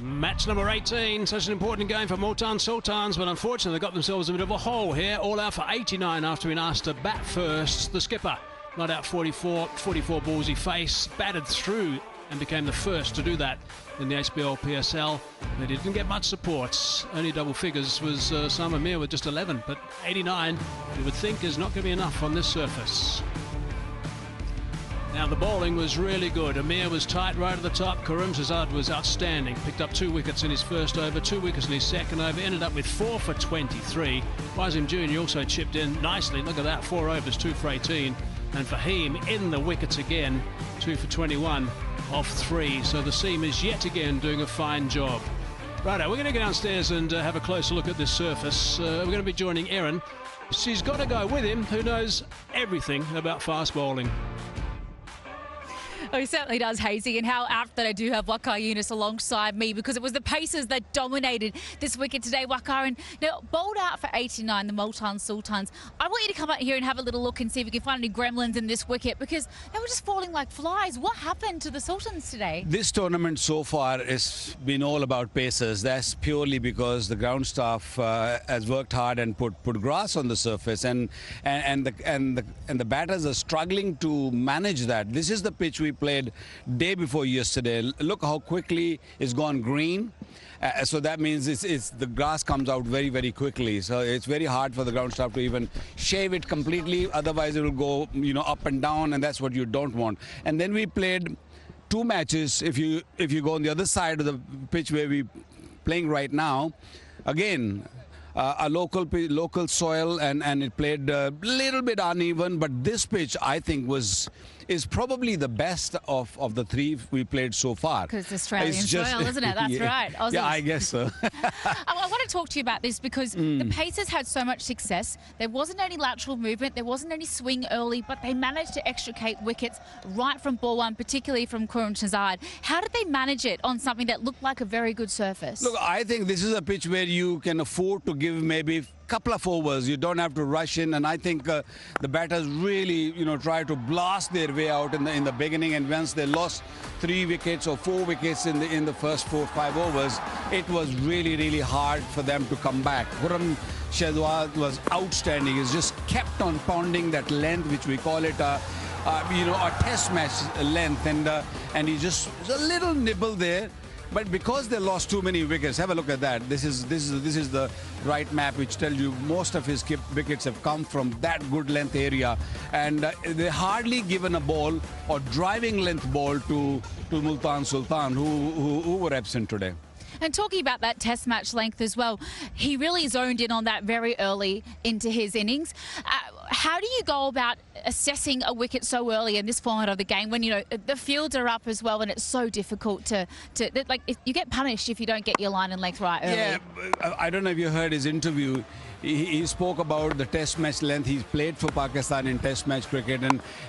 Match number 18, such an important game for Multan Sultans, but unfortunately they got themselves a bit of a hole here. All out for 89 after being asked to bat first. The skipper not out 44 balls he faced, batted through and became the first to do that in the HBL PSL. But he didn't get much support. Only double figures was Osama Mir with just 11, but 89 you would think is not going to be enough on this surface. Now the bowling was really good. Amir was tight right at the top. 𝐄𝐍𝐆𝐋𝐈𝐒𝐇 was outstanding. Picked up 2 wickets in his first over, 2 wickets in his second over. Ended up with 4 for 23. Wasim Jr. also chipped in nicely. Look at that, 4 overs, 2 for 18. And Fahim in the wickets again, 2 for 21 off 3. So the seam is yet again doing a fine job. Righto, we're going to go downstairs and have a closer look at this surface. We're going to be joining Erin. She's got to go with him, who knows everything about fast bowling. Oh, he certainly does, Hazy, and how apt that I do have Waqar Younis alongside me, because it was the pacers that dominated this wicket today, Waqar. And now, bowled out for 89, the Multan Sultans. I want you to come out here and have a little look and see if we can find any gremlins in this wicket, because they were just falling like flies. What happened to the Sultans today? This tournament so far has been all about pacers. That's purely because the ground staff has worked hard and put grass on the surface, and the batters are struggling to manage that. This is the pitch we played day before yesterday. Look how quickly it's gone green. So that means the grass comes out very, very quickly. So it's very hard for the ground staff to even shave it completely. Otherwise, it will go, up and down, and that's what you don't want. And then we played 2 matches. If you go on the other side of the pitch where we're playing right now, again, a local soil, and it played a little bit uneven. But this pitch, I think, is probably the best of the 3 we played so far. Because it's Australian soil, isn't it? That's right. Aussies. Yeah, I guess so. I want to talk to you about this because the Pacers had so much success. There wasn't any lateral movement. There wasn't any swing early, but they managed to extricate wickets right from ball 1, particularly from 𝐄𝐍𝐆𝐋𝐈𝐒𝐇. How did they manage it on something that looked like a very good surface? Look, I think this is a pitch where you can afford to give maybe couple of overs. You don't have to rush in, and I think the batters really, try to blast their way out in the beginning. And once they lost 3 wickets or 4 wickets in the first 4-5 overs, it was really, really hard for them to come back. 𝐄𝐍𝐆𝐋𝐈𝐒𝐇 was outstanding. He's just kept on pounding that length, which we call it a test match length, and he just was a little nibble there. But because they lost too many wickets, have a look at that. This is the right map, which tells you most of his wickets have come from that good length area, and they hardly given a ball or driving length ball to Multan Sultan, who were absent today. And talking about that test match length as well, he really zoned in on that very early into his innings. How do you go about assessing a wicket so early in this format of the game when, the fields are up as well and it's so difficult to you get punished if you don't get your line and length right early? Yeah, I don't know if you heard his interview. He spoke about the test match length. He's played for Pakistan in test match cricket,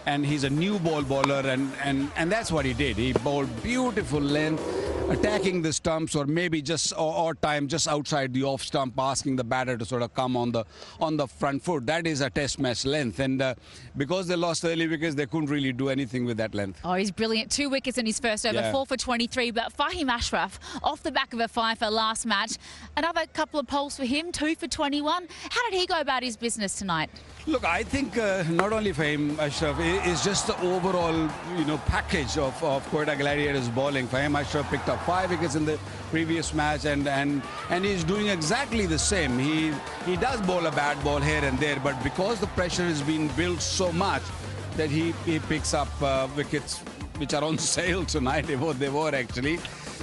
and he's a new ball bowler, and that's what he did. He bowled beautiful length, attacking the stumps, or maybe just time just outside the off stump, asking the batter to sort of come on the front foot. That is a test match length, and because they lost early wickets, they couldn't really do anything with that length. Oh, he's brilliant. 2 wickets in his first over, 4 for 23. But Fahim Ashraf, off the back of a 5 for last match, another couple of poles for him, 2 for 21. How did he go about his business tonight? Look, I think not only Fahim Ashraf, it's just the overall, package of Quetta Gladiators bowling. Fahim Ashraf picked up 5 wickets in the previous match, and he's doing exactly the same. He does bowl a bad ball here and there, but because the pressure has been built so much that he picks up wickets which are on sale tonight. They were actually.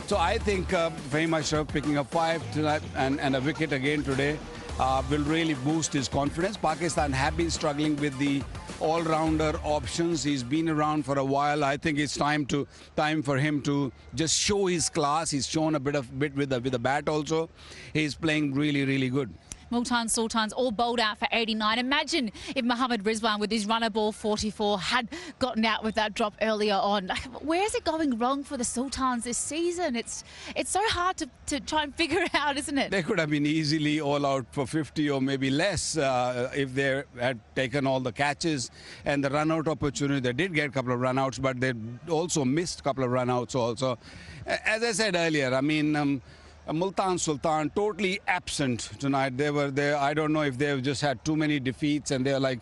So I think Fahim Ashraf picking up 5 tonight and a wicket again today will really boost his confidence. Pakistan have been struggling with the all-rounder options. He's been around for a while. I think it's time for him to just show his class. He's shown a bit with the bat also. He's playing really, really good. Multan Sultans all bowled out for 89. Imagine if Mohammad Rizwan with his runner ball 44 had gotten out with that drop earlier on. Where is it going wrong for the Sultans this season? It's so hard to try and figure it out, isn't it? They could have been easily all out for 50 or maybe less if they had taken all the catches and the run-out opportunity. They did get a couple of run-outs, but they also missed a couple of run-outs also. As I said earlier, I mean, Multan Sultan totally absent tonight. They were there. I don't know if they've just had too many defeats and they're like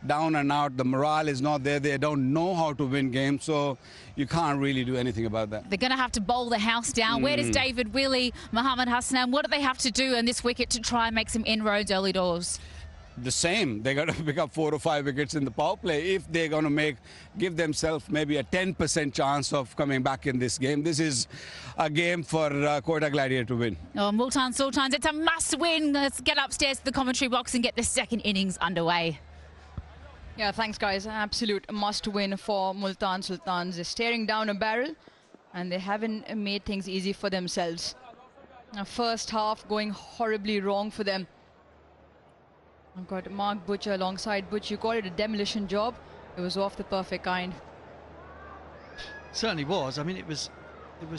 down and out. The morale is not there. They don't know how to win games, so you can't really do anything about that. They're going to have to bowl the house down. Where does David Willey, Mohammad Hassan, what do they have to do in this wicket to try and make some inroads early doors? The same. They got to pick up 4 or 5 wickets in the power play if they're going to give themselves maybe a 10% chance of coming back in this game. This is a game for Quetta Gladiator to win. Oh, Multan Sultans, it's a must-win. Let's get upstairs to the commentary box and get the second innings underway. Yeah, thanks, guys. Absolute must-win for Multan Sultans. They're staring down a barrel, and they haven't made things easy for themselves. Now, first half going horribly wrong for them. I've got Mark Butcher alongside Butch. You call it a demolition job. It was off the perfect kind. Certainly was. I mean, it was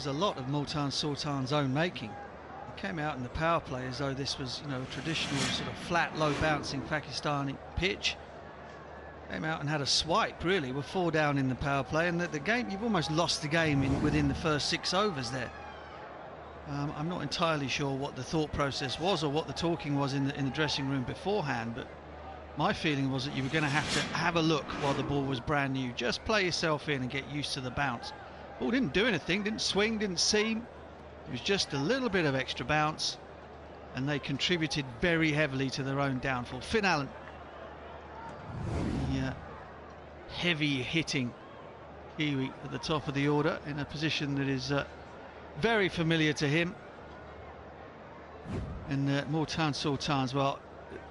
a lot of Multan Sultan's own making. It came out in the power play as though this was, you know, a traditional sort of flat, low bouncing Pakistani pitch. Came out and had a swipe, really. We're 4 down in the power play, and the game, you've almost lost the game within the first 6 overs there. I'm not entirely sure what the thought process was or what the talking was in the dressing room beforehand, but my feeling was that you were going to have a look while the ball was brand new. Just play yourself in and get used to the bounce. Ball didn't do anything, didn't swing, didn't seam. It was just a little bit of extra bounce, and they contributed very heavily to their own downfall. Finn Allen, the heavy hitting Kiwi at the top of the order in a position that is very familiar to him. And Multan Sultans, well,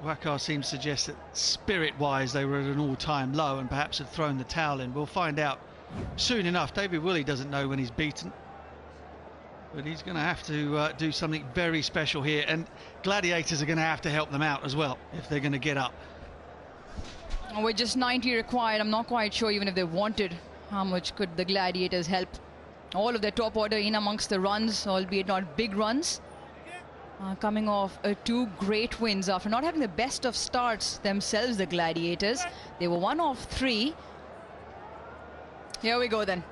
Waqar seems to suggest that spirit-wise they were at an all-time low and perhaps had thrown the towel in. We'll find out soon enough. David Willey doesn't know when he's beaten, but he's going to have to do something very special here, and Gladiators are going to have to help them out as well if they're going to get up. With just 90 required, I'm not quite sure even if they wanted how much could the Gladiators help. All of their top order in amongst the runs, albeit not big runs. Coming off 2 great wins after not having the best of starts themselves, the Gladiators. They were 1 of 3. Here we go then.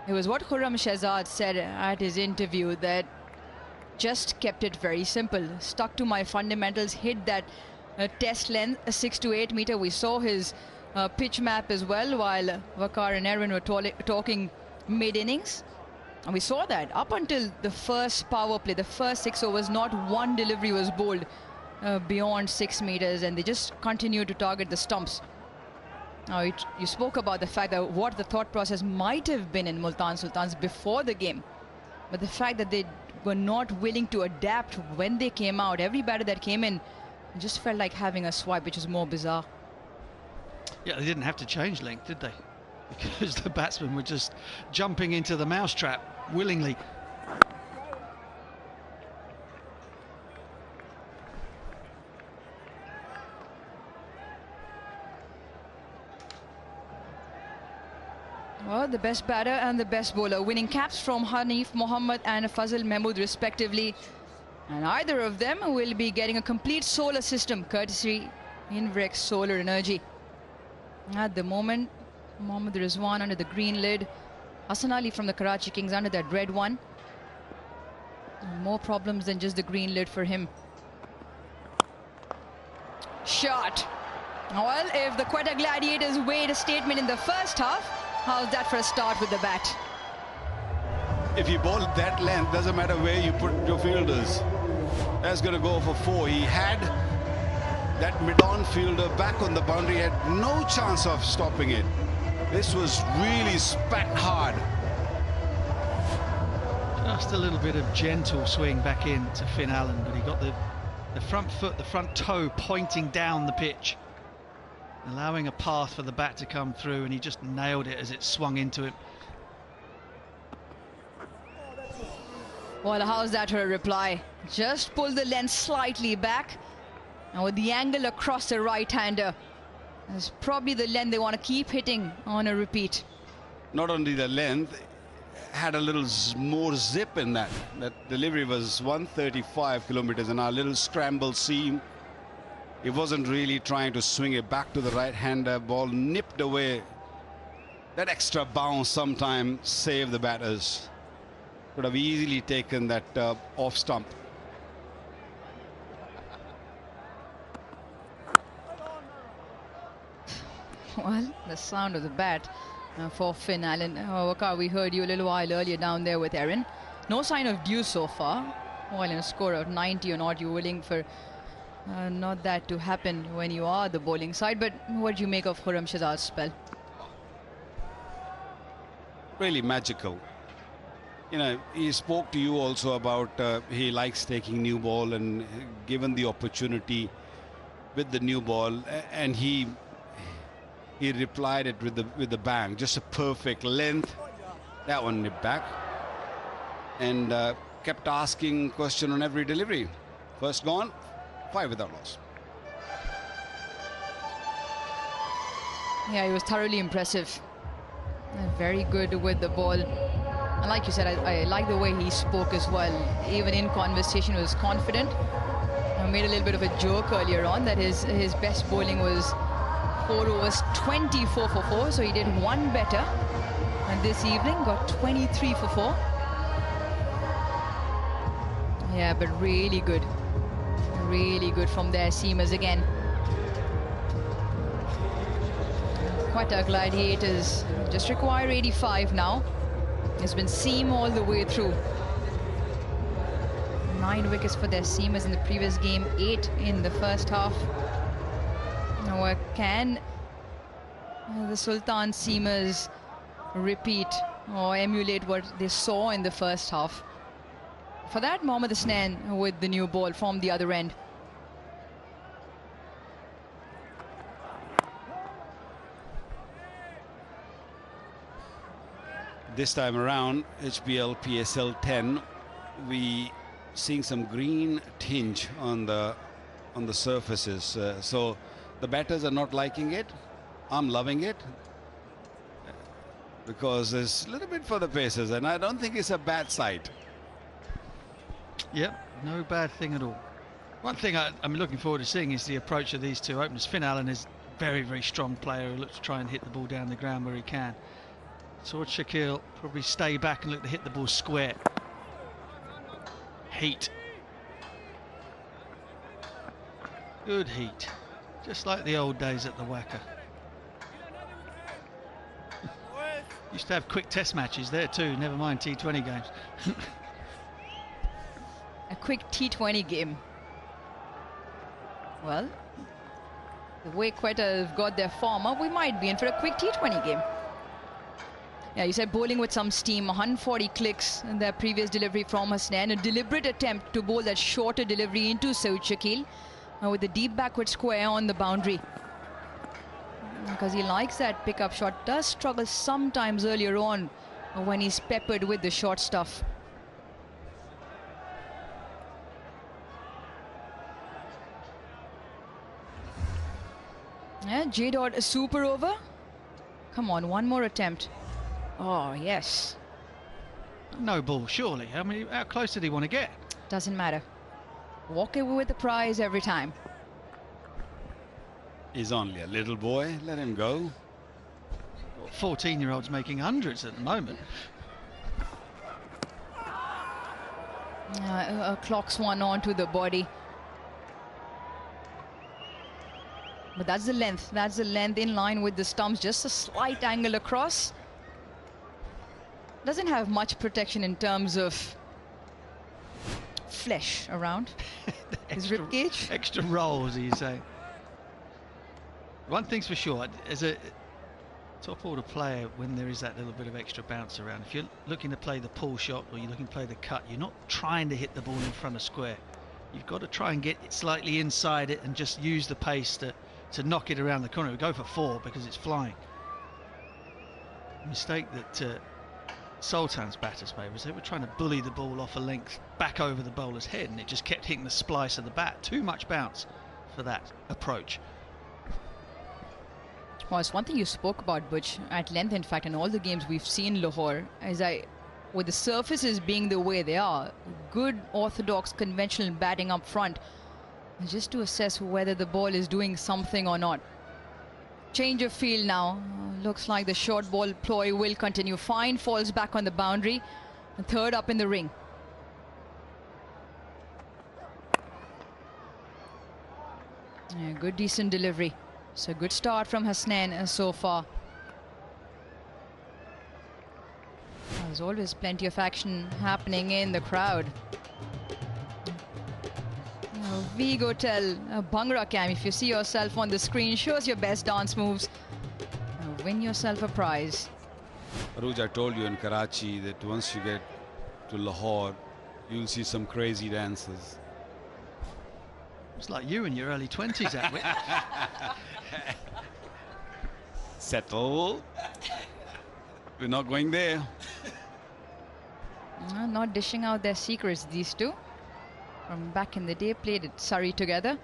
It was what 𝐄𝐍𝐆𝐋𝐈𝐒𝐇 said at his interview, that just kept it very simple. Stuck to my fundamentals, hit that test length, a 6 to 8 meter. We saw his pitch map as well while Waqar and Erwin were talking mid-innings. And we saw that up until the first power play, the first 6 overs, not one delivery was bowled beyond 6 meters, and they just continued to target the stumps. Now, you spoke about the fact that what the thought process might have been in Multan Sultans before the game, but the fact that they were not willing to adapt when they came out. Every batter that came in just felt like having a swipe, which is more bizarre. Yeah, they didn't have to change length, did they? Because the batsmen were just jumping into the mousetrap willingly. Well, the best batter and the best bowler winning caps from Hanif Mohammed and Fazil Mahmood respectively, and either of them will be getting a complete solar system courtesy Invrex Solar Energy. At the moment, Mohammad Rizwan under the green lid, Hassan Ali from the Karachi Kings under that red one. More problems than just the green lid for him. Shot. Well, if the Quetta Gladiators made a statement in the first half, how's that for a start with the bat? If you bowl that length, doesn't matter where you put your fielders. That's going to go for 4. He had that mid-on fielder back on the boundary, had no chance of stopping it. This was really spat hard. Just a little bit of gentle swing back in to Finn Allen, but he got the front foot, the front toe pointing down the pitch, allowing a path for the bat to come through, and he just nailed it as it swung into him. Well, how's that for a reply? Just pull the lens slightly back, and with the angle across the right-hander, that's probably the length they want to keep hitting on a repeat. Not only the length, had a little more zip in that. That delivery was 135 kilometers an hour, a little scramble seam. It wasn't really trying to swing it back to the right-hander. Ball nipped away That extra bounce sometimes saved the batters. Could have easily taken that off stump. Well, the sound of the bat for Finn Allen. Waka, we heard you a little while earlier down there with Aaron. No sign of dew so far. While in a score of 90 or not, you're willing for not that to happen when you are the bowling side. But what do you make of 𝐄𝐍𝐆𝐋𝐈𝐒𝐇's spell? Really magical. You know, he spoke to you also about he likes taking new ball, and given the opportunity with the new ball, and he replied it with the bang, just a perfect length. That one nipped back, and kept asking question on every delivery. First gone, 5 without loss. Yeah, he was thoroughly impressive. Very good with the ball. And like you said, I like the way he spoke as well. Even in conversation, he was confident. I made a little bit of a joke earlier on that his best bowling was 4 overs 24 for 4. So he did one better. And this evening got 23 for 4. Yeah, but really good. Really good from their seamers again. Quetta Gladiators just require 85 now. It's been seam all the way through. 9 wickets for their seamers in the previous game, 8 in the first half. Now, can the Sultan seamers repeat or emulate what they saw in the first half? For that, Mohammad Hasnain with the new ball from the other end. This time around, HBL PSL 10, we seeing some green tinge on the surfaces. So the batters are not liking it. I'm loving it because there's a little bit for the pacers, and I don't think it's a bad sight. Yep, no bad thing at all. One thing I'm looking forward to seeing is the approach of these two openers. Finn Allen is a very, very strong player who looks to try and hit the ball down the ground where he can. Saud Shakil probably stay back and look to hit the ball square. Heat. Good heat. Just like the old days at the Wacker. Used to have quick test matches there too, never mind T20 games. A quick T20 game. Well, the way Quetta have got their form up, we might be in for a quick T20 game. Yeah, you said bowling with some steam, 140 clicks in their previous delivery from Hasnain. A deliberate attempt to bowl that shorter delivery into Saud Shakil with the deep backward square on the boundary. Because he likes that pickup shot. Does struggle sometimes earlier on when he's peppered with the short stuff. Yeah, J. Dot a super over. Come on, one more attempt. Oh, yes. No ball, surely. How close did he want to get? Doesn't matter. Walk away with the prize every time. He's only a little boy. Let him go. 14-year-olds making hundreds at the moment. Clocks one onto the body. But that's the length. That's the length in line with the stumps. Just a slight angle across. Doesn't have much protection in terms of flesh around his rib cage. Extra rolls, you say. One thing's for sure, as a top order player, when there is that little bit of extra bounce around, if you're looking to play the pull shot or you're looking to play the cut, you're not trying to hit the ball in front of square. You've got to try and get it slightly inside it and just use the pace to knock it around the corner. We go for 4 because it's flying. The mistake that Sultan's batters made was they were trying to bully the ball off a length back over the bowler's head, and it just kept hitting the splice of the bat. Too much bounce for that approach. Well, it's one thing you spoke about, Butch, at length, in fact, in all the games we've seen Lahore, with the surfaces being the way they are, good orthodox conventional batting up front, just to assess whether the ball is doing something or not. Change of field now. Looks like the short ball ploy will continue. Fine falls back on the boundary. The third up in the ring. Yeah, good, decent delivery. So good start from Hasnain so far. There's always plenty of action happening in the crowd. We go tell Bhangra Cam, if you see yourself on the screen, show us your best dance moves. Win yourself a prize. Aruj, I told you in Karachi that once you get to Lahore, you'll see some crazy dances. It's like you in your early 20s, Atwick. Settle. We're not going there. Not dishing out their secrets, these two. From back in the day, played at Surrey together.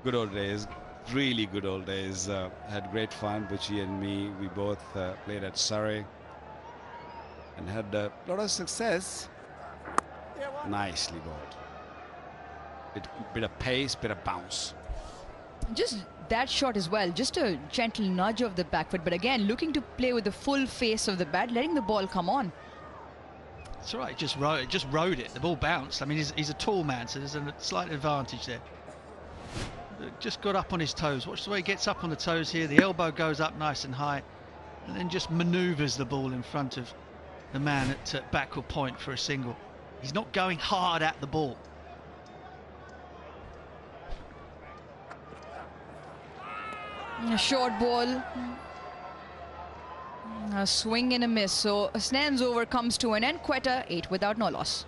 Good old days, really good old days. Had great fun, Butchie and me. We both played at Surrey and had a lot of success. Nicely bowled. Bit of pace, bit of bounce. Just that shot as well, just a gentle nudge of the back foot, but again looking to play with the full face of the bat, letting the ball come on. That's right, just rode it. The ball bounced. I mean, he's a tall man, so there's a slight advantage there. Just got up on his toes. Watch the way he gets up on the toes here. The elbow goes up nice and high, and then just manoeuvres the ball in front of the man at backward point for a single. He's not going hard at the ball. A short ball. A swing and a miss. So Hasnain's over comes to an end. Quetta 8 without no loss.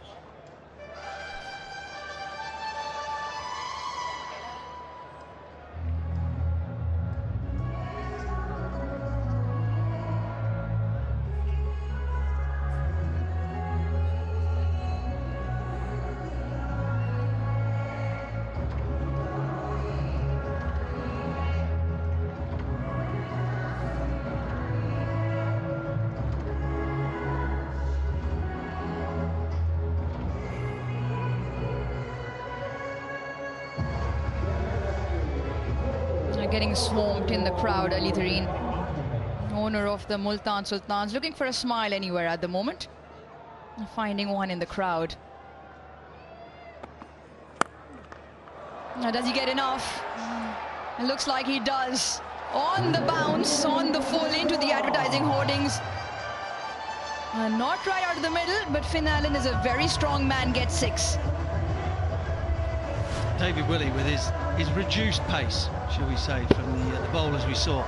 Getting swamped in the crowd, Ali Tareen, owner of the Multan Sultans, looking for a smile anywhere at the moment, finding one in the crowd. Now, does he get enough? It looks like he does. On the bounce, on the full into the advertising hoardings. Not right out of the middle, but Finn Allen is a very strong man, gets 6. David Willey with his reduced pace, shall we say, from the bowlers we saw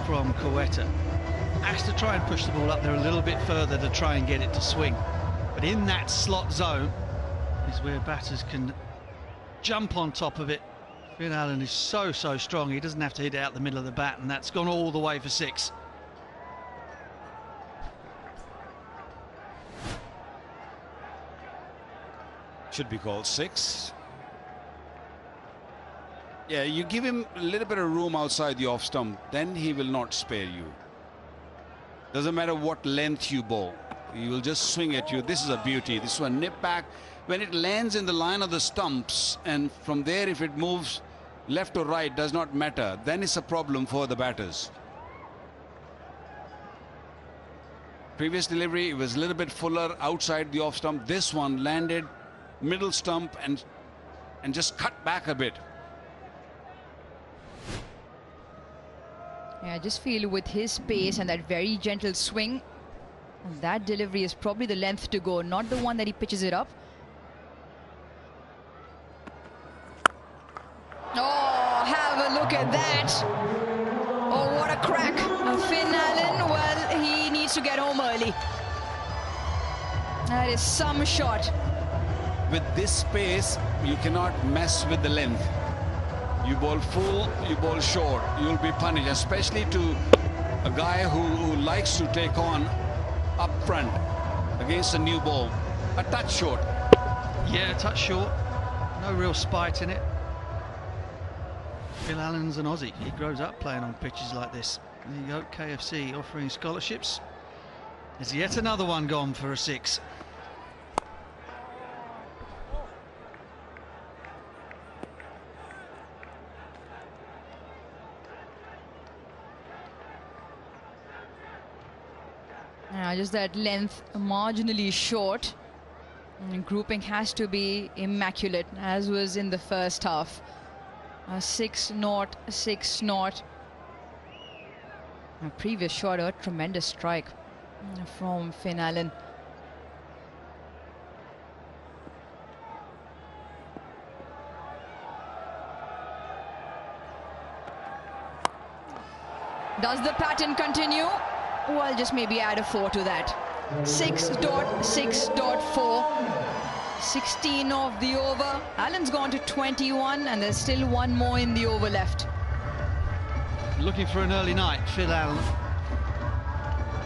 from Quetta. Has to try and push the ball up there a little bit further to try and get it to swing. But in that slot zone is where batters can jump on top of it. Finn Allen is so strong, he doesn't have to hit it out the middle of the bat, and that's gone all the way for 6. Should be called 6. Yeah, you give him a little bit of room outside the off stump, then he will not spare you. Doesn't matter what length you bowl, he will just swing at you. This is a beauty. This one nip back. When it lands in the line of the stumps, and from there if it moves left or right, does not matter. Then it's a problem for the batters. Previous delivery, it was a little bit fuller outside the off stump. This one landed middle stump and just cut back a bit. Yeah, I just feel with his pace and that very gentle swing, that delivery is probably the length to go, not the one that he pitches it up. Oh, have a look at that. Oh, what a crack. Finn Allen, well, he needs to get home early. That is some shot. With this pace, you cannot mess with the length. You bowl full, you bowl short, you'll be punished, especially to a guy who likes to take on up front against a new ball. A touch short. Yeah, a touch short. No real spite in it. Phil Allen's an Aussie. He grows up playing on pitches like this. There you go, KFC offering scholarships. There's yet another one gone for a 6. Just that length marginally short. Grouping has to be immaculate, as was in the first half. 6-0, 6-0. Previous shot, a tremendous strike from Finn Allen. Does the pattern continue? Well, just maybe add a 4 to that. 6.6.4. 16 of the over. Allen's gone to 21, and there's still one more in the over left. Looking for an early night, Phil Allen.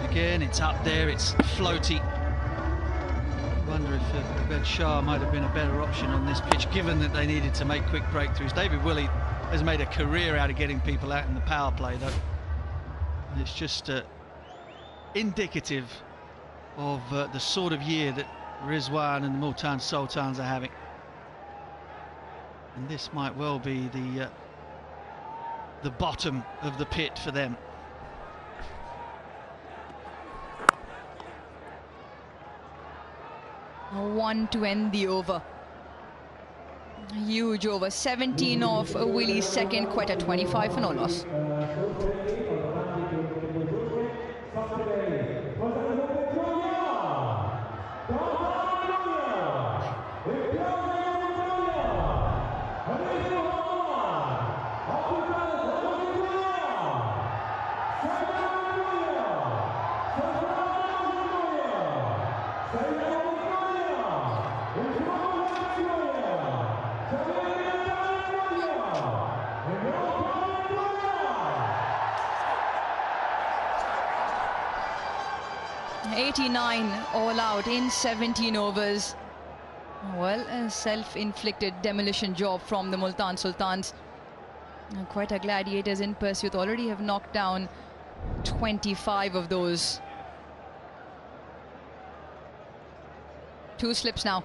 Again, it's up there, it's floaty. I wonder if Ben Shah might have been a better option on this pitch, given that they needed to make quick breakthroughs. David Willey has made a career out of getting people out in the power play, though. And it's just indicative of the sort of year that Rizwan and the Multan Sultans are having. And this might well be the bottom of the pit for them. One to end the over. Huge over. 17 of Willie's second, Quetta 25 for no loss. All out in 17 overs. Well, a self-inflicted demolition job from the Multan Sultans. Quetta Gladiators in pursuit already have knocked down 25 of those. 2 slips now.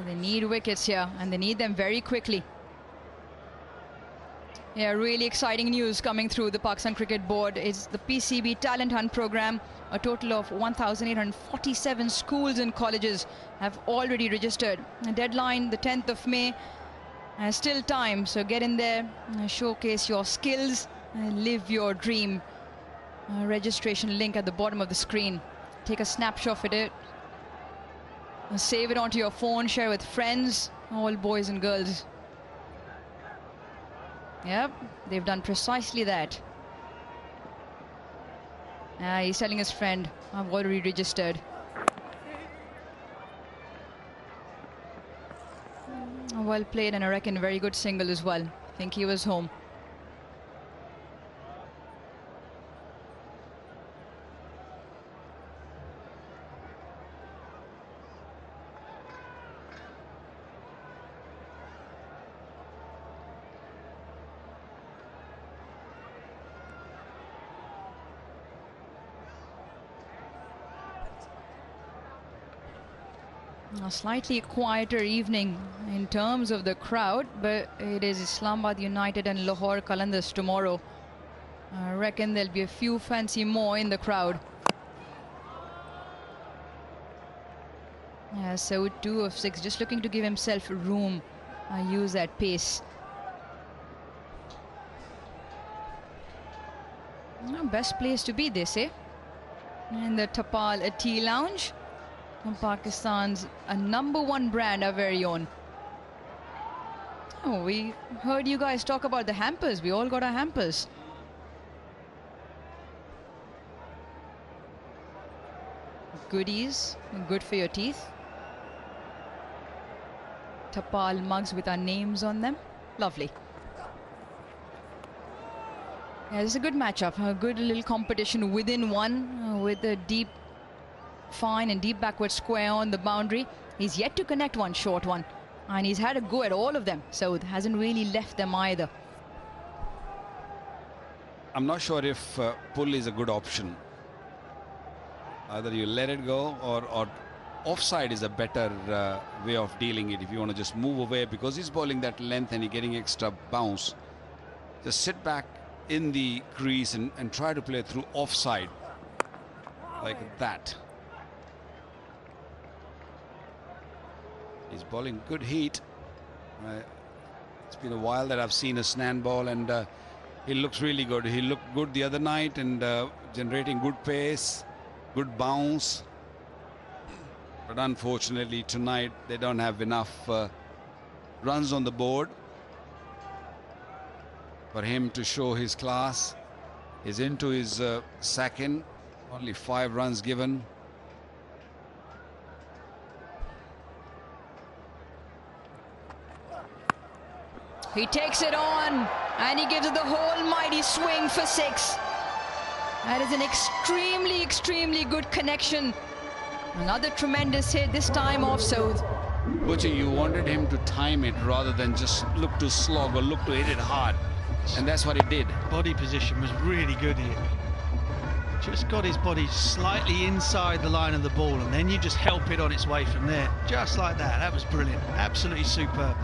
They need wickets here, and they need them very quickly. Yeah, really exciting news coming through the Pakistan Cricket Board. It's the PCB Talent Hunt program. A total of 1,847 schools and colleges have already registered. The deadline, the 10th of May. Still time, so get in there, showcase your skills, live your dream. Registration link at the bottom of the screen. Take a snapshot of it. Save it onto your phone, share with friends, all boys and girls. Yep, they've done precisely that. He's telling his friend, I've already registered. Well played, and I reckon a very good single as well. I think he was home. A slightly quieter evening in terms of the crowd, but it is Islamabad United and Lahore Qalandars tomorrow. I reckon there'll be a few fancy more in the crowd. Yeah, so 2 of 6, just looking to give himself room. Use that pace. Best place to be, they say. In the Tapal Tea Lounge. Pakistan's #1 brand, our very own. Oh, we heard you guys talk about the hampers. We all got our hampers. Goodies, good for your teeth. Tapal mugs with our names on them. Lovely. Yeah, it's a good matchup. A good little competition within one, with a deep fine and deep backward square on the boundary. He's yet to connect one short one, and he's had a go at all of them, so it hasn't really left them either. I'm not sure if pull is a good option. Either you let it go, or offside is a better way of dealing it. If you want to just move away, because he's bowling that length and he's getting extra bounce, just sit back in the crease and try to play through offside like that. He's bowling good heat. It's been a while that I've seen a Snan ball, and he looks really good. He looked good the other night, and generating good pace, good bounce. But unfortunately tonight they don't have enough runs on the board for him to show his class. He's into his second, only 5 runs given. He takes it on and he gives it the whole mighty swing for 6. That is an extremely good connection. Another tremendous hit, this time off Soud. Butcher, you wanted him to time it rather than just look to slog or look to hit it hard. And that's what he did. Body position was really good here. Just got his body slightly inside the line of the ball, and then you just help it on its way from there. Just like that. That was brilliant. Absolutely superb.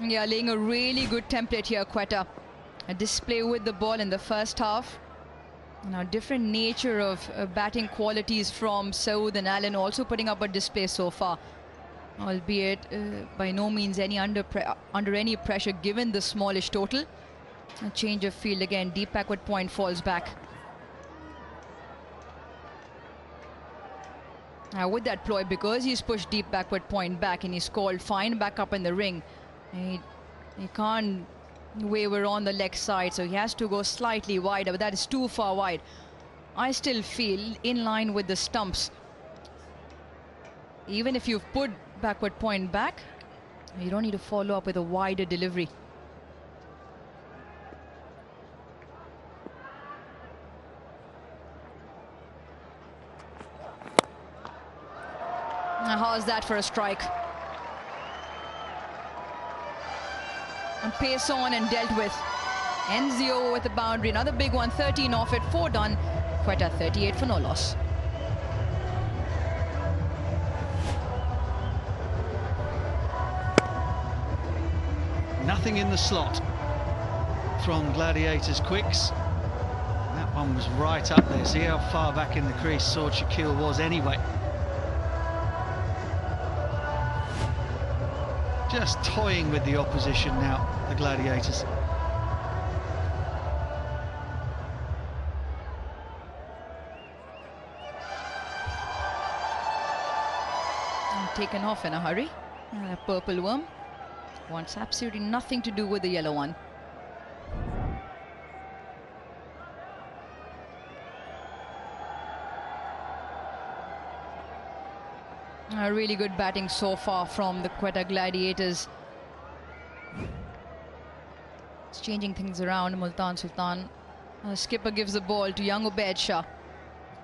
Yeah, laying a really good template here, Quetta. A display with the ball in the first half. Now, different nature of batting qualities from Soud and Allen, also putting up a display so far. Albeit by no means under any pressure given the smallish total. A change of field again, deep backward point falls back. Now with that ploy, because he's pushed deep backward point back and he's called fine back up in the ring, he can't waver on the leg side, so he has to go slightly wider, but that is too far wide. I still feel in line with the stumps. Even if you've put backward point back, you don't need to follow up with a wider delivery. Now how's that for a strike? And pace on and dealt with. Ends the over with a boundary. Another big one, 13 off it, 4 done. Quetta 38 for no loss. Nothing in the slot from Gladiators quicks. That one was right up there. See how far back in the crease 𝐄𝐍𝐆𝐋𝐈𝐒𝐇 was anyway. Just toying with the opposition now, the Gladiators. And taken off in a hurry. Purple worm wants absolutely nothing to do with the yellow one. Really good batting so far from the Quetta Gladiators. It's changing things around. Multan Sultan. Skipper gives the ball to young Ubaid Shah.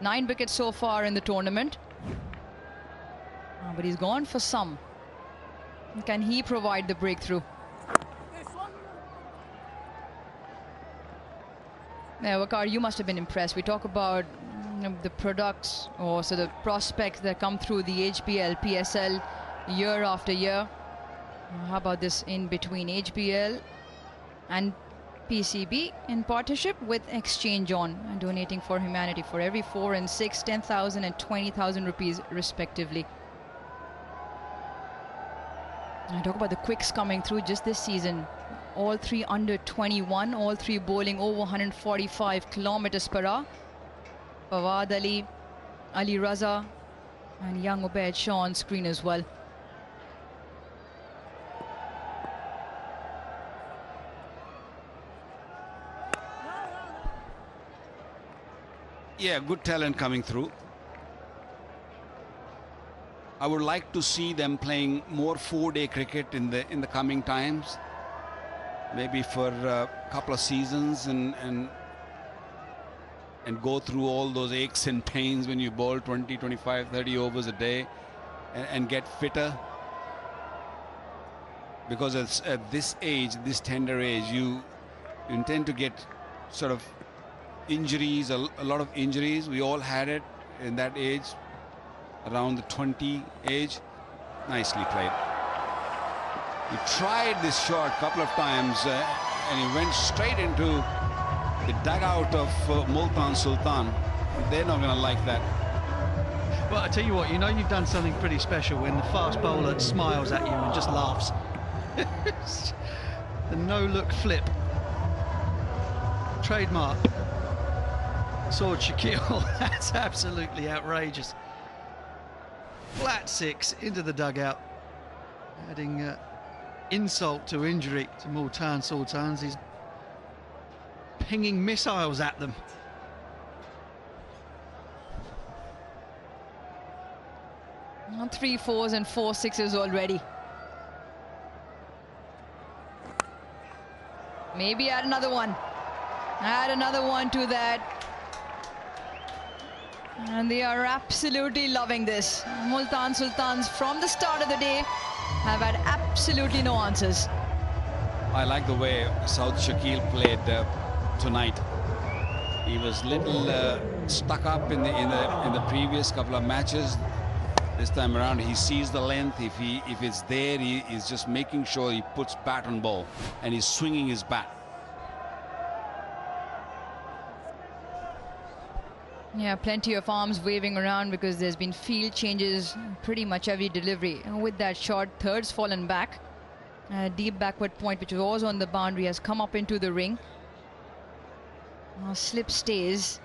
9 wickets so far in the tournament. But he's gone for some. Can he provide the breakthrough? Yeah, Waqar, you must have been impressed. We talk about the products, or so the prospects that come through the HBL PSL year after year. How about this in between HBL and PCB in partnership with Exchange On, and donating for humanity for every 4 and 6, 10,000 and 20,000 rupees respectively. I talk about the quicks coming through just this season. All 3 under 21, all 3 bowling over 145 kilometers per hour. Fawad Ali, Ali Raza and young Ubaid Shah on screen as well. Yeah, good talent coming through. I would like to see them playing more 4-day cricket in the coming times. Maybe for a couple of seasons and go through all those aches and pains when you bowl 20, 25, 30 overs a day and get fitter. Because at this age, this tender age, you intend to get sort of injuries, a lot of injuries. We all had it in that age, around the 20 age. Nicely played. He tried this shot a couple of times and he went straight into the dugout of Multan Sultan. They're not going to like that. Well, I tell you what, you know you've done something pretty special when the fast bowler smiles at you and just laughs. The no-look flip. Trademark. 𝐄𝐍𝐆𝐋𝐈𝐒𝐇. That's absolutely outrageous. Flat 6 into the dugout. Adding insult to injury to Multan Sultans. He's pinging missiles at them. On 3 4s and 4 6s already. Maybe add another one. Add another one to that. And they are absolutely loving this. Multan Sultans from the start of the day have had absolutely no answers. I like the way 𝐄𝐍𝐆𝐋𝐈𝐒𝐇 played tonight. He was little stuck up in the previous couple of matches. This time around, he sees the length. If it's there, he's just making sure he puts bat on ball and he's swinging his bat. Yeah, plenty of arms waving around because there's been field changes pretty much every delivery. And with that shot, third's fallen back. Deep backward point, which was on the boundary, has come up into the ring. Now slip stays.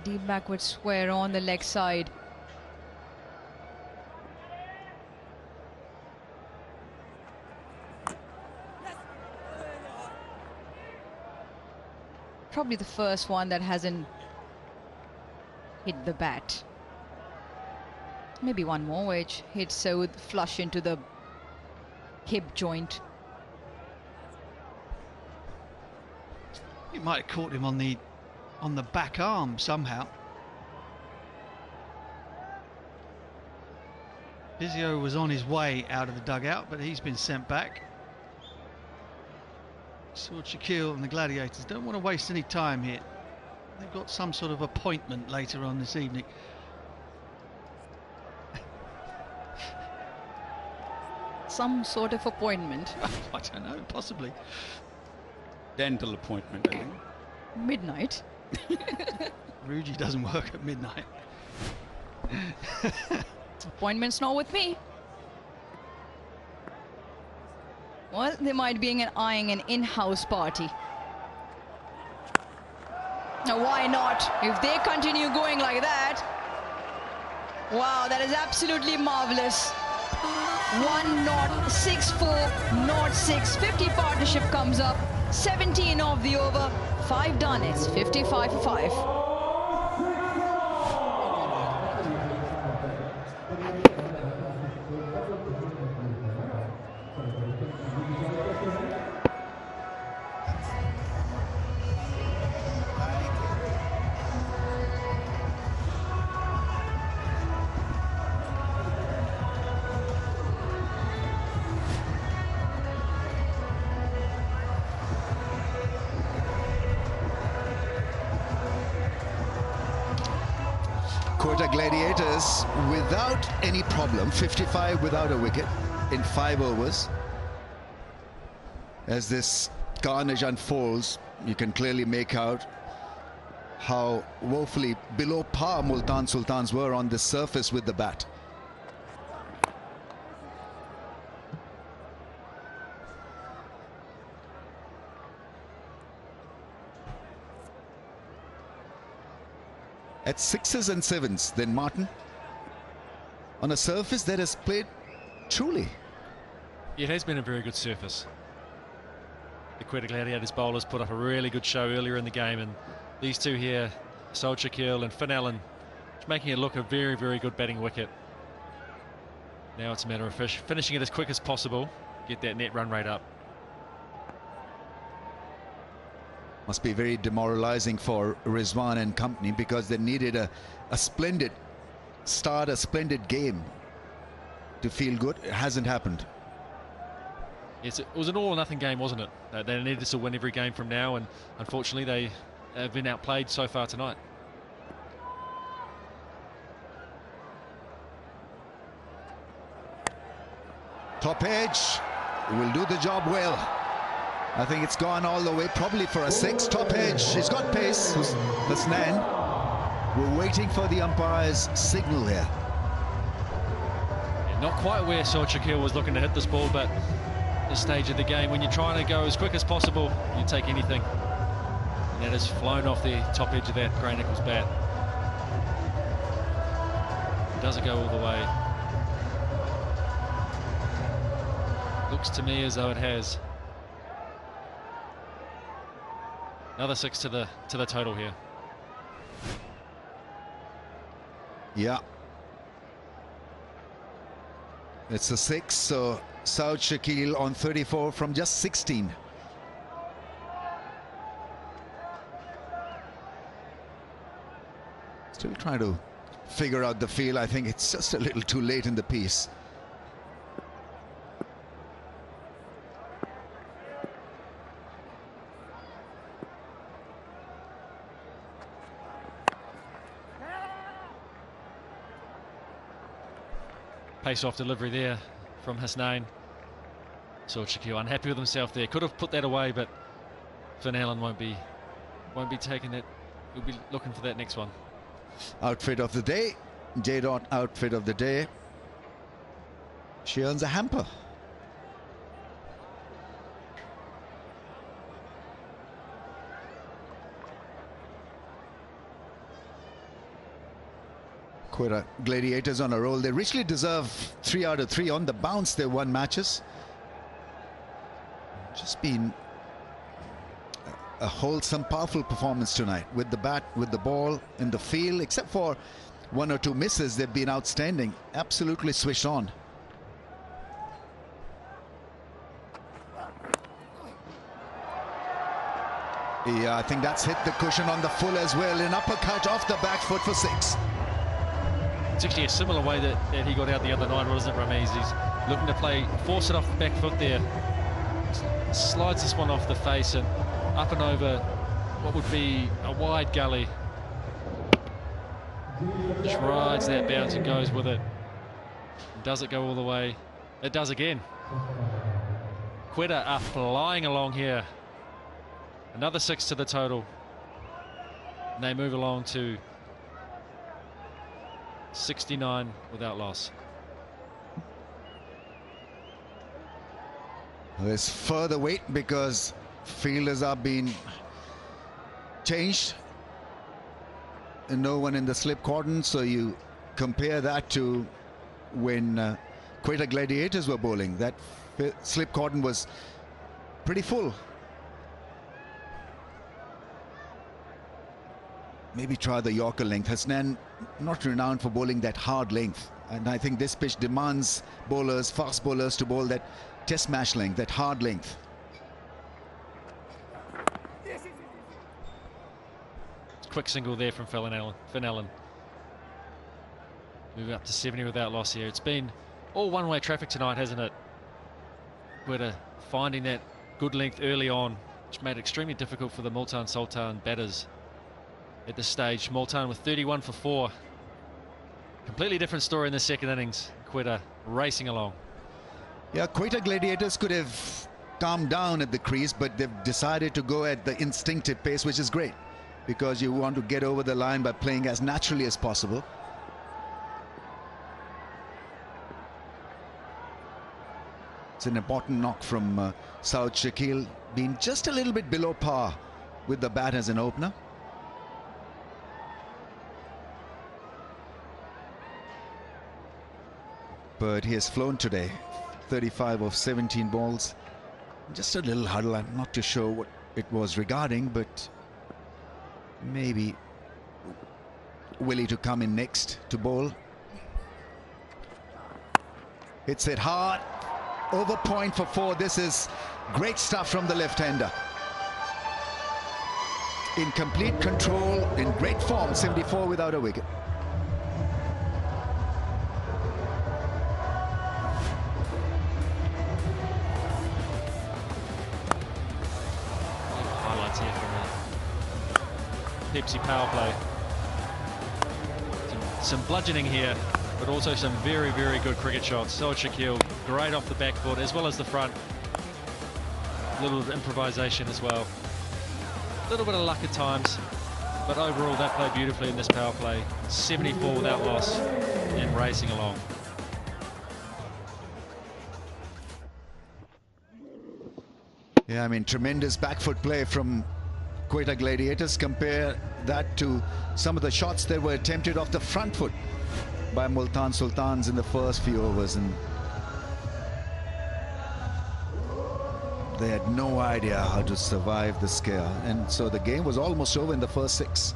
Deep backward square on the leg side. Probably the first one that hasn't hit the bat. Maybe one more which hits Saud flush into the hip joint. He might have caught him on the back arm somehow. Physio was on his way out of the dugout, but he's been sent back. 𝐄𝐍𝐆𝐋𝐈𝐒𝐇 and the Gladiators don't want to waste any time here. They've got some sort of appointment later on this evening. Some sort of appointment. I don't know, possibly. Dental appointment, I think. Midnight. Ruji doesn't work at midnight. Appointment's not with me. Well, they might be eyeing an in-house party. Now, why not? If they continue going like that. Wow, that is absolutely marvelous. 1-0, 6-4, 0-6. 50 partnership comes up. 17 of the over. 5 done. It's 55 for 5. Quetta Gladiators without any problem, 55 without a wicket in 5 overs. As this carnage unfolds, you can clearly make out how woefully below par Multan Sultans were on the surface with the bat. At 6s and 7s, then Martin, on a surface that has played truly. It has been a very good surface. The Quetta Gladiators bowlers put up a really good show earlier in the game, and these two here, 𝐄𝐍𝐆𝐋𝐈𝐒𝐇 and Finn Allen, making it look a very, very good batting wicket. Now it's a matter of finishing it as quick as possible, get that net run rate up. Must be very demoralizing for Rizwan and company, because they needed a splendid start, a splendid game to feel good. It hasn't happened. Yes, it was an all or nothing game, wasn't it? They needed to win every game from now, and unfortunately they have been outplayed so far tonight. Top edge will do the job well. I think it's gone all the way, probably for a 6. Top edge, he's got pace, Hasnan. We're waiting for the umpire's signal here. Yeah, not quite where 𝐄𝐍𝐆𝐋𝐈𝐒𝐇 was looking to hit this ball, but at this stage of the game, when you're trying to go as quick as possible, you take anything. And that has flown off the top edge of that Gray Nichols bat. Does it go all the way? Looks to me as though it has. Another 6 to the total here. Yeah. It's a 6, so 𝐄𝐍𝐶𝐆𝐋𝐈𝐒𝐇 on 34 from just 16. Still trying to figure out the feel. I think it's just a little too late in the piece. Pace-off delivery there from Hasnan. 𝐄𝐍𝐶𝐆𝐋𝐈𝐒𝐇 unhappy with himself there. Could have put that away, but Finn Allen won't be taking that. He'll be looking for that next one. Outfit of the day, J. outfit of the day. She earns a hamper. Quetta Gladiators on a roll. They richly deserve 3 out of 3 on the bounce. They won matches. Just been a wholesome, powerful performance tonight with the bat, with the ball in the field. Except for 1 or 2 misses, they've been outstanding. Absolutely switched on. Yeah, I think that's hit the cushion on the full as well. An uppercut off the back foot for 6. It's actually a similar way that he got out the other night, wasn't it, Rameez? He's looking to force it off the back foot there. Slides this one off the face and up and over what would be a wide gully. Just rides that bounce and goes with it. Does it go all the way? It does again. Quetta are flying along here. Another 6 to the total. And they move along to 69 without loss. There's further weight because fielders are being changed and no one in the slip cordon, so you compare that to when Quetta Gladiators were bowling. That slip cordon was pretty full. Maybe try the Yorker length. Hasnan not renowned for bowling that hard length, and I think this pitch demands bowlers, fast bowlers, to bowl that test match length, that hard length. Quick single there from Finn Allen. Moving up to 70 without loss here. It's been all one-way traffic tonight, hasn't it? Quetta finding that good length early on, which made it extremely difficult for the Multan Sultans batters at this stage. Multan with 31 for 4. Completely different story in the second innings. Quetta racing along. Yeah, Quetta Gladiators could have calmed down at the crease, but they've decided to go at the instinctive pace, which is great, because you want to get over the line by playing as naturally as possible. It's an important knock from 𝐄𝐍𝐶𝐆𝐋𝐈𝐒, being just a little bit below par with the bat as an opener. But he has flown today, 35 of 17 balls. Just a little huddle. I'm not too sure what it was regarding, but maybe Willie to come in next to bowl. Hits it hard, over point for 4. This is great stuff from the left-hander. In complete control, in great form, 74 without a wicket. Highlights here from Pepsi power play. Some bludgeoning here but also some very, very good cricket shots. 𝐄𝐍𝐆𝐋𝐈𝐒𝐇, great off the back foot as well as the front. A little bit of improvisation as well. A little bit of luck at times, but overall that played beautifully in this power play. 74 without loss and racing along. Yeah, I mean, tremendous back foot play from Quetta Gladiators. Compare that to some of the shots that were attempted off the front foot by Multan Sultans in the first few overs, and they had no idea how to survive the scare, and so the game was almost over in the first 6.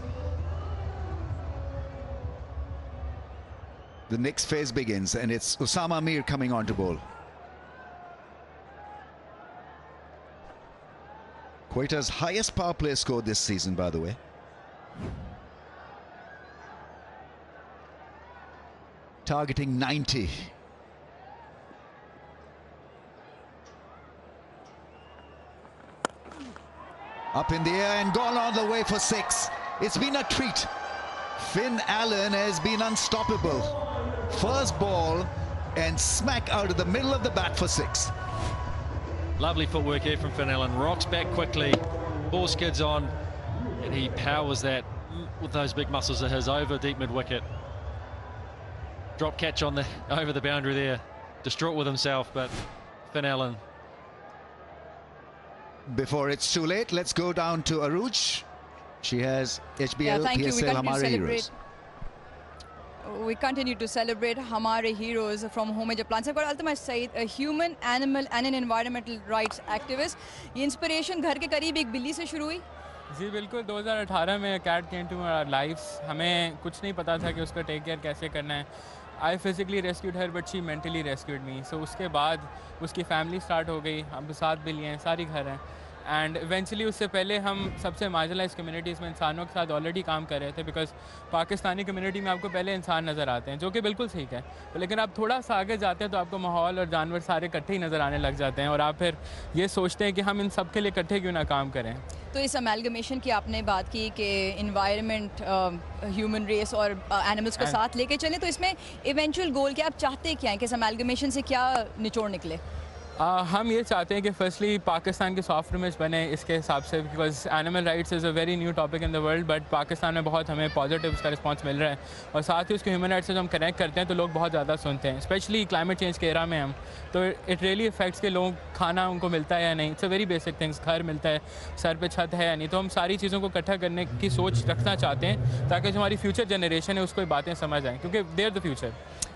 The next phase begins, and it's Osama Amir coming on to bowl. Quetta's highest power play score this season, by the way. Targeting 90. Up in the air and gone all the way for 6. It's been a treat. Finn Allen has been unstoppable. First ball and smack out of the middle of the bat for 6. Lovely footwork here from Finn Allen. Rocks back quickly, ball skids on, and he powers that with those big muscles of his over deep mid wicket. Drop catch on the over the boundary there. Distraught with himself, but Finn Allen. Before it's too late, let's go down to Aruj. She has HBL PSL Hamare Heroes. We continue to celebrate Hamare Heroes from Homage Plants. I've got Altamaj Saeed, a human, animal and an environmental rights activist. ये inspiration घर के करीब एक बिल्ली से शुरू हुई? जी बिल्कुल, 2018 में cat came to our lifes. हमें कुछ नहीं पता था कि उसका टेक केयर कैसे करना है. I physically rescued her, but she mentally rescued me. So उसके बाद उसकी फैमिली स्टार्ट हो गई. हम 7 बिल्लियाँ हैं, सारी घर हैं. एंड इवेंचुअली उससे पहले हम सबसे मार्जिनलाइज कम्युनिटीज़ में इंसानों के साथ ऑलरेडी काम कर रहे थे, बिकॉज पाकिस्तानी कम्युनिटी में आपको पहले इंसान नज़र आते हैं, जो कि बिल्कुल ठीक है, लेकिन आप थोड़ा सा आगे जाते हैं तो आपको माहौल और जानवर सारे इकट्ठे ही नज़र आने लग जाते हैं, और आप फिर ये सोचते हैं कि हम इन सब के लिए इकट्ठे क्यों ना काम करें. तो इस अमेलगमेशन की आपने बात की कि इन्वायरमेंट, ह्यूमन रेस और एनिमल्स को साथ लेके चलें, तो इसमें इवेंचुअल गोल क्या, आप चाहते क्या हैं कि इस अमेलगमेशन से क्या निचोड़ निकले? हम ये चाहते हैं कि फर्स्टली पाकिस्तान की सॉफ्ट इमेज बने इसके हिसाब से, because animal rights is a very new topic in the world, but Pakistan में बहुत हमें पॉजिटिव उसका रिस्पांस मिल रहा है, और साथ ही उसके ह्यूमन राइट्स से जब हम कनेक्ट करते हैं तो लोग बहुत ज़्यादा सुनते हैं, स्पेशली क्लाइमेट चेंज के एरा में हम, तो इट रियली इफेक्ट्स के लोग खाना उनको मिलता है या नहीं, it's a very basic things, घर मिलता है, सर पे छत है या नहीं, तो हम सारी चीज़ों को इकट्ठा करने की सोच रखना चाहते हैं ताकि जो हमारी फ्यूचर जनरेशन है उसको ये बातें समझ आएँ, क्योंकि they are the future.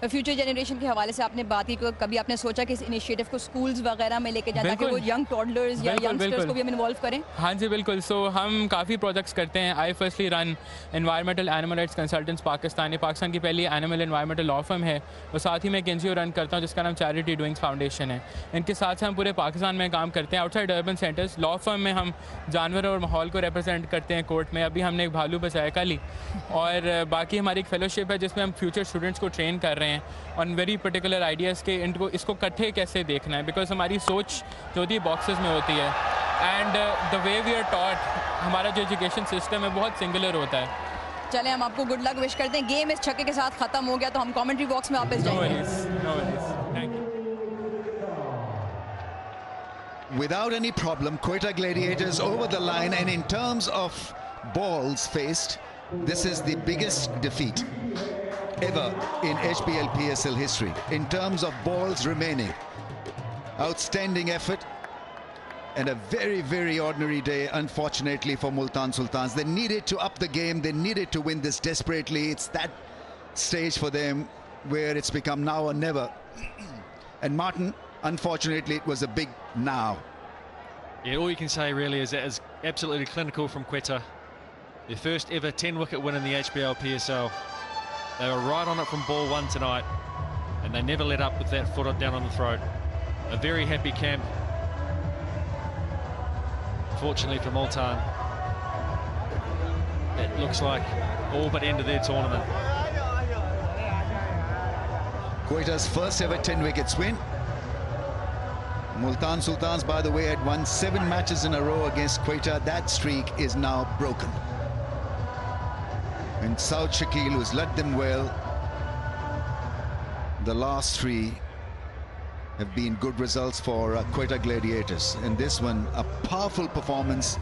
Future generation के हवाले से आपने बात की, कभी आपने सोचा कि इस इनिशिएटिव को स्कूल्स वगैरह में लेके जाए ताकि वो यंग टॉडलर्स या यंगस्टर्स को भी हम इन्वॉल्व करें? हाँ जी बिल्कुल. सो हम काफ़ी प्रोजेक्ट्स करते हैं. I firstly run environmental animal rights consultants Pakistan की पहली एनिमल एनवायरमेंटल लॉ फर्म है, और साथ ही मैं एक NGO रन करता हूँ जिसका नाम चैरिटी डूइंग्स फाउंडेशन है. इनके साथ हम पूरे पाकिस्तान में काम करते हैं, outside urban centres. Law firm में हम जानवर और माहौल को रिप्रेजेंट करते हैं कोर्ट में. अभी हमने एक भालू बचाया कल ही, और बाकी हमारी एक फेलोशिप है जिसमें हम फ्यूचर स्टूडेंट्स को ट्रेन कर रहे हैं ऑन वेरी पर्टिकुलर आइडियाज़ के इनको इसको इकट्ठे कैसे देखना है, बिकॉज हमारी सोच जो होती है बॉक्सेस में होती है, and the way we are taught, हमारा जो एजुकेशन सिस्टम है बहुत सिंगुलर होता है. चलें, हम आपको गुड लक विश करते हैं. गेम इस छक्के के साथ ख़त्म हो गया तो हम कमेंट्री बॉक्स में वापस जाएंगे. No worries. Thank you. Without any problem, Quetta Gladiators over the line, and in terms of balls faced, this is the biggest defeat ever in HBL PSL history in terms of balls remaining. Outstanding effort and a very, very ordinary day, unfortunately, for Multan Sultans. They needed to up the game. They needed to win this desperately. It's that stage for them where it's become now or never. And Martin, unfortunately, it was a big now. Yeah, all you can say really is that is absolutely clinical from Quetta. Their first ever 10-wicket win in the HBL PSL. They were right on it from ball one tonight, and they never let up with that foot down on the throat. A very happy camp. Fortunately for Multan, it looks like all but ended their tournament. Quetta's first ever 10 wickets win. Multan Sultans, by the way, had won 7 matches in a row against Quetta. That streak is now broken. And 𝐄𝐍𝐶𝐆𝐋𝐈𝐒𝐇, who's led them well, The last three have been good results for Quetta Gladiators. And this one, a powerful performance,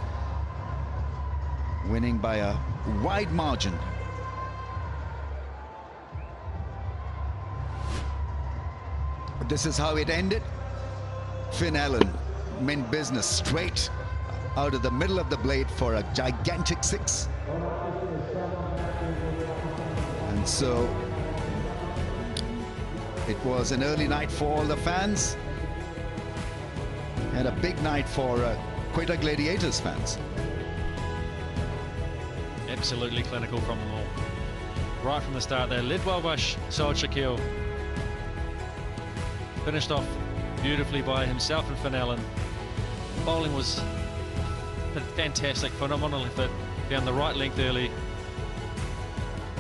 winning by a wide margin. This is how it ended. Finn Allen meant business, straight out of the middle of the blade for a gigantic 6. And so it was an early night for all the fans and a big night for Quetta Gladiators fans. Absolutely clinical from them all. Right from the start there, led well by 𝐄𝐍𝐆𝐋𝐈𝐒𝐇. Finished off beautifully by himself and Finn Allen. Bowling was fantastic, phenomenal effort, down the right length early.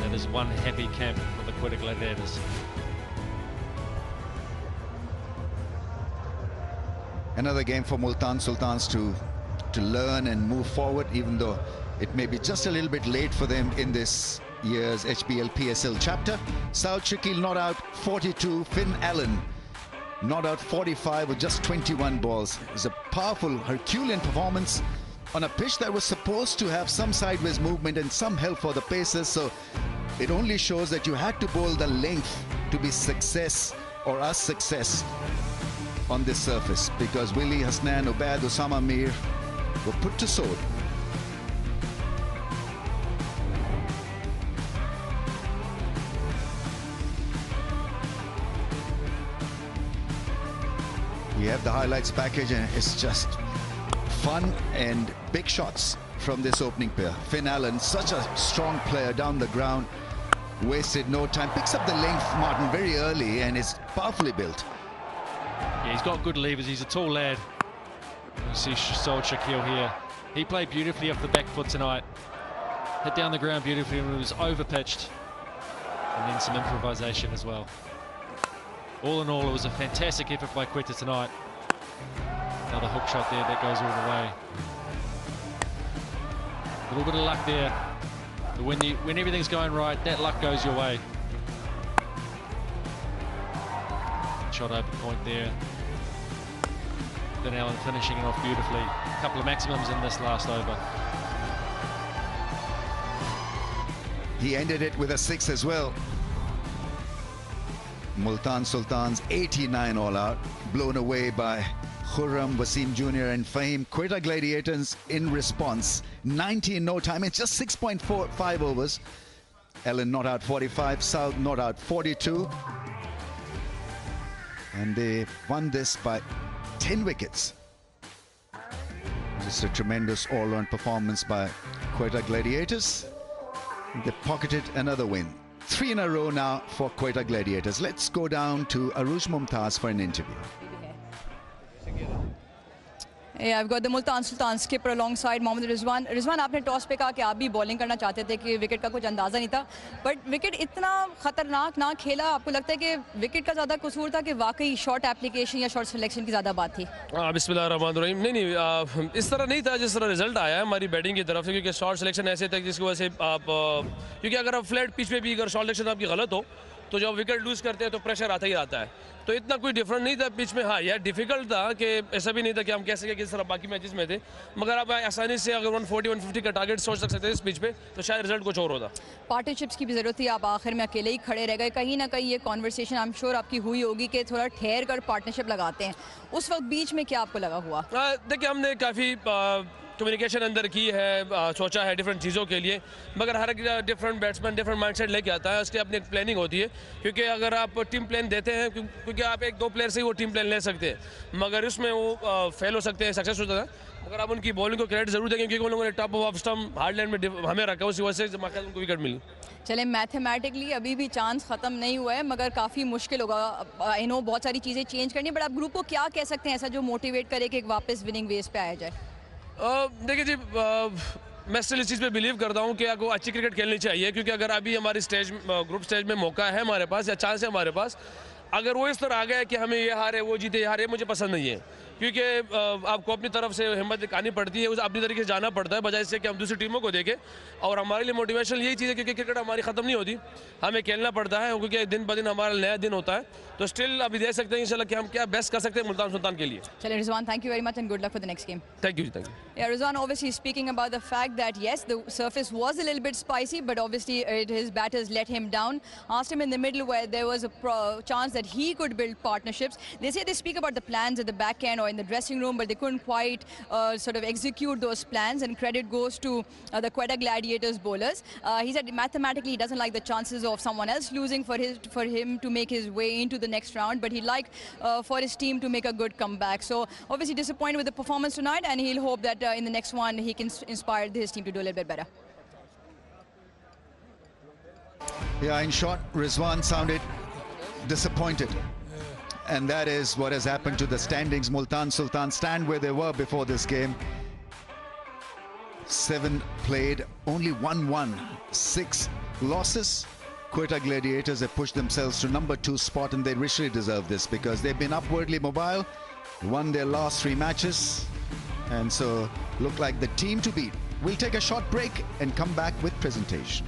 That is one happy camp for the Quetta Gladiators. Another game for Multan Sultans to learn and move forward, even though it may be just a little bit late for them in this year's HBL PSL chapter. 𝐄𝐍𝐶𝐆 not out 42, Finn Allen not out 45 with just 21 balls. It's a powerful Herculean performance on a pitch that was supposed to have some sideways movement and some help for the pacers. So it only shows that you had to bowl the length to be success or a success on this surface, because Willie, Hasnan, Ubaid, Osama Mir were put to sword. We have the highlights package and it's just fun and big shots from this opening pair. Finn Allen, such a strong player down the ground, wasted no time, picks up the length, Martin, very early and is powerfully built. Yeah, he's got good levers, he's a tall lad. You see 𝐄𝐍𝐶𝐆𝐋𝐈𝐒𝐇 here. He played beautifully off the back foot tonight. Hit down the ground beautifully when it was over-pitched. And then some improvisation as well. All in all, it was a fantastic effort by Quetta tonight. Another hook shot there that goes all the way. A little bit of luck there. But when everything's going right, that luck goes your way. Shot over point there. Finn Allen finishing it off beautifully. A couple of maximums in this last over. He ended it with a 6 as well. Multan Sultans 89 all out, blown away by Khurram, Wasim Jr. and Fahim. Quetta Gladiators in response, 90 in no time. It's just 6.45 overs. Allen not out 45, 𝐄𝐍𝐶𝐆 not out 42. And they won this by 10 wickets. Just a tremendous all-round performance by Quetta Gladiators. They pocketed another win. 3 in a row now for Quetta Gladiators. Let's go down to Aruj Mumtaz for an interview. Yeah, I've got the Multan Sultans skipper alongside Mohammad Rizwan. Rizwan, आपने toss पे कहा कि आप भी bowling करना चाहते थे कि विकेट का कुछ अंदाज़ा नहीं था, बट विकेट इतना खतरनाक ना खेला, आपको लगता है कि विकेट का ज़्यादा कसूर था कि वाकई शॉट एप्लीकेशन या शॉट सिलेक्शन की ज़्यादा बात थी? बिस्मिल्लाहिर्रहमानिर्रहीम। नहीं, इस तरह नहीं था जिस तरह रिजल्ट आया है हमारी बैटिंग की तरफ से, क्योंकि शॉट सिलेक्शन ऐसे था जिसकी वजह से आप क्योंकि अगर आप फ्लैट पिच पे भी अगर शॉट सिलेक्शन आपकी गलत हो तो जब विकेट लूज करते हैं तो प्रेशर आता ही आता है, तो इतना कोई डिफरेंट नहीं था पिच में। हाँ, यह डिफिकल्ट था कि ऐसा भी नहीं था कि हम कह सकें किस तरह बाकी मैचेस में थे, मगर आप आसानी से अगर 140-150 का टारगेट सोच सकते थे इस पिच पे तो शायद रिजल्ट कुछ और होता। पार्टनरशिप्स की भी ज़रूरत थी, आप आखिर में अकेले ही खड़े रह गए। कहीं ना कहीं ये कॉन्वर्सेशन आई एम श्योर आपकी हुई होगी कि थोड़ा ठहर कर पार्टनरशिप लगाते हैं, उस वक्त बीच में क्या आपको लगा हुआ? देखिए, हमने काफ़ी कम्युनिकेशन अंदर की है, सोचा है डिफरेंट चीज़ों के लिए, मगर हर एक डिफरेंट बैट्समैन डिफरेंट माइंडसेट लेके आता है, उसकी अपनी एक प्लानिंग होती है। क्योंकि अगर आप टीम प्लान देते हैं, क्योंकि आप 1-2 प्लेयर से ही वो टीम प्लान ले सकते हैं, मगर उसमें वो फेल हो सकते हैं, सक्सेस होता है। मगर आप उनकी बॉलिंग को क्रेडिट जरूर देंगे, क्योंकि उन लोगों ने टॉप ऑफ स्टंप हार्डलैंड में हमें रखा, उसी वजह से उनको विकेट मिली। चले, मैथमेटिकली अभी भी चांस ख़त्म नहीं हुआ है, मगर काफ़ी मुश्किल होगा। आई नो बहुत सारी चीज़ें चेंज करनी है, बट आप ग्रुप को क्या कह सकते हैं ऐसा जो मोटिवेट करे कि एक वापस विनिंग वेज पे आया जाए? देखिए जी, मैं स्टिल इस चीज़ पे बिलीव करता हूँ कि आपको अच्छी क्रिकेट खेलनी चाहिए, क्योंकि अगर अभी हमारी ग्रुप स्टेज में मौका है हमारे पास या चांस है हमारे पास, अगर वो इस तरह आ गया कि हमें ये हारे वो जीते, ये हारे, मुझे पसंद नहीं है। क्योंकि आपको अपनी तरफ से हिम्मत दिखानी पड़ती है, उस अपनी तरीके से जाना पड़ता है, बजाय इससे कि हम दूसरी टीमों को देखें। और हमारे लिए मोटिवेशन यही चीज़ है, क्योंकि क्रिकेट हमारी ख़त्म नहीं होती, हमें खेलना पड़ता है, क्योंकि दिन ब दिन हमारा नया दिन होता है। तो स्टिल अभी देख सकते हैं इंशाल्लाह कि हम क्या बेस्ट कर सकते हैं मुल्तान सुल्तान के लिए। चलिए Rizwan, thank you very much and good luck for the next game. Thank you, thank you. Yeah, Rizwan obviously speaking about the fact that yes, the surface was a little bit spicy, but obviously his batters let him down. Asked him in the middle where there was a chance that he could build partnerships. They say they speak about the plans at the back end or in the dressing room, but they couldn't quite sort of execute those plans, and credit goes to the Quetta Gladiators bowlers. He said mathematically he doesn't like the chances of someone else losing for him to make his way into the next round, but he'd like for his team to make a good comeback. So obviously disappointed with the performance tonight, and he'll hope that in the next one he can inspire his team to do a little bit better. Yeah, in short, Rizwan sounded disappointed. And that is what has happened to the standings. Multan Sultans stand where they were before this game. 7 played, only 1 won, 6 losses. Quetta Gladiators have pushed themselves to number 2 spot, and they richly deserve this because they've been upwardly mobile, won their last 3 matches, and so look like the team to beat. We'll take a short break and come back with presentation.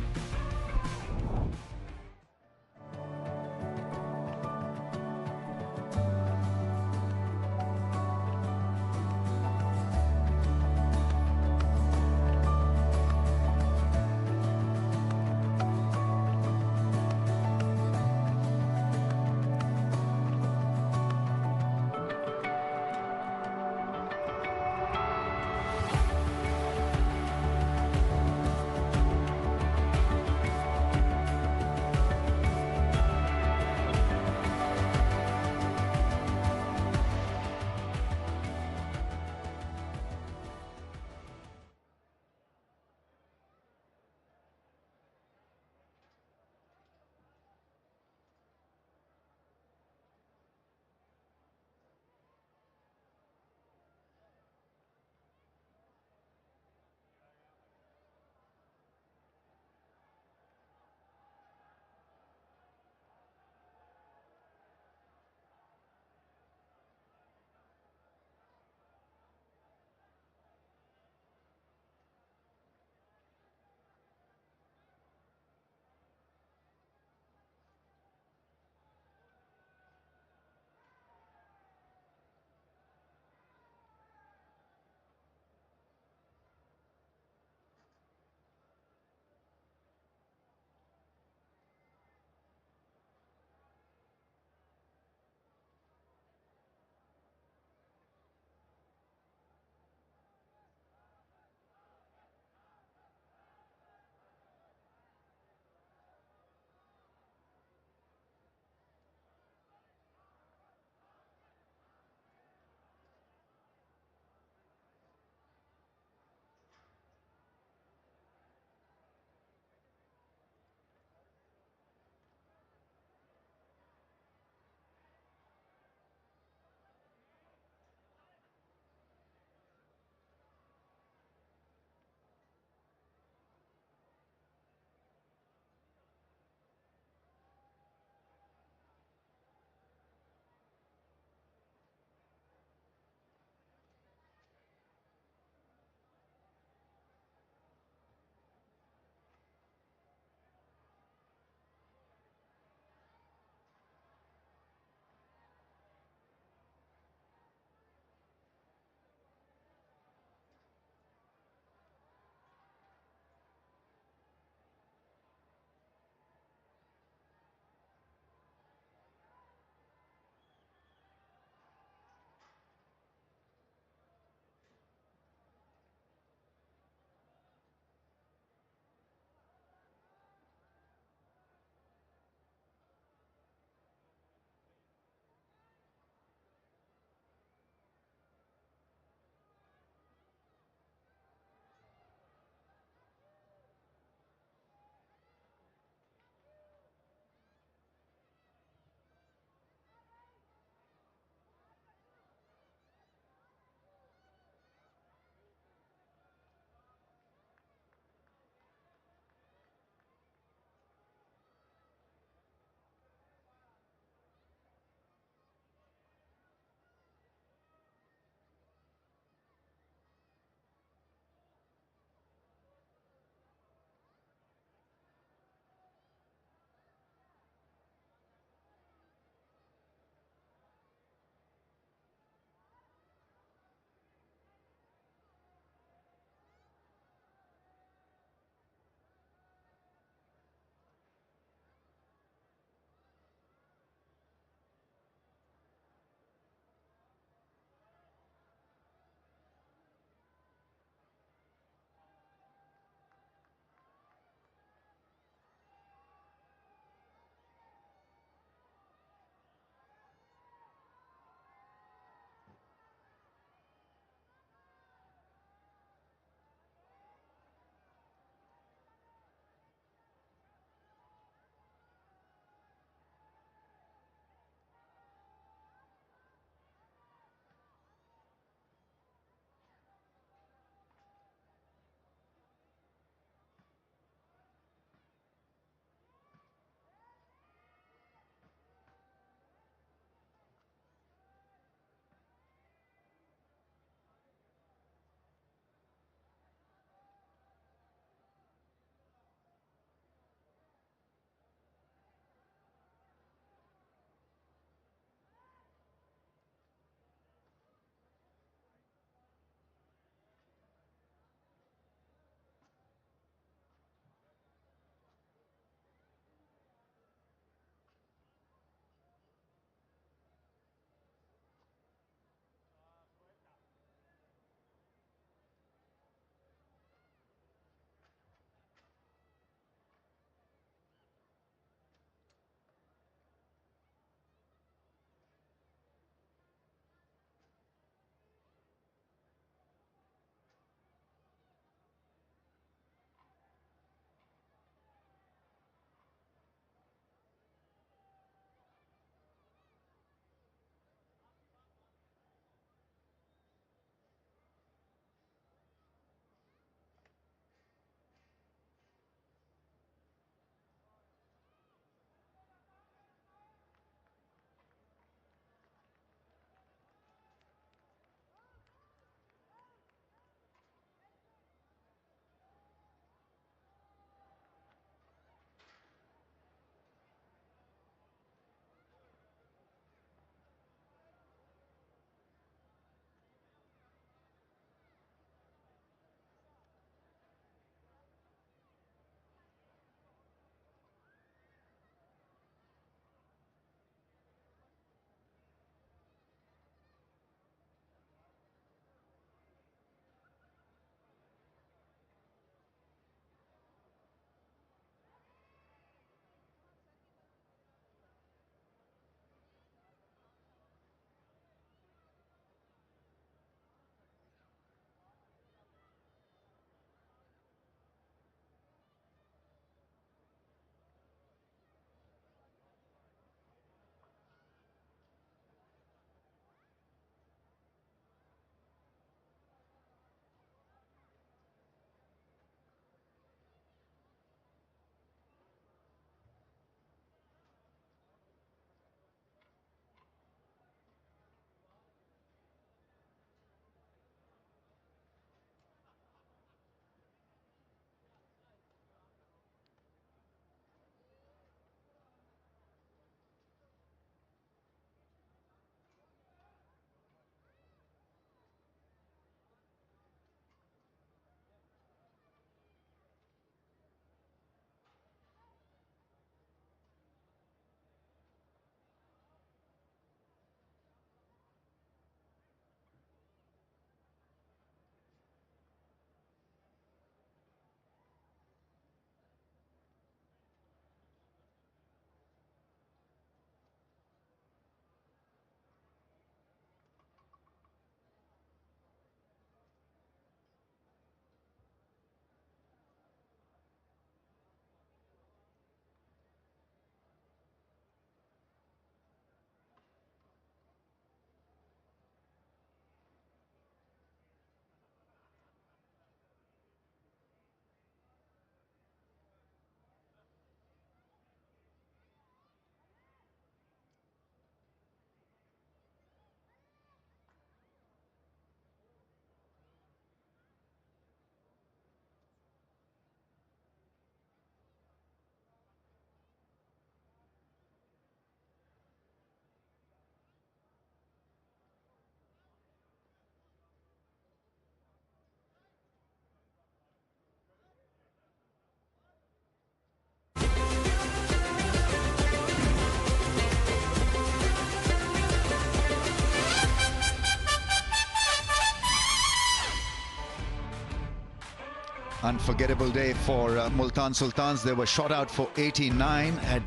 Unforgettable day for Multan Sultans. They were shot out for 89, had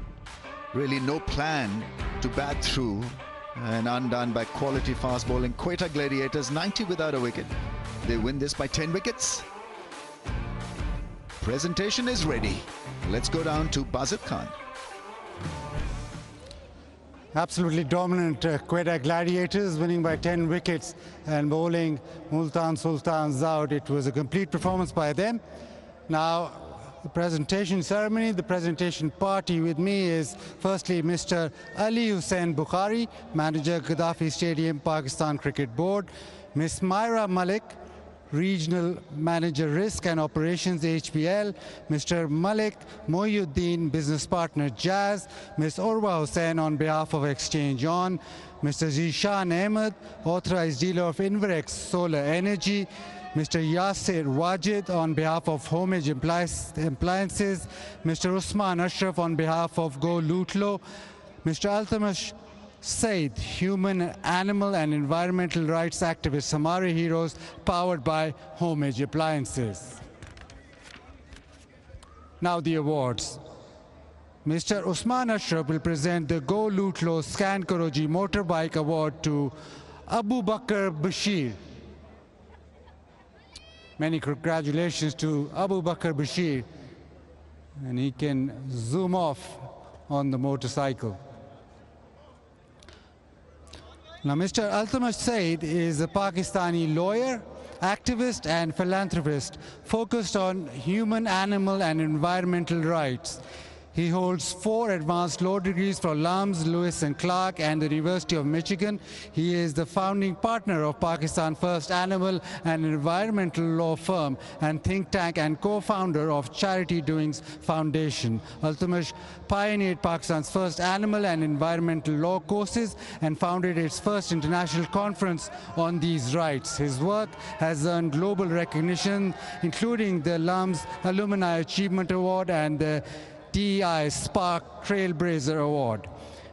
really no plan to bat through, and undone by quality fast bowling. Quetta Gladiators 90 without a wicket. They win this by 10 wickets. Presentation is ready. Let's go down to Bazid Khan. Absolutely dominant Quetta Gladiators, winning by 10 wickets and bowling Multan Sultans out. It was a complete performance by them. Now, the presentation ceremony, the presentation party. With me is firstly Mr. Ali Hussain Bukhari, manager, Gaddafi Stadium, Pakistan Cricket Board. Ms. Myra Malik, Regional Manager Risk and Operations, HBL. Mr. Malik Mohyuddin, Business Partner, Jazz. Ms. Urwa Hussain on behalf of Exchange On. Mr. Zishan Ahmed, Authorized Dealer of Inverex Solar Energy. Mr. Yasir Wajid on behalf of Homage Appliances. Mr. Usman Ashraf on behalf of Go Lutlo. Mr. Altamash Said, Human, Animal and Environmental Rights Activist, Hamare Heroes, powered by Homage Appliances. Now the awards. Mr. Usman Ashraf will present the Go Lutlo Scan Karoji Motorbike Award to Abu Bakr Bashir. Many congratulations to Abu Bakr Bashir, and he can zoom off on the motorcycle. Now, Mr. Altamash Said is a Pakistani lawyer, activist and philanthropist focused on human, animal and environmental rights. He holds 4 advanced law degrees from Lums, Lewis and Clark and the University of Michigan. He is the founding partner of Pakistan's first animal and environmental law firm and think tank and co-founder of Charity Doings Foundation. Altamash pioneered Pakistan's first animal and environmental law courses and founded its first international conference on these rights. His work has earned global recognition, including the Lums Alumni Achievement Award and the DEI Spark Trailblazer Award.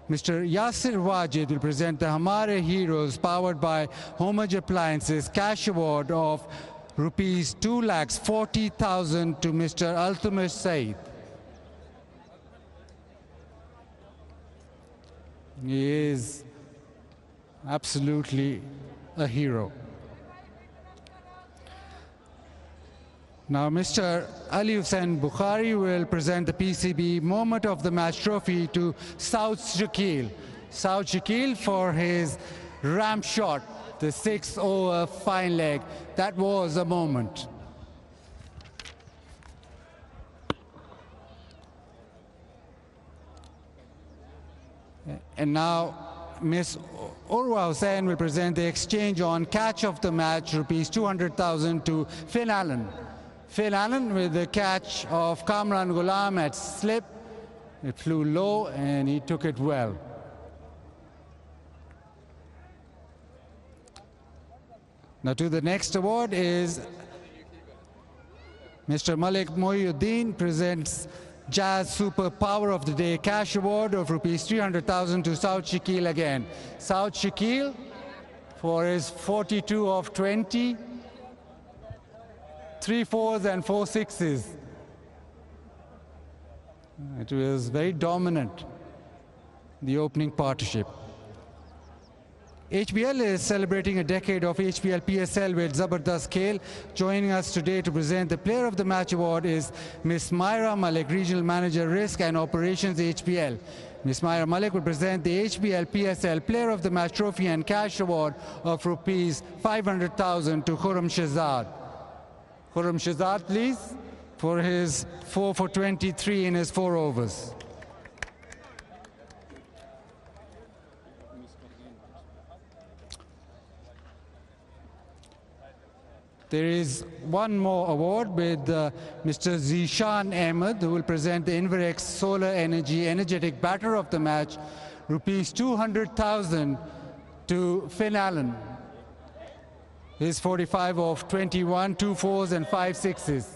Mr. Yasir Wajid will present the Hamare Heroes powered by Homage Appliances cash award of rupees 2,40,000 to Mr. Altamash Said. He is absolutely a hero. Now, Mr. Ali Hussain Bukhari will present the PCB Moment of the Match trophy to Saud Shakil. Saud Shakil for his ramp shot, the 6-over fine leg. That was a moment. And now, Ms. Urwa Hussain will present the Exchange On catch of the match, rupees 200,000 to Finn Allen. Finn Allen with the catch of Kamran Ghulam at slip. It flew low and he took it well. Now to the next award is Mr. Malik Mohyuddin presents Jazz Super Power of the Day cash award of rupees 300,000 to Saud Shakil again. Saud Shakil for his 42 of 20. 3 4s and 4 6s. It was very dominant, the opening partnership. HBL is celebrating a decade of HBL PSL with Zabardast Khel. Joining us today to present the Player of the Match award is Ms. Myra Malik, Regional Manager Risk and Operations, HBL. Ms. Myra Malik will present the HBL PSL Player of the Match trophy and cash award of rupees 500,000 to 𝐄𝐍𝐆𝐋𝐈𝐒𝐇. 𝐄𝐍𝐆𝐋𝐈𝐒𝐇, please, for his 4 for 23 in his 4 overs. There is one more award with Mr. Zishan Ahmed, who will present the Inverex Solar Energy Energetic Batter of the Match, rupees 200,000 to Finn Allen. His 45 of 21, 2 4s and 5 6s.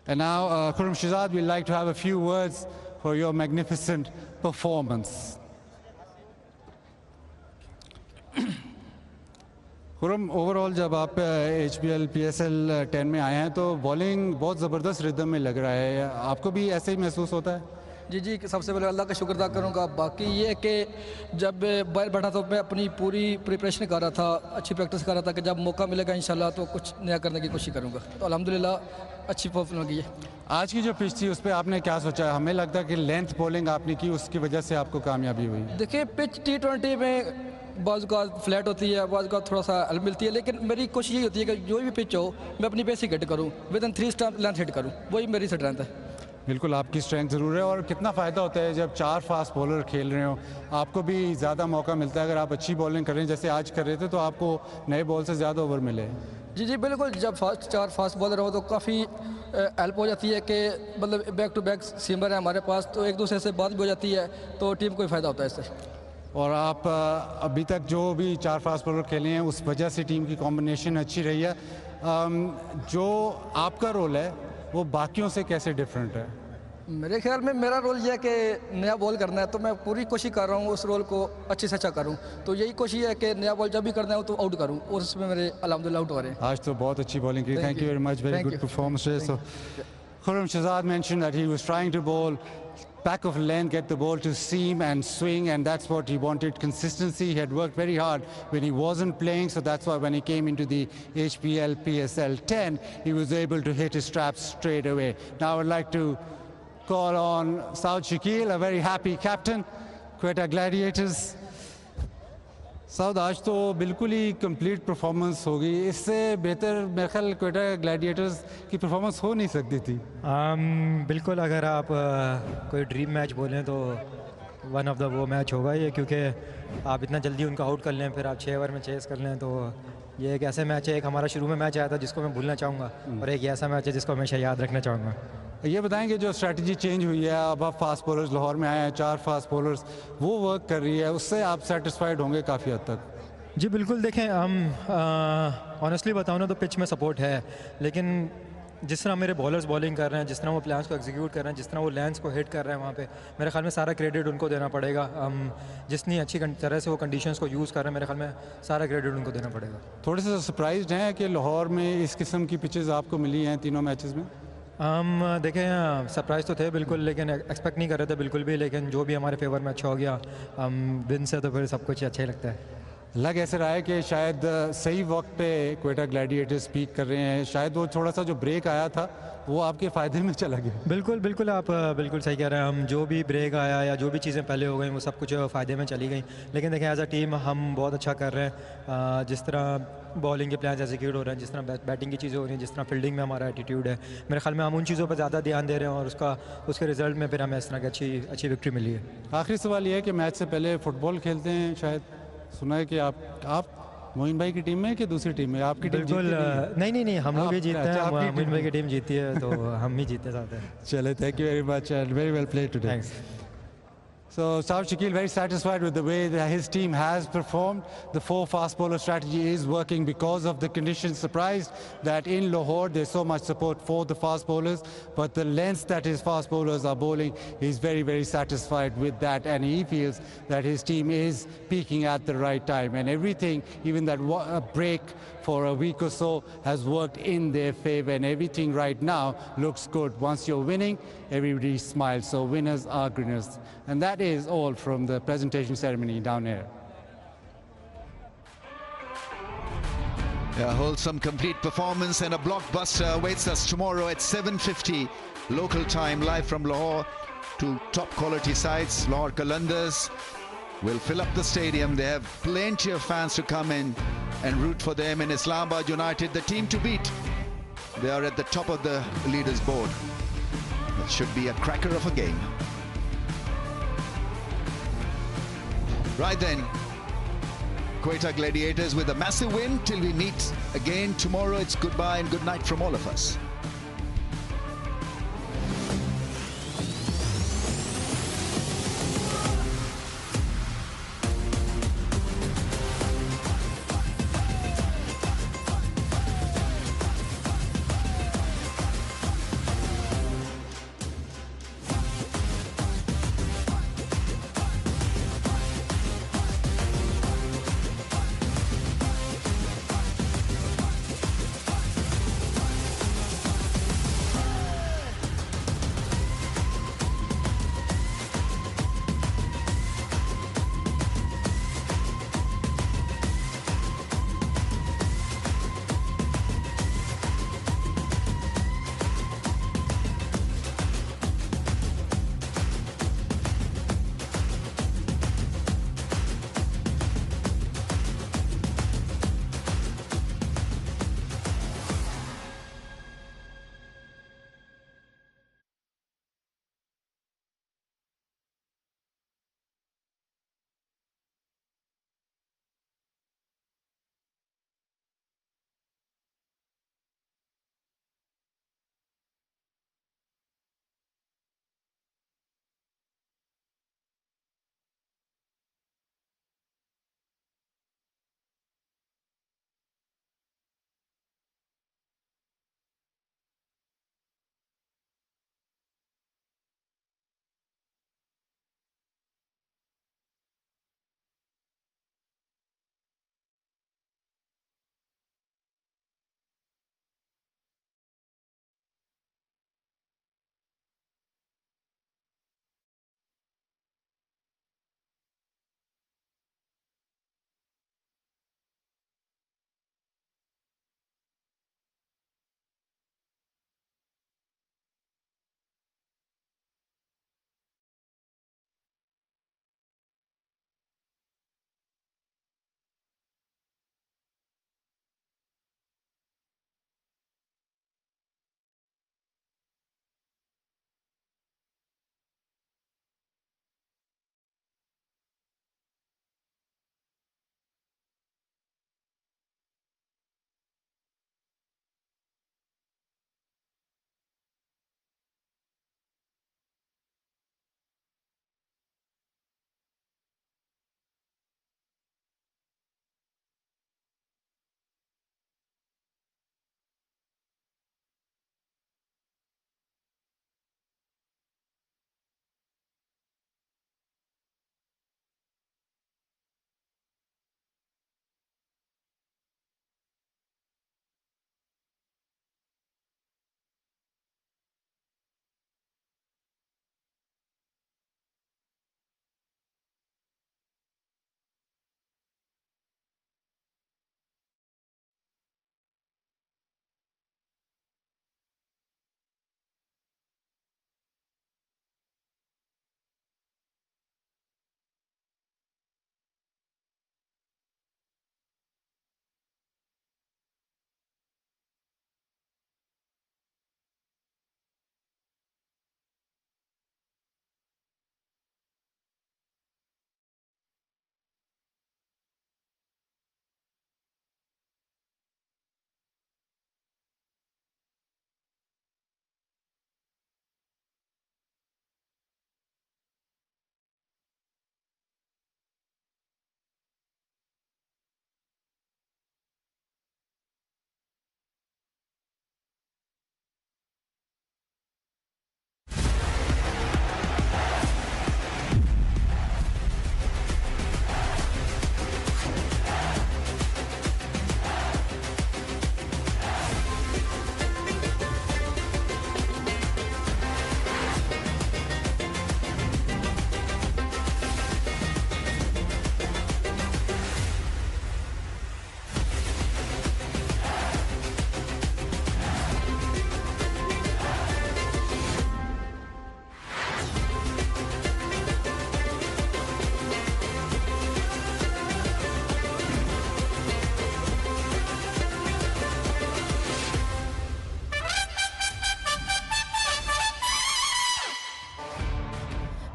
And now, 𝐄𝐍𝐆𝐋𝐈𝐒𝐇 would like to have a few words for your magnificent performance. Khurram, overall जब आप HBL PSL 10 में आए हैं तो bowling बहुत ज़बरदस्त rhythm में लग रहा है, आपको भी ऐसे ही महसूस होता है? जी, सबसे पहले अल्लाह का शुक्र अदा करूँगा। बाकी ये है कि जब बाहर बैठा तो मैं अपनी पूरी प्रिपरेशन कर रहा था, अच्छी प्रैक्टिस कर रहा था कि जब मौका मिलेगा इंशाल्लाह तो कुछ नया करने की कोशिश करूँगा। तो अल्हम्दुलिल्लाह अच्छी परफॉर्मेंस की है। आज की जो पिच थी उस पर आपने क्या सोचा है? हमें लगता है कि लेंथ बॉलिंग आपने की, उसकी वजह से आपको कामयाबी हुई। देखिए, पिच T20 में बाज़ का फ्लैट होती है, बाज़ का थोड़ा सा हेल्प मिलती है, लेकिन मेरी कोशिश यही होती है कि जो भी पिच हो मैं अपनी बेसिक हिट करूँ, with in 3 stump length hit करूँ, वही मेरी स्ट्रेंथ है। बिल्कुल आपकी स्ट्रेंथ ज़रूर है। और कितना फ़ायदा होता है जब 4 फास्ट बॉलर खेल रहे हो, आपको भी ज़्यादा मौका मिलता है। अगर आप अच्छी बॉलिंग कर रहे हैं जैसे आज कर रहे थे तो आपको नए बॉल से ज़्यादा ओवर मिले। जी बिल्कुल, जब 4 फास्ट बॉलर हो तो काफ़ी हेल्प हो जाती है कि मतलब बैक टू बैक सीमर है हमारे पास, तो एक दूसरे से बात भी हो जाती है, तो टीम को फ़ायदा होता है इससे। और आप अभी तक जो भी 4 फास्ट बॉलर खेले हैं उस वजह से टीम की कॉम्बिनेशन अच्छी रही है। जो आपका रोल है वो बाकियों से कैसे डिफरेंट है? मेरे ख्याल में मेरा रोल यह है कि नया बॉल करना है, तो मैं पूरी कोशिश कर रहा हूँ उस रोल को अच्छे से अच्छा करूँ। तो यही कोशिश है कि नया बॉल जब भी करना है तो आउट करूँ, और उसमें मेरे अल्हम्दुलिल्लाह आउट हो रहे हैं। आज तो बहुत अच्छी बॉलिंग की, thank you very much, very good performance. So Khurram mentioned that he was trying to bowl back of length, get the ball to seam and swing, and that's what he wanted, consistency. He had worked very hard when he wasn't playing, so that's why when he came into the HBL PSL 10, he was able to hit his straps straight away. Now I would like to call on Saud Shakil, a very happy captain, Quetta Gladiators. Saud, आज तो बिल्कुल ही complete performance हो गई, इससे बेहतर मेरे ख्याल Quetta Gladiators की परफॉर्मेंस हो नहीं सकती थी। बिल्कुल, अगर आप कोई ड्रीम मैच बोलें तो वन ऑफ द वो मैच होगा ये, क्योंकि आप इतना जल्दी उनको आउट कर लें, फिर आप 6 ओवर में चेस कर लें, तो ये एक ऐसा मैच है। एक हमारा शुरू में मैच आया था जिसको मैं भूलना चाहूँगा, और एक ऐसा मैच है जिसको हमेशा याद रखना चाहूँगा। ये बताएंगे जो स्ट्रैटेजी चेंज हुई है, अब आप फास्ट बॉलर्स लाहौर में आए हैं, 4 फास्ट बॉलर्स, वो वर्क कर रही है, उससे आप सेटिस्फाइड होंगे काफ़ी हद तक? जी बिल्कुल, देखें हम ऑनेस्टली बताऊँ ना तो पिच में सपोर्ट है, लेकिन जिस तरह मेरे बॉलर्स बॉलिंग कर रहे हैं, जिस तरह वो प्लान्स को एग्जीक्यूट कर रहे हैं, जिस तरह वो लेंस को हिट कर रहे हैं वहाँ पे, मेरे ख्याल में सारा क्रेडिट उनको देना पड़ेगा। जितनी अच्छी तरह से वो कंडीशंस को यूज़ कर रहे हैं, मेरे ख्याल में सारा क्रेडिट उनको देना पड़ेगा। थोड़े से सरप्राइज्ड हैं कि लाहौर में इस किस्म की पिचेस आपको मिली हैं तीनों मैचेस में? हम देखें, सरप्राइज़ तो थे बिल्कुल, लेकिन एक्सपेक्ट नहीं कर रहे थे बिल्कुल भी, लेकिन जो भी हमारे फेवर में अच्छा हो गया विन से, तो फिर सब कुछ अच्छा ही लगता है। लग ऐसे रहा है कि शायद सही वक्त पे क्वेटा ग्लैडिएटर्स स्पीक कर रहे हैं, शायद वो थोड़ा सा जो ब्रेक आया था वो आपके फ़ायदे में चला गया। बिल्कुल आप बिल्कुल सही कह रहे हैं। हम जो भी ब्रेक आया या जो भी चीज़ें पहले हो गई वो सब कुछ फ़ायदे में चली गई, लेकिन देखें एज अ टीम हम बहुत अच्छा कर रहे हैं। जिस तरह बॉलिंग के प्लान एग्जीक्यूट हो रहे हैं, जिस तरह बैटिंग की चीज़ें हो रही हैं, जिस तरह फील्डिंग में हमारा एटीट्यूड है, मेरे ख्याल में हम उन चीज़ों पर ज़्यादा ध्यान दे रहे हैं, और उसके रिजल्ट में फिर हमें इस तरह की अच्छी विक्ट्री मिली है। आखिरी सवाल ये है कि मैच से पहले फुटबॉल खेलते हैं, शायद सुना है कि आप मोइन भाई की टीम में कि दूसरी टीम में? आपकी टीम बिल्कुल नहीं, हम लोग भी जीतते हैं, मोइन भाई की टीम जीती है तो हम ही जीतते साथ हैं। चले, thank you very much and very well played today. So Saud Shakil very satisfied with the way that his team has performed. The 4 fast bowler strategy is working because of the conditions. Surprised that in Lahore there's so much support for the fast bowlers, but the length that his fast bowlers are bowling, he's very satisfied with that, and he feels that his team is peaking at the right time, and everything, even that break for a week or so, has worked in their favor, and everything right now looks good. Once you're winning, everybody smiles, so winners are grinners. And that is all from the presentation ceremony down here. A wholesome, complete performance, and a blockbuster awaits us tomorrow at 7:50 local time, live from Lahore. 2 top quality sides. Lahore Qalandars will fill up the stadium. They have plenty of fans to come in and root for them. And Islamabad United, the team to beat. They are at the top of the leaders board. It should be a cracker of a game. Right then, Quetta Gladiators with a massive win. Till we meet again tomorrow, it's goodbye and good night from all of us.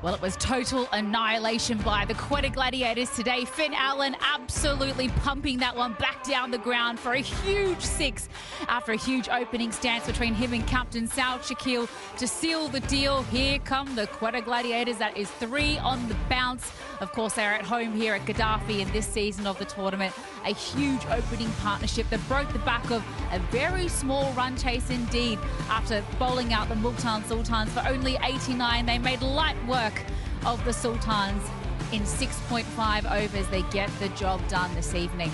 Well, it was total annihilation by the Quetta Gladiators today. Finn Allen absolutely pumping that one back down the ground for a huge 6 after a huge opening stance between him and captain 𝐄𝐍𝐆𝐋𝐈𝐒𝐇 to seal the deal. Here come the Quetta Gladiators. That is 3 on the bounce. Of course, they're at home here at Gaddafi in this season of the tournament. A huge opening partnership that broke the back of a very small run chase indeed. After bowling out the Multan Sultans for only 89, they made light work of the Sultans in 6.5 overs. They get the job done this evening.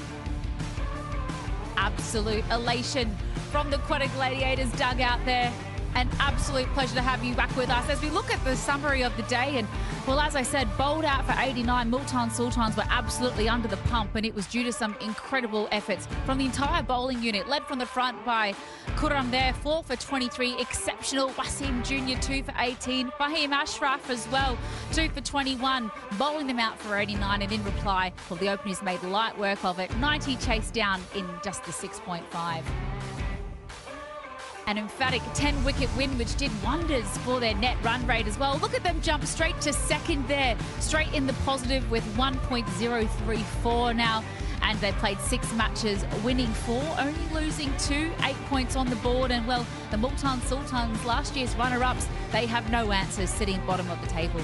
Absolute elation from the Quetta Gladiators dugout there. An absolute pleasure to have you back with us as we look at the summary of the day. And well, as I said, bowled out for 89, Multan Sultans were absolutely under the pump, and it was due to some incredible efforts from the entire bowling unit, led from the front by Quram there, 4 for 23, exceptional. Wasim Jr., 2 for 18. Fahim Ashraf as well, 2 for 21, bowling them out for 89. And in reply, well, the openers made light work of it. 90 chased down in just the 6.5. An emphatic 10-wicket win, which did wonders for their net run rate as well. Look at them jump straight to second there, straight in the positive with 1.034 now. And they played 6 matches, winning 4, only losing 2, 8 points on the board. And well, the Multan Sultans, last year's runner-ups, they have no answers, sitting bottom of the table.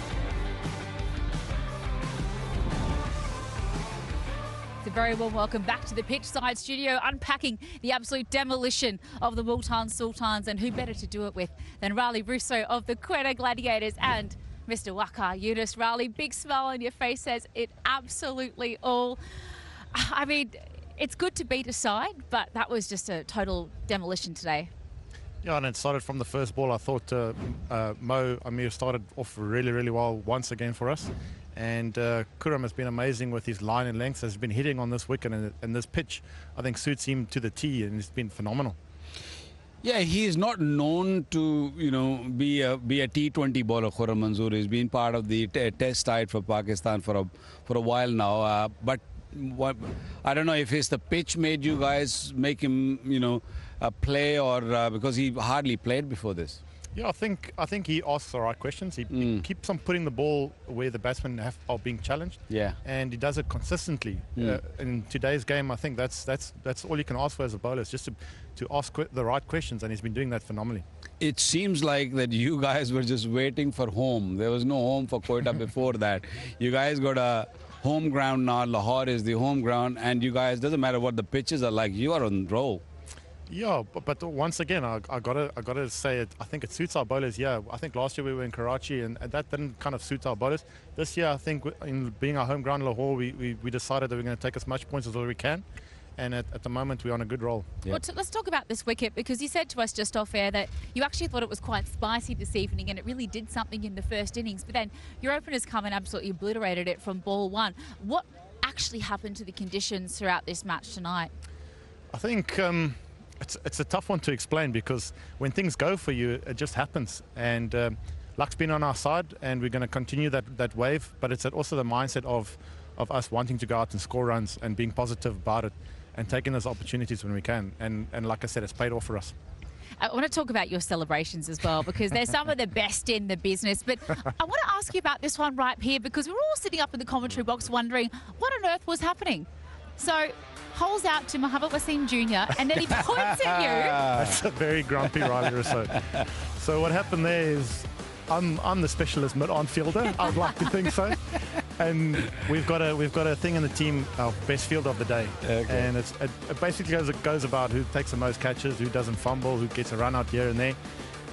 A very warm welcome back to the pitch side studio, unpacking the absolute demolition of the Multan Sultans, and who better to do it with than Raleigh Russo of the Quetta Gladiators and Mr. Waqar Younis. Raleigh, big smile on your face says it absolutely all. I mean, it's good to beat a side, but that was just a total demolition today. Yeah, and it started from the first ball. I thought Mo Amir started off really, really well once again for us. And Quram has been amazing with his line and length. Has been hitting on this wicket, and this pitch, I think, suits him to the T, and it's been phenomenal. Yeah, he is not known to, be a T20 bowler. Quram Manzoor has been part of the test side for Pakistan for a while now. But I don't know if it's the pitch made you guys make him, play, or because he hardly played before this. Yeah, I think he asks the right questions. He keeps on putting the ball where the batsmen are being challenged. Yeah, and he does it consistently. In today's game, I think that's all you can ask for as a bowler, is just to ask the right questions, and he's been doing that phenomenally. It seems like that you guys were just waiting for home. There was no home for Quetta before that. You guys got a home ground now. Lahore is the home ground, and you guys, doesn't matter what the pitches are like, you are on roll. Yeah, but once again, I gotta say it. I think it suits our bowlers. Yeah, I think last year we were in Karachi, and that didn't kind of suit our bowlers. This year, I think in being our home ground, Lahore, we decided that we're going to take as much points as we can, and at the moment we're on a good roll. Yeah. Well, let's talk about this wicket, because you said to us just off air that you actually thought it was quite spicy this evening, and it really did something in the first innings. But then your openers come and absolutely obliterated it from ball 1. What actually happened to the conditions throughout this match tonight? I think. It's a tough one to explain, because when things go for you, it just happens. And luck's been on our side, and we're going to continue that wave. But it's also the mindset of us wanting to go out and score runs and being positive about it and taking those opportunities when we can. And like I said, it's paid off for us. I want to talk about your celebrations as well, because they're some of the best in the business. But I want to ask you about this one right here, because we're all sitting up in the commentary box wondering what on earth was happening. So, holes out to Mohammed Wasim Jr. and then he points at you. That's a very grumpy Riley Russo. So what happened there is I'm the specialist mid-on fielder. I'd like to think so. And we've got a thing in the team, our best fielder of the day. Okay. And it basically goes about who takes the most catches, who doesn't fumble, who gets a run out here and there.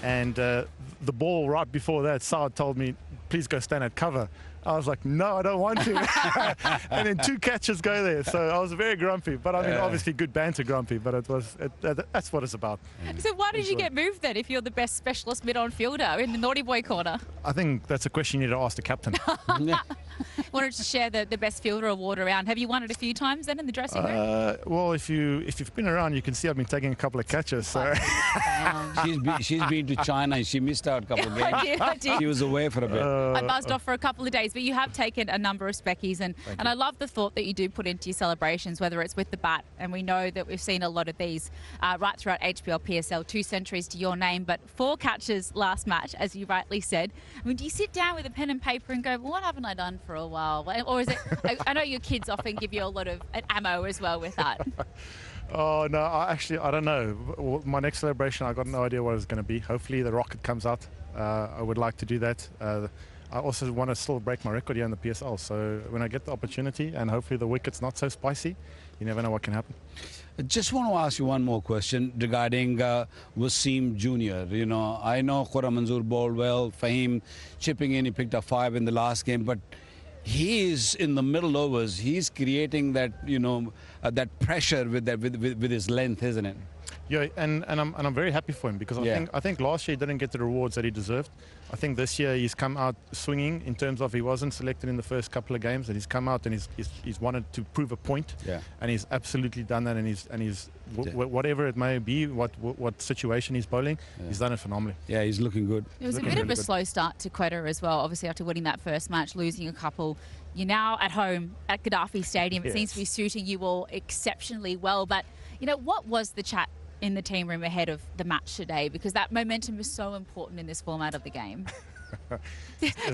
And the ball right before that, Saad told me, please go stand at cover. I was like, no, I don't want to. And then 2 catches go there. So I was very grumpy. But I mean, obviously good banter grumpy, but that's what it's about. So why did you get moved then if you're the best specialist mid-on fielder in the naughty boy corner? I think that's a question you need to ask the captain. Well, wanted to share the best fielder award around. Have you won it a few times then in the dressing room? Well, if you've been around, you can see I've been taking a couple of catches. So. she's been to China. She missed out a couple of games. I did. She was away for a bit. I buzzed off for a couple of days, but you have taken a number of speckies, and I love the thought that you do put into your celebrations, whether it's with the bat, and we know that we've seen a lot of these right throughout HBL PSL, 2 centuries to your name, but 4 catches last match, as you rightly said. I mean, do you sit down with a pen and paper and go, well, what haven't I done for a while? Or is it, I know your kids often give you a lot of ammo as well with that. Oh, no, I don't know. My next celebration, I got no idea what it's going to be. Hopefully the rocket comes out. I would like to do that. I also want to still break my record here in the PSL. So when I get the opportunity and hopefully the wicket's not so spicy, you never know what can happen. I just want to ask you one more question regarding Wasim Jr. You know, I know Khurram Manzoor bowled well, Fahim chipping in, he picked up 5 in the last game, but he is in the middle overs. He's creating that, you know, that pressure with his length, isn't it? Yeah, and I'm very happy for him because I think last year he didn't get the rewards that he deserved. I think this year he's come out swinging in terms of he wasn't selected in the first couple of games, and he's come out and he's wanted to prove a point. Yeah. And he's absolutely done that, and he's whatever it may be, what situation he's bowling, he's done it phenomenally. Yeah, he's looking good. It was a bit of a slow start to Quetta as well, obviously after winning that first match, losing a couple. You're now at home at Gaddafi Stadium. It seems to be suiting you all exceptionally well. But, you know, what was the chat in the team room ahead of the match today? Because that momentum is so important in this format of the game.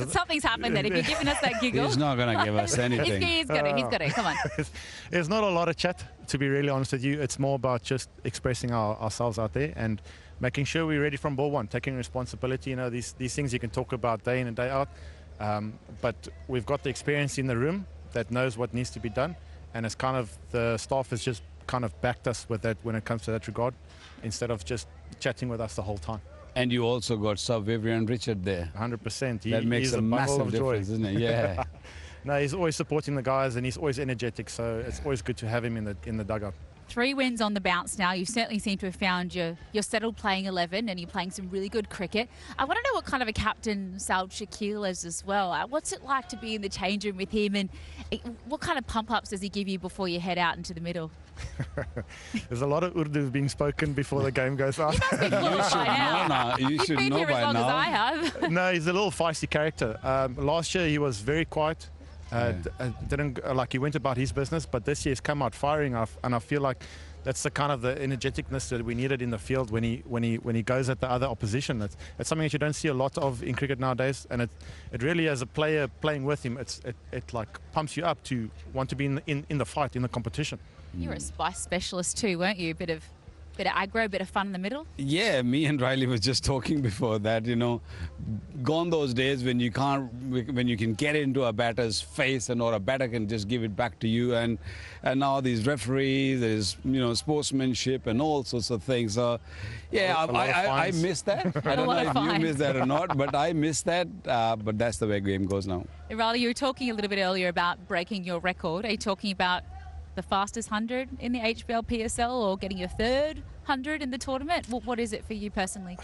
Something's happened then. If you're giving us that giggle. He's not going to give us anything. He's got it. Come on. There's not a lot of chat, to be really honest with you. It's more about just expressing ourselves out there and making sure we're ready from ball one, taking responsibility. You know, these things you can talk about day in and day out. But we've got the experience in the room that knows what needs to be done. And it's kind of, the staff has just kind of backed us with that when it comes to that regard, instead of just chatting with us the whole time. And you also got Sir Vivian Richard there. 100%. That makes a massive difference, isn't it? Yeah. No, he's always supporting the guys, and he's always energetic, so it's always good to have him in the dugout. 3 wins on the bounce now. You certainly seem to have found your settled playing 11, and you're playing some really good cricket. I want to know what kind of a captain 𝐄𝐍𝐆𝐋𝐈𝐒𝐇 is as well. What's it like to be in the change room with him, and what kind of pump-ups does he give you before you head out into the middle? There's a lot of Urdu being spoken before the game goes on. You must be fluent by now. You should know by now. You've been here as long as I have. No, he's a little feisty character. Last year he was very quiet. Didn't he went about his business, but this year he's come out firing off, and I feel like that's the kind of the energeticness that we needed in the field when he goes at the other opposition. It's something that you don't see a lot of in cricket nowadays, and it really, as a player playing with him, it like pumps you up to want to be in the fight, in the competition. You're a spice specialist too, weren't you? Bit of aggro, bit of fun in the middle. Yeah, me and Riley was just talking before that, you know, gone those days when you can get into a batter's face or a batter can just give it back to you, and now these referees, there's, you know, sportsmanship and all sorts of things. So yeah, I miss that. I don't know if you miss that or not, but I miss that. But that's the way the game goes now. Riley, you were talking a little bit earlier about breaking your record. Are you talking about the fastest 100 in the HBL PSL, or getting your 3rd 100 in the tournament? What is it for you personally?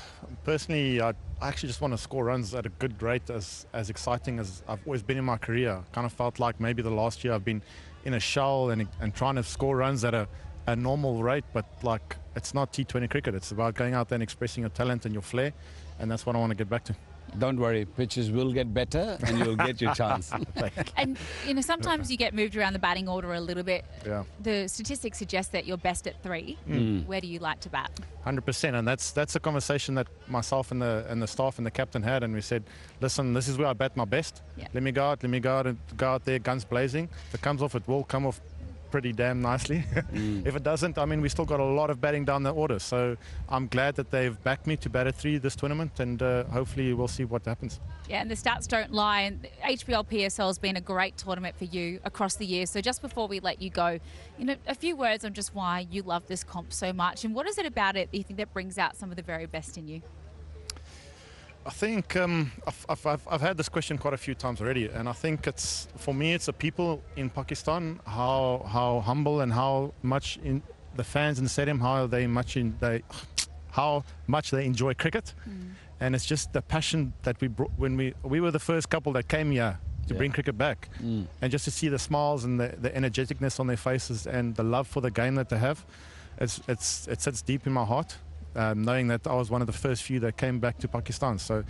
Personally, I actually just want to score runs at a good rate, as exciting as I've always been in my career. Kind of felt like maybe the last year I've been in a shell and trying to score runs at a normal rate, but like, it's not T20 cricket. It's about going out there and expressing your talent and your flair, and that's what I want to get back to. Don't worry, pitches will get better and you'll get your chance. And, you know, sometimes you get moved around the batting order a little bit. Yeah. The statistics suggest that you're best at 3. Where do you like to bat? 100%, and that's a conversation that myself and the staff and the captain had, and we said, listen, this is where I bat my best. Yeah. Let me go out there, guns blazing. If it comes off, it will come off pretty damn nicely. If it doesn't, I mean, we still got a lot of batting down the order, so I'm glad that they've backed me to bat at 3 this tournament, and hopefully we'll see what happens. Yeah, and the stats don't lie, and HBL PSL has been a great tournament for you across the years. So just before we let you go, you know, a few words on just why you love this comp so much, and what is it about it that you think that brings out some of the very best in you? I think I've had this question quite a few times already, and I think for me it's the people in Pakistan, how humble and how much in the fans in the stadium, how much they enjoy cricket, and it's just the passion that we brought when we were the first couple that came here to bring cricket back. And just to see the smiles and the energeticness on their faces and the love for the game that they have, it sits deep in my heart, knowing that I was one of the first few that came back to Pakistan. So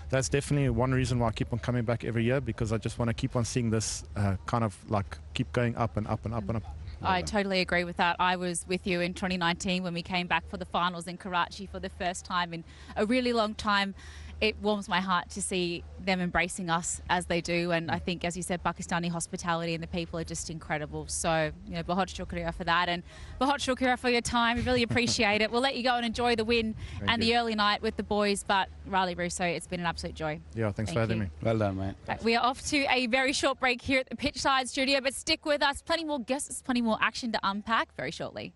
that's definitely one reason why I keep on coming back every year, because I just want to keep on seeing this kind of like keep going up and up and up and up. I totally agree with that. I was with you in 2019 when we came back for the finals in Karachi for the first time in a really long time. It warms my heart to see them embracing us as they do, and I think, as you said, Pakistani hospitality and the people are just incredible. So, you know, bahut shukriya for that, and bahut shukriya for your time. We really appreciate it. We'll let you go and enjoy the win the early night with the boys, but Riley Russo, it's been an absolute joy. Yeah, thanks for having me. Well done, mate. We are off to a very short break here at the Pitchside studio, but stick with us. Plenty more guests, plenty more action to unpack very shortly.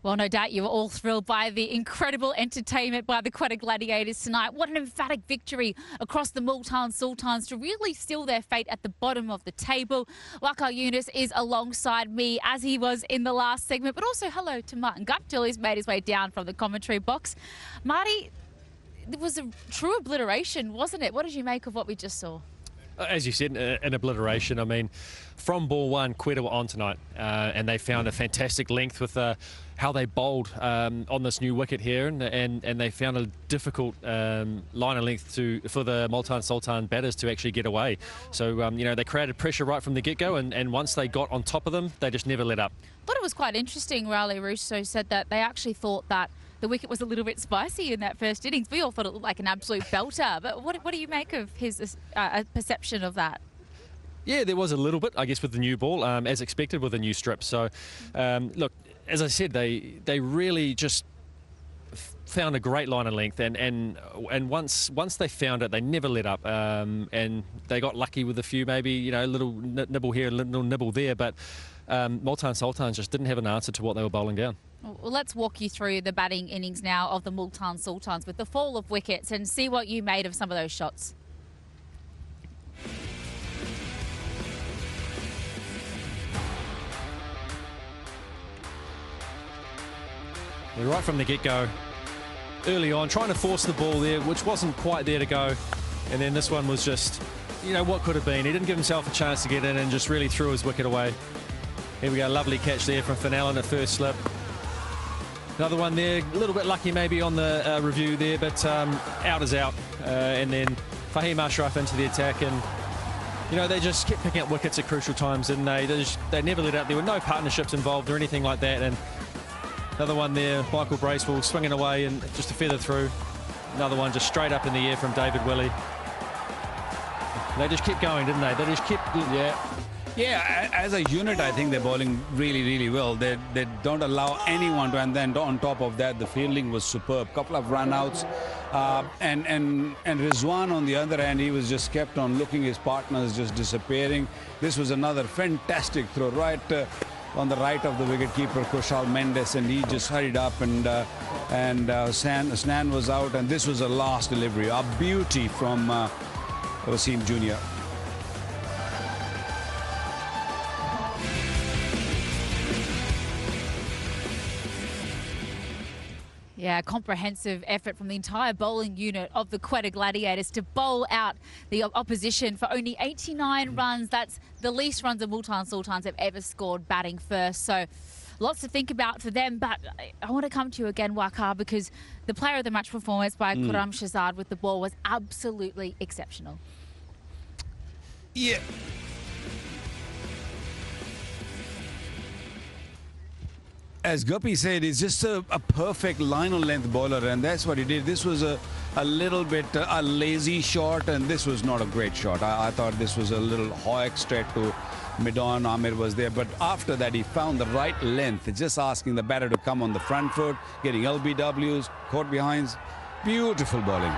Well, no doubt you were all thrilled by the incredible entertainment by the Quetta Gladiators tonight. What an emphatic victory across the Multan Sultans to really seal their fate at the bottom of the table. Waqar Younis is alongside me as he was in the last segment, but also hello to Martin Guptill, who's made his way down from the commentary box. Marty, it was a true obliteration, wasn't it? What did you make of what we just saw? As you said, an obliteration. I mean, from ball one, Quetta were on tonight, and they found a fantastic length with how they bowled on this new wicket here, and they found a difficult line of length for the Multan Sultan batters to actually get away. So, you know, they created pressure right from the get-go, and once they got on top of them, they just never let up. I thought it was quite interesting. Riley Russo said that they actually thought that the wicket was a little bit spicy in that first innings. We all thought it looked like an absolute belter. But what do you make of his perception of that? Yeah, there was a little bit, I guess, with the new ball, as expected with the new strip. So, look, as I said, they really just found a great line of length, and once they found it, they never let up, and they got lucky with a few, maybe, a little nibble here, a little nibble there, but Multan Sultans just didn't have an answer to what they were bowling down. Well, let's walk you through the batting innings now of the Multan Sultans with the fall of wickets and see what you made of some of those shots. Right from the get-go, early on, trying to force the ball there, which wasn't quite there to go. And then this one was just, what could have been. He didn't give himself a chance to get in and just really threw his wicket away. Here we go, lovely catch there from Fennell at first slip. Another one there, a little bit lucky maybe on the review there, but out is out. And then Fahim Ashraf into the attack, and they just kept picking up wickets at crucial times, didn't they? They never let up. There were no partnerships involved or anything like that. And another one there, Michael Bracewell swinging away and just a feather through. Another one just straight up in the air from David Willey. They just kept going, didn't they? They just kept, Yeah, as a unit, I think they're bowling really, really well. They don't allow anyone to, and then on top of that, the fielding was superb. Couple of run-outs. And Rizwan on the other hand, he was just kept on looking, his partners just disappearing. This was another fantastic throw right on the right of the wicketkeeper, Kushal Mendes, and he just hurried up, and Snan was out, and this was a last delivery. A beauty from Wasim Jr. Yeah, comprehensive effort from the entire bowling unit of the Quetta Gladiators to bowl out the opposition for only 89 runs. That's the least runs the Multan Sultans have ever scored batting first. So lots to think about for them. But I want to come to you again, Waqar, because the player of the match performance by 𝐄𝐍𝐆𝐋𝐈𝐒𝐇 with the ball was absolutely exceptional. Yeah. As Guppy said, he's just a perfect line-on-length bowler, and that's what he did. This was a little bit a lazy shot, and this was not a great shot. I thought this was a little hoik straight to mid-on. Amir was there, but after that, he found the right length, just asking the batter to come on the front foot, getting LBWs, caught behinds. Beautiful bowling.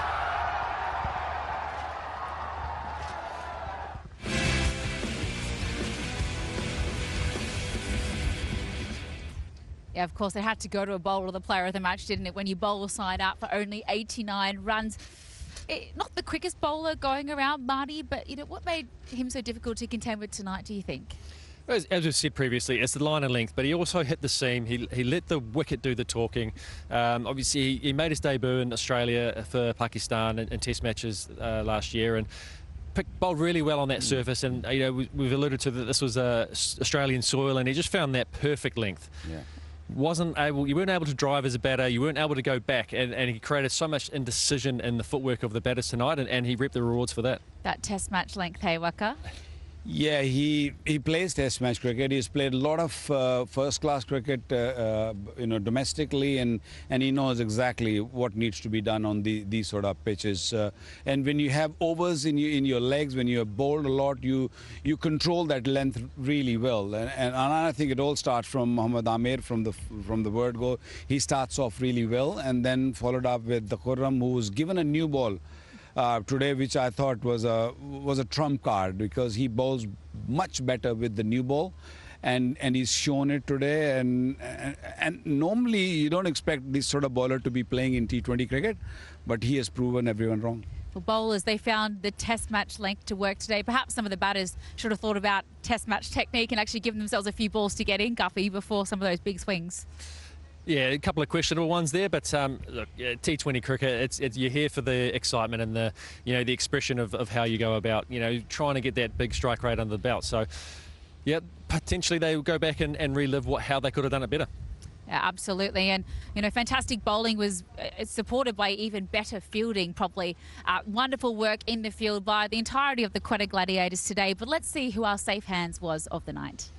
Yeah, of course, it had to go to a bowler, the player of the match, didn't it? When you bowl a side out for only 89 runs. Not the quickest bowler going around, Marty, but what made him so difficult to contend with tonight, do you think? As we said previously, it's the line of length, but he also hit the seam. He let the wicket do the talking. Obviously, he made his debut in Australia for Pakistan in Test matches last year, and bowled really well on that surface. And we've alluded to that this was Australian soil, and he just found that perfect length. Yeah. You weren't able to drive as a batter, you weren't able to go back, and he created so much indecision in the footwork of the batters tonight, and he reaped the rewards for that. That Test match length, hey, Waqar? Yeah, he plays Test match cricket. He's played a lot of first-class cricket, domestically, and he knows exactly what needs to be done on these sort of pitches. And when you have overs in your legs, when you have bowled a lot, you control that length really well. And I think it all starts from Mohammad Amir from the word go. He starts off really well, and then followed up with the Khurram, who was given a new ball today, which I thought was a trump card, because he bowls much better with the new ball, and he's shown it today. And normally you don't expect this sort of bowler to be playing in T20 cricket, but he has proven everyone wrong. For bowlers, they found the Test match length to work today. Perhaps some of the batters should have thought about Test match technique and actually given themselves a few balls to get in, Guppy, before some of those big swings. Yeah, a couple of questionable ones there, but look, T20 cricket, you're here for the excitement and the expression of how you go about trying to get that big strike rate under the belt. So, yeah, potentially they will go back and relive how they could have done it better. Yeah, absolutely, and fantastic bowling was supported by even better fielding, probably. Wonderful work in the field by the entirety of the Quetta Gladiators today. But let's see who our safe hands was of the night.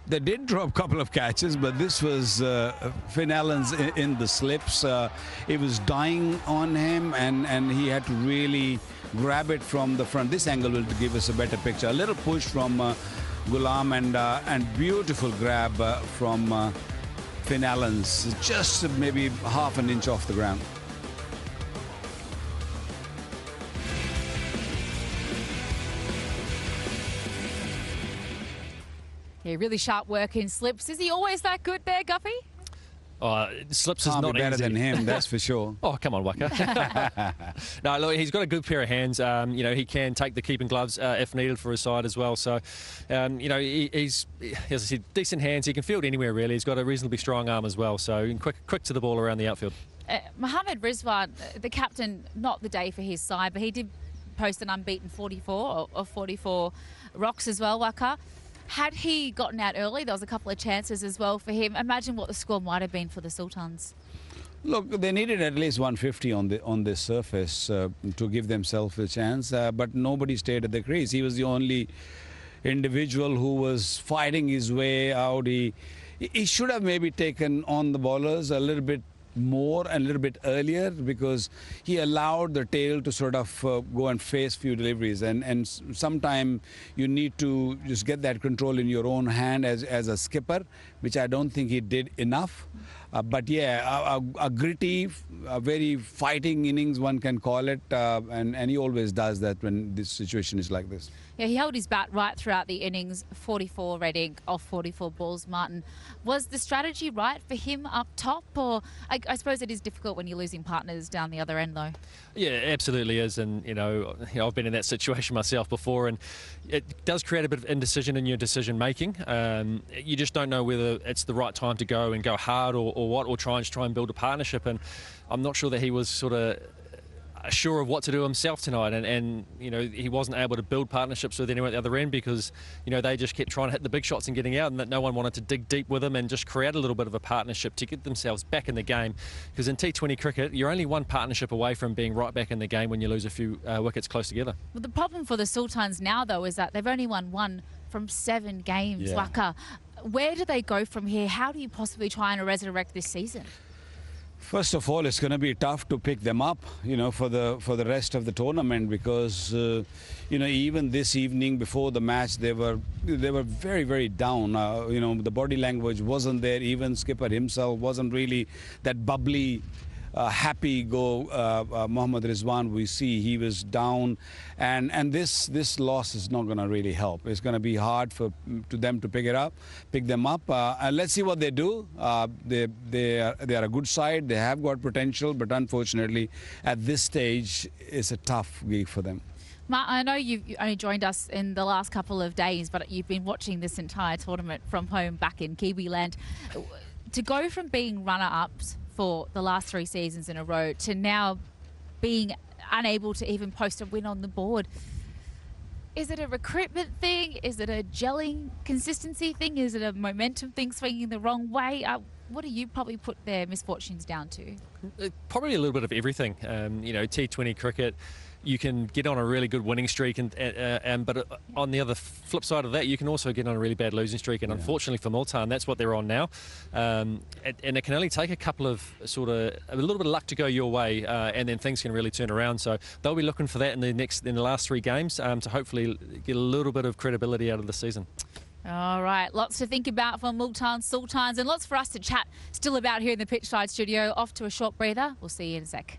They did drop a couple of catches, but this was Finn Allen's in the slips. It was dying on him, and he had to really grab it from the front. This angle will give us a better picture. A little push from Ghulam and beautiful grab from Finn Allen's, just maybe half an inch off the ground. Yeah, really sharp work in slips. Is he always that good there, Guppy? Slips Can't is not be better easy. than him, that's for sure. Oh, come on, Waka. No, look, he's got a good pair of hands. You know, he can take the keeping gloves if needed for his side as well. So, you know, he's, as I said, decent hands. He can field anywhere, really. He's got a reasonably strong arm as well. So, quick to the ball around the outfield. Mohammad Rizwan, the captain, not the day for his side, but he did post an unbeaten 44 or 44 rocks as well, Waka. Had he gotten out early, there was a couple of chances as well for him. Imagine what the score might have been for the Sultans. Look, they needed at least 150 on this surface to give themselves a chance, but nobody stayed at the crease. He was the only individual who was fighting his way out. He should have maybe taken on the bowlers a little bit more and a little bit earlier, because he allowed the tail to sort of go and face few deliveries, and sometime you need to just get that control in your own hand as a skipper, which I don't think he did enough. But yeah, a gritty, a very fighting innings, one can call it, and he always does that when this situation is like this. Yeah, he held his bat right throughout the innings, 44 rating off 44 balls, Martin. Was the strategy right for him up top? Or I suppose it is difficult when you're losing partners down the other end, though. Yeah, absolutely is. And, you know, I've been in that situation myself before, and it does create a bit of indecision in your decision making. You just don't know whether it's the right time to go and go hard or what, or try and build a partnership. And I'm not sure that he was sort of sure of what to do himself tonight, and you know, he wasn't able to build partnerships with anyone at the other end, because you know, they just kept trying to hit the big shots and getting out, and that no one wanted to dig deep with him and just create a little bit of a partnership to get themselves back in the game. Because in T20 cricket, you're only one partnership away from being right back in the game when you lose a few wickets close together. Well, the problem for the Sultans now, though, is that they've only won 1 from 7 games. Yeah. Waka, where do they go from here? How do you possibly try and resurrect this season? First of all, it's going to be tough to pick them up, you know, for the rest of the tournament, because you know, even this evening before the match, they were very, very down. You know, the body language wasn't there. Even skipper himself wasn't really that bubbly, happy Mohammad Rizwan. We see he was down, and this loss is not going to really help. It's going to be hard to them to pick them up. And let's see what they do. They are a good side. They have got potential, but unfortunately, at this stage, it's a tough gig for them. Mark, I know you've only joined us in the last couple of days, but you've been watching this entire tournament from home back in Kiwi land. To go from being runner-ups for the last 3 seasons in a row to now being unable to even post a win on the board, is it a recruitment thing? Is it a gelling consistency thing? Is it a momentum thing swinging the wrong way? What do you probably put their misfortunes down to? Probably a little bit of everything. You know, T20 cricket, you can get on a really good winning streak, but on the other flip side of that, you can also get on a really bad losing streak. And unfortunately for Multan, that's what they're on now. And it can only take a little bit of luck to go your way, and then things can really turn around. So they'll be looking for that in the last 3 games to hopefully get a little bit of credibility out of the season. All right, lots to think about for Multan Sultans, and lots for us to chat still about here in the pitchside studio. Off to a short breather. We'll see you in a sec.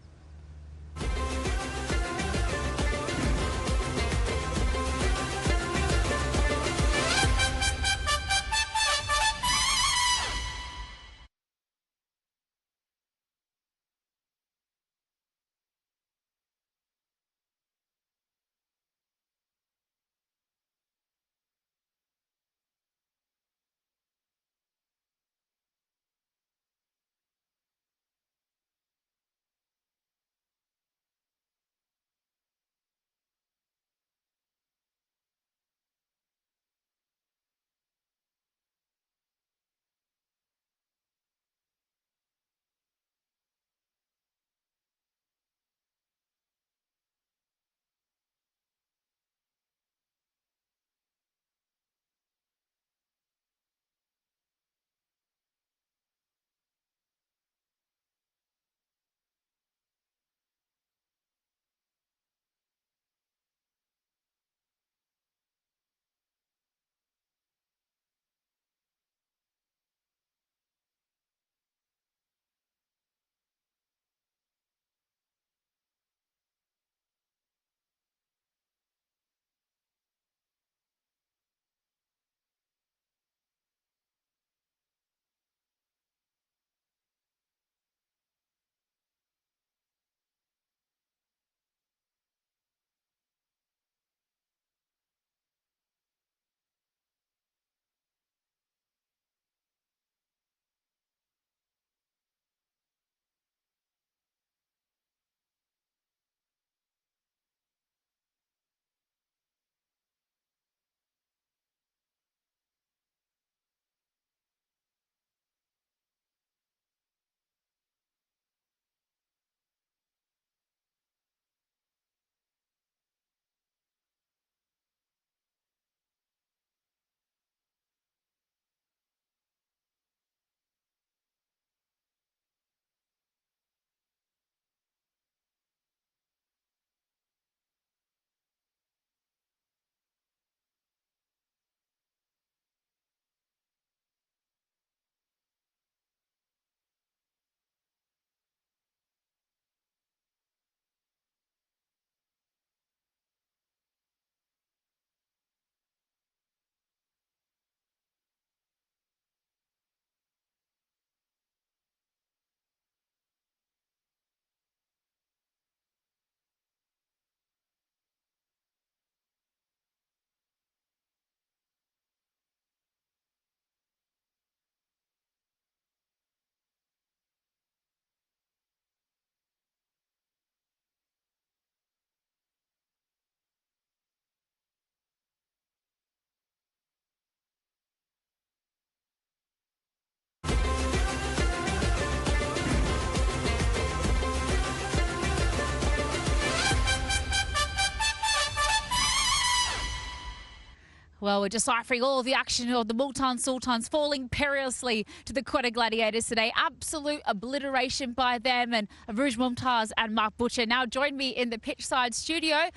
Well, we're deciphering all of the action of the Multan Sultans falling perilously to the Quetta Gladiators today. Absolute obliteration by them, and Arooj Mumtaz and Mark Butcher now join me in the pitchside studio.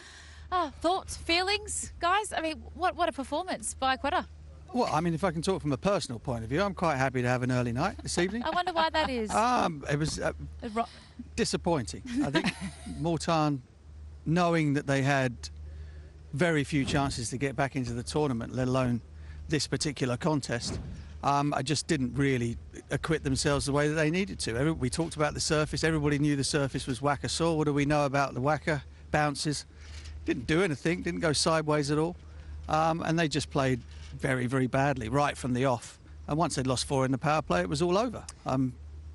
Thoughts, feelings, guys? I mean, what a performance by Quetta. Well, I mean, if I can talk from a personal point of view, I'm quite happy to have an early night this evening. I wonder why that is. It was disappointing. I think Multan, knowing that they had very few chances to get back into the tournament, let alone this particular contest, I just didn't really acquit themselves the way that they needed to. We talked about the surface. Everybody knew the surface was whacker sore. What do we know about the whacker bounces? Didn't do anything, didn't go sideways at all. And they just played very, very badly right from the off. And once they'd lost 4 in the power play, it was all over.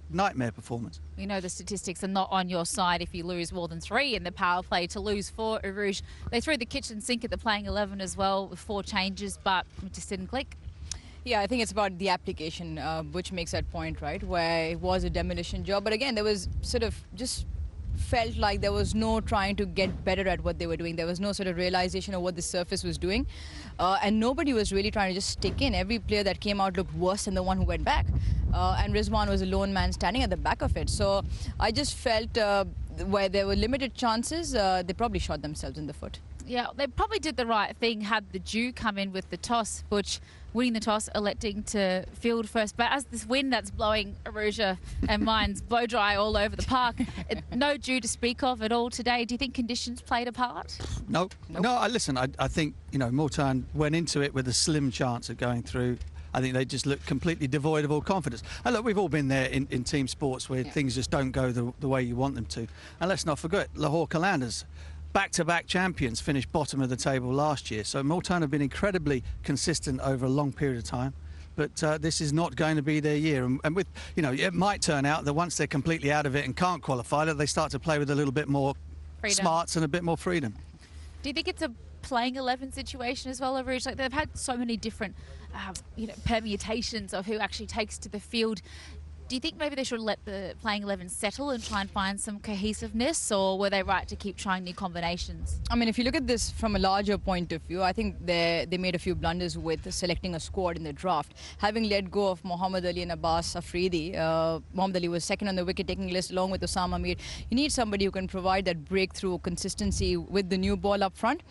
Nightmare performance. We know the statistics are not on your side if you lose more than 3 in the power play. To lose 4, Arooj, they threw the kitchen sink at the playing 11 as well with 4 changes, but it just didn't click. Yeah, I think it's about the application, which makes that point, right, where it was a demolition job. But again, there was sort of just felt like there was no trying to get better at what they were doing. There was no sort of realization of what the surface was doing. And nobody was really trying to just stick in. Every player that came out looked worse than the one who went back. And Rizwan was a lone man standing at the back of it. So I just felt where there were limited chances, they probably shot themselves in the foot. Yeah, they probably did the right thing had the dew come in with the toss, Butch winning the toss, electing to field first. But as this wind that's blowing Arooj and mine's blow dry all over the park, no dew to speak of at all today. Do you think conditions played a part? No. Listen, I think, you know, Multan went into it with a slim chance of going through. I think they just looked completely devoid of all confidence. And look, we've all been there in team sports where things just don't go the way you want them to. And let's not forget, Lahore Qalandars, back-to-back champions, finished bottom of the table last year. So Multan have been incredibly consistent over a long period of time. But this is not going to be their year. And with, you know, it might turn out that once they're completely out of it and can't qualify, that they start to play with a little bit more smarts and a bit more freedom. Do you think it's a playing 11 situation as well, Arooj? Like, they've had so many different permutations of who actually takes to the field. Do you think maybe they should let the playing 11 settle and try and find some cohesiveness, or were they right to keep trying new combinations? I mean, if you look at this from a larger point of view, I think they made a few blunders with selecting a squad in the draft. Having let go of Muhammad Ali and Abbas Afridi, Muhammad Ali was second on the wicket-taking list along with Osama Mir. You need somebody who can provide that breakthrough consistency with the new ball up front.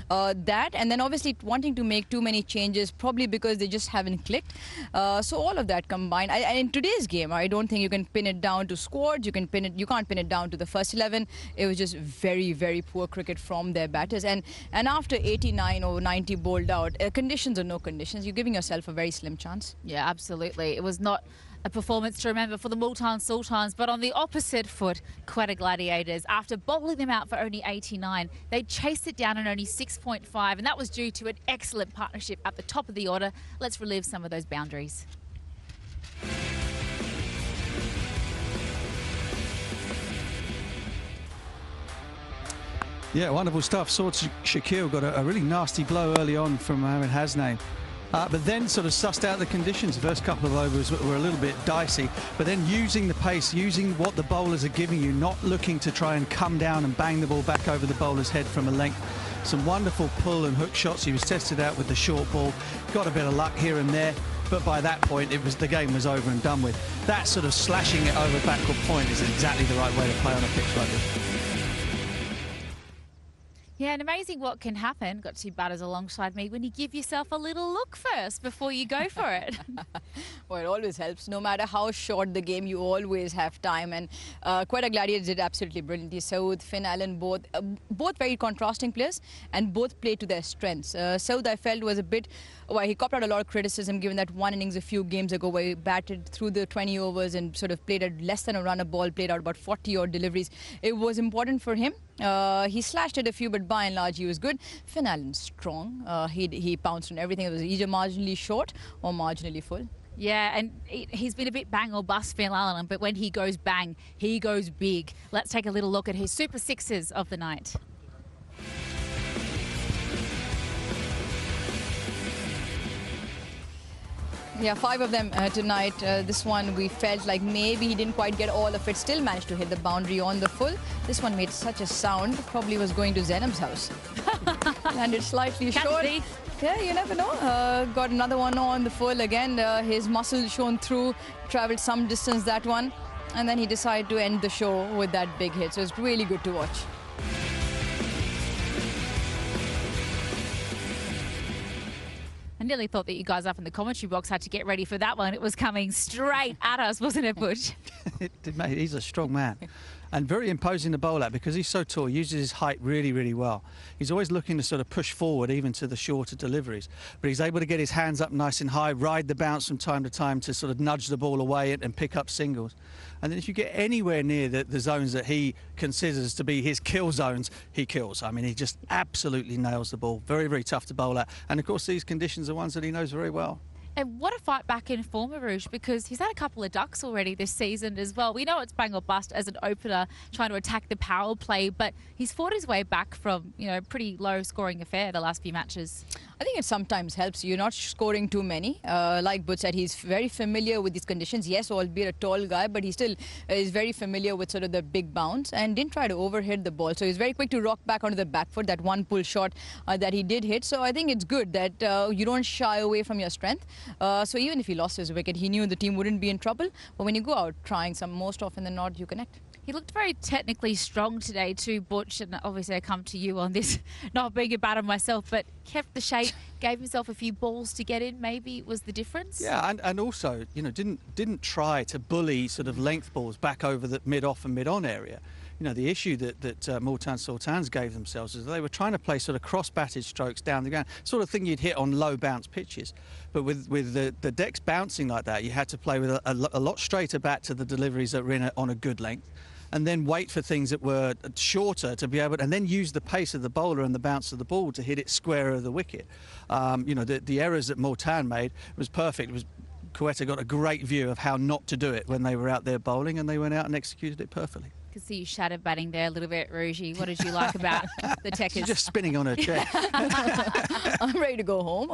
That, and then obviously wanting to make too many changes, probably because they just haven't clicked. So all of that combined. In today's game, I don't think you can pin it down to squads. You can't pin it down to the first 11. It was just very, very poor cricket from their batters. And after 89 or 90 bowled out, conditions or no conditions, you're giving yourself a very slim chance. Yeah, absolutely. It was not a performance to remember for the Multan Sultans, but on the opposite foot, Quetta Gladiators, after bowling them out for only 89, they chased it down in only 6.5, and that was due to an excellent partnership at the top of the order. Let's relive some of those boundaries. Yeah, wonderful stuff. Shakil got a really nasty blow early on from Mohamed Hasnain. But then sort of sussed out the conditions. The first couple of overs were a little bit dicey, but then using the pace, using what the bowlers are giving you, not looking to try and come down and bang the ball back over the bowler's head from a length. Some wonderful pull and hook shots. He was tested out with the short ball, got a bit of luck here and there, but by that point the game was over and done with. That sort of slashing it over backward point is exactly the right way to play on a pitch like this. Yeah, and amazing what can happen. Got 2 batters alongside me when you give yourself a little look first before you go for it. Well, it always helps. No matter how short the game, you always have time. And Quetta Gladiators did absolutely brilliantly. Saud, Finn Allen, both very contrasting players, and both played to their strengths. Saud, I felt, was a bit... Well, he copped out a lot of criticism given that one innings a few games ago where he batted through the 20 overs and sort of played at less than a run a ball, played out about 40-odd deliveries. It was important for him. He slashed it a few, but by and large he was good. Finn Allen's strong. He pounced on everything. It was either marginally short or marginally full. Yeah, and he's been a bit bang or bust, Finn Allen, but when he goes bang, he goes big. Let's take a little look at his super sixes of the night. Yeah, 5 of them tonight. This one we felt like maybe he didn't quite get all of it. Still managed to hit the boundary on the full. This one made such a sound. Probably was going to Zainab's house. Landed slightly short. Yeah, you never know. Got another one on the full again. His muscle shown through. Traveled some distance, that one. And then he decided to end the show with that big hit. So it's really good to watch. I nearly thought that you guys up in the commentary box had to get ready for that one. It was coming straight at us, wasn't it, Butch? Mate, he's a strong man and very imposing to bowl at because he's so tall. He uses his height really, really well. He's always looking to sort of push forward even to the shorter deliveries. But he's able to get his hands up nice and high, ride the bounce from time to time to sort of nudge the ball away and pick up singles. And then if you get anywhere near the zones that he considers to be his kill zones, he kills. I mean, he just absolutely nails the ball. Very, very tough to bowl at. And of course, these conditions are ones that he knows very well. And what a fight back in form, Rouge, because he's had a couple of ducks already this season as well. We know it's bang or bust as an opener trying to attack the power play, but he's fought his way back from, you know, pretty low scoring affair the last few matches. I think it sometimes helps you not scoring too many. Like Butch said, he's very familiar with these conditions. Yes, albeit a tall guy, but he still is very familiar with sort of the big bounce and didn't try to overhit the ball. So he's very quick to rock back onto the back foot, that one pull shot that he did hit. So I think it's good that you don't shy away from your strength. So even if he lost his wicket, he knew the team wouldn't be in trouble. But when you go out trying some, most often than not, you connect. He looked very technically strong today too, Butch, and obviously I come to you on this, not being a batter myself, but kept the shape, gave himself a few balls to get in, maybe was the difference. Yeah, and also, you know, didn't try to bully sort of length balls back over the mid-off and mid-on area. You know, the issue that Multan Sultans gave themselves is they were trying to play sort of cross-batted strokes down the ground, sort of thing you'd hit on low bounce pitches. But with the decks bouncing like that, you had to play with a lot straighter bat to the deliveries that were in on a good length, and then wait for things that were shorter to be able to, and then use the pace of the bowler and the bounce of the ball to hit it square of the wicket. You know, the errors that Multan made was perfect. It was Quetta got a great view of how not to do it when they were out there bowling, and they went out and executed it perfectly. I could see you shadow batting there a little bit, Rougie. What did you like about the Techers? She's just spinning on her chair. I'm ready to go home.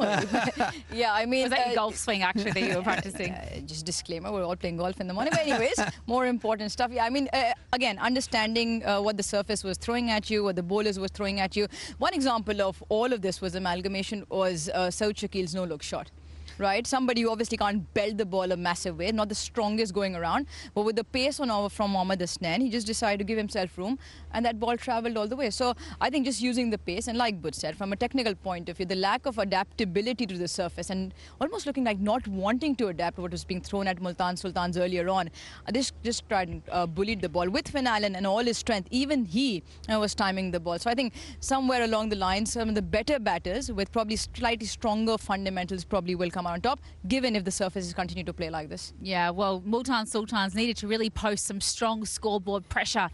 Yeah, I mean... Was that your golf swing, actually, that you were practicing? Just disclaimer, we're all playing golf in the morning. But anyways, more important stuff. Yeah, I mean, again, understanding what the surface was throwing at you, what the bowlers were throwing at you. One example of all of this was amalgamation was Saud Shakil's no-look shot. Right, somebody who obviously can't belt the ball a massive way, not the strongest going around, but with the pace on over from Mohammad Hasnain, he just decided to give himself room, and that ball travelled all the way. So I think just using the pace, and like Butch said, from a technical point of view, the lack of adaptability to the surface and almost looking like not wanting to adapt to what was being thrown at Multan Sultans earlier on, this just tried and bullied the ball with Finn Allen and all his strength. Even he was timing the ball. So I think somewhere along the line, some of the better batters with probably slightly stronger fundamentals probably will come out on top, given if the surfaces continue to play like this. Yeah, well, Multan Sultans needed to really post some strong scoreboard pressure,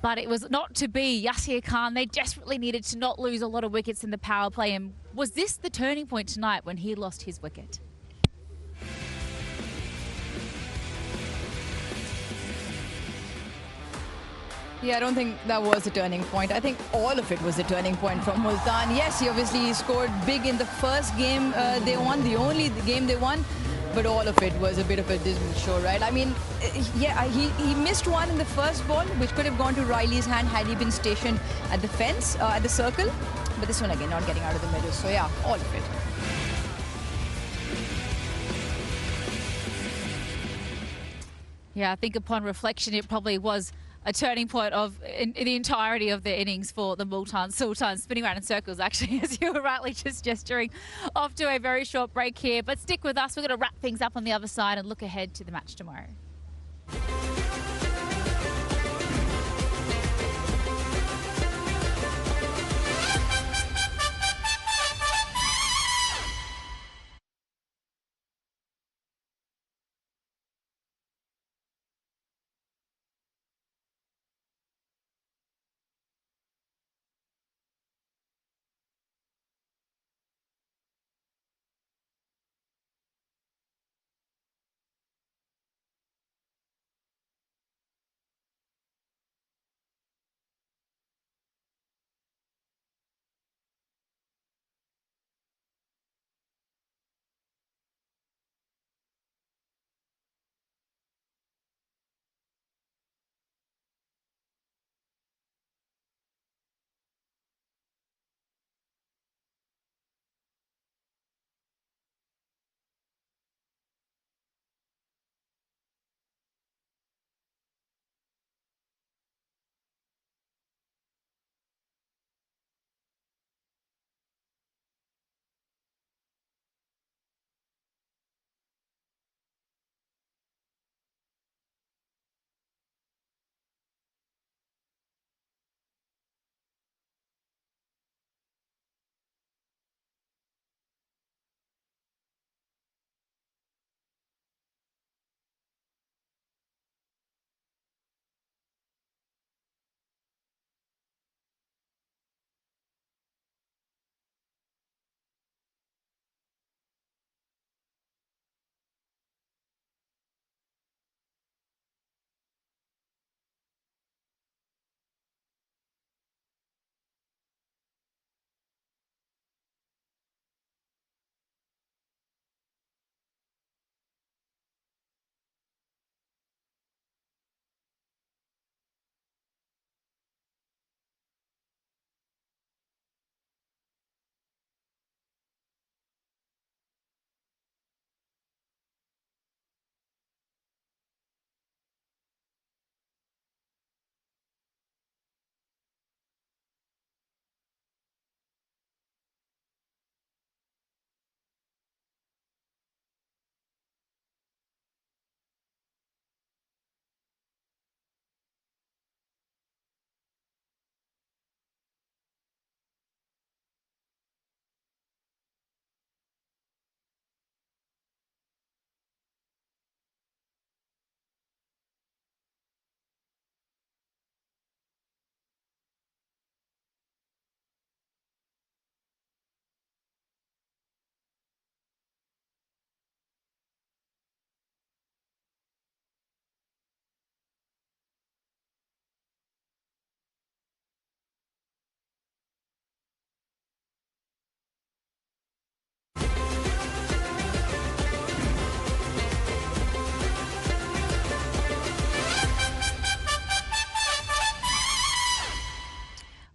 but it was not to be. Yasir Khan, they desperately needed to not lose a lot of wickets in the power play. And was this the turning point tonight when he lost his wicket? Yeah, I don't think that was a turning point. I think all of it was a turning point from Multan. Yes, he obviously scored big in the first game they won, the only game they won, but all of it was a bit of a dismal show, right? I mean, yeah, he missed one in the first ball, which could have gone to Riley's hand had he been stationed at the fence, at the circle. But this one, again, not getting out of the middle. So, yeah, all of it. Yeah, I think upon reflection, it probably was a turning point of in the entirety of the innings for the Multan Sultans, spinning around in circles, actually, as you were rightly just gesturing. Off to a very short break here, but stick with us. We're going to wrap things up on the other side and look ahead to the match tomorrow.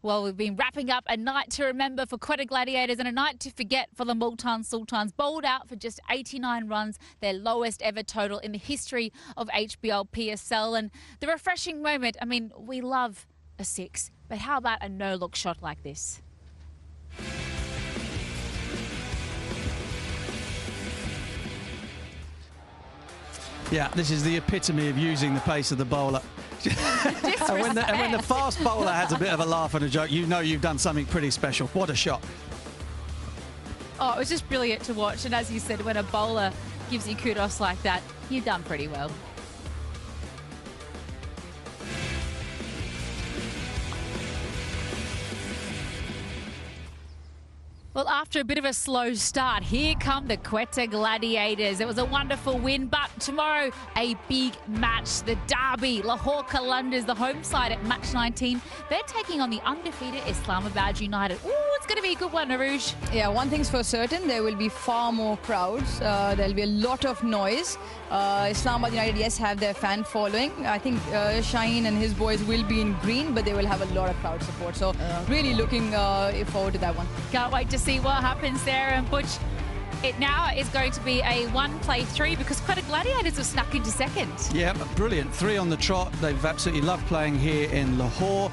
Well, we've been wrapping up a night to remember for Quetta Gladiators and a night to forget for the Multan Sultans. Bowled out for just 89 runs, their lowest ever total in the history of HBL PSL. And the refreshing moment, I mean, we love a 6, but how about a no-look shot like this? Yeah, this is the epitome of using the pace of the bowler. and when the fast bowler has a bit of a laugh and a joke, you know you've done something pretty special. What a shot. Oh, it was just brilliant to watch. And as you said, when a bowler gives you kudos like that, you've done pretty well. Well, after a bit of a slow start, here come the Quetta Gladiators. It was a wonderful win, but tomorrow a big match. The derby, Lahore Qalandars, the home side at match 19. They're taking on the undefeated Islamabad United. Ooh, it's going to be a good one, Narouge. Yeah, one thing's for certain, there will be far more crowds. There'll be a lot of noise. Islamabad United, yes, have their fan following. I think Shaheen and his boys will be in green, but they will have a lot of crowd support. So really looking forward to that one. Can't wait to see what happens there. And Butch, it now is going to be a 1-play-3 because Quetta Gladiators have snuck into second. Yeah, brilliant. 3 on the trot. They've absolutely loved playing here in Lahore.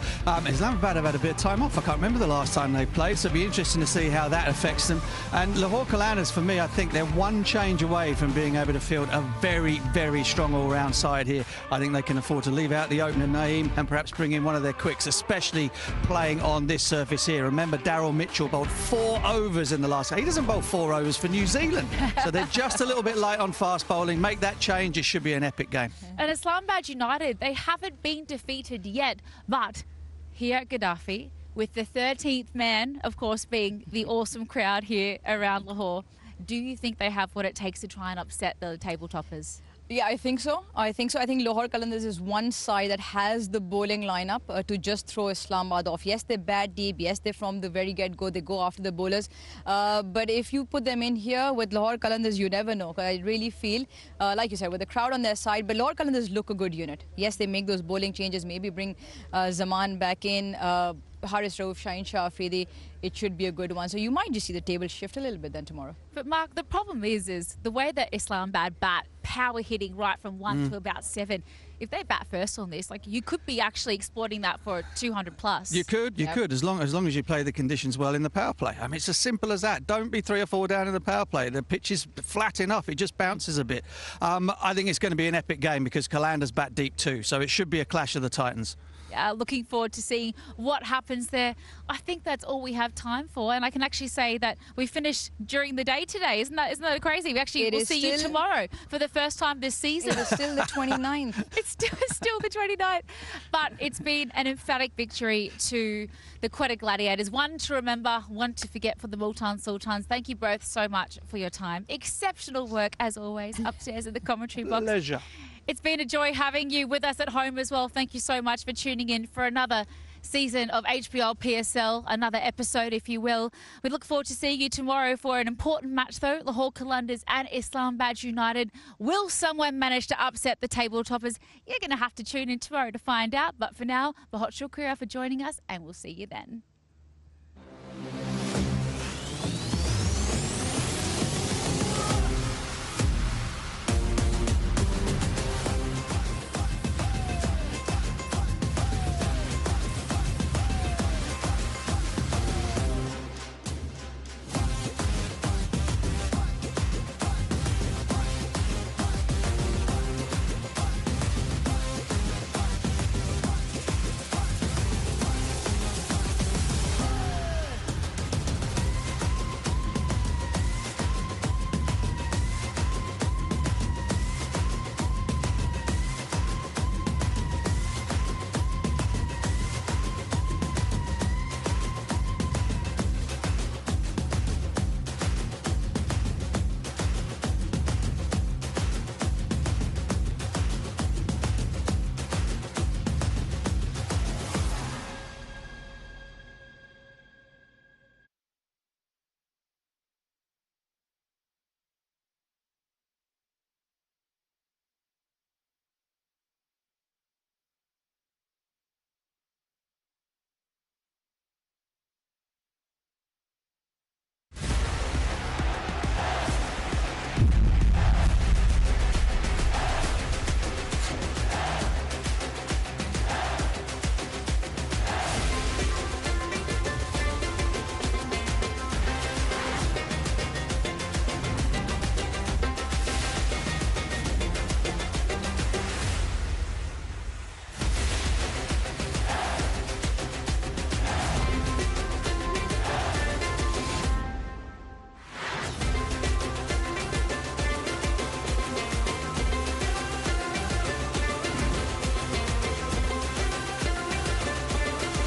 Islamabad have had a bit of time off. I can't remember the last time they played, so it'll be interesting to see how that affects them. And Lahore Qalandars, for me, I think they're one change away from being able to field a very, very strong all-round side here. I think they can afford to leave out the opener, Naeem, and perhaps bring in one of their quicks, especially playing on this surface here. Remember, Daryl Mitchell bowled 4 overs in the last game. He doesn't bowl 4 overs for New Zealand. So they're just a little bit light on fast bowling. Make that change. It should be an epic game. And Islamabad United, they haven't been defeated yet, but here at Gaddafi, with the 13th man, of course, being the awesome crowd here around Lahore, do you think they have what it takes to try and upset the table toppers? Yeah, I think so. I think Lahore Qalandars is one side that has the bowling lineup to just throw Islamabad off. Yes, they're bad deep. Yes, they're from the very get-go. They go after the bowlers. But if you put them in here with Lahore Qalandars, you never know. I really feel, like you said, with the crowd on their side, but Lahore Qalandars look a good unit. Yes, they make those bowling changes, maybe bring Zaman back in, Haris Rauf, Shaheen Shah Afridi. It should be a good one. So you might just see the table shift a little bit then tomorrow. But Mark, the problem is the way that Islamabad bat, power hitting right from 1 to about 7. If they bat first on this, like, you could be actually exploiting that for 200 plus. You could, as long as you play the conditions well in the power play. I mean, it's as simple as that. Don't be 3 or 4 down in the power play. The pitch is flat enough. It just bounces a bit. I think it's going to be an epic game because Qalandars bat deep too, so it should be a clash of the Titans. Looking forward to seeing what happens there. I think that's all we have time for, and I can actually say that we finished during the day today. Isn't that crazy? We actually will see you tomorrow for the first time this season. It is still the 29th. It's still the 29th. But it's been an emphatic victory to the Quetta Gladiators. One to remember, one to forget for the Multan Sultans. Thank you both so much for your time. Exceptional work, as always, upstairs in the commentary box. Pleasure. It's been a joy having you with us at home as well. Thank you so much for tuning in for another season of HBL PSL, another episode, if you will. We look forward to seeing you tomorrow for an important match, though. Lahore Qalandars and Islamabad United. Will someone manage to upset the table toppers? You're going to have to tune in tomorrow to find out. But for now, Bahut Shukriya for joining us, and we'll see you then.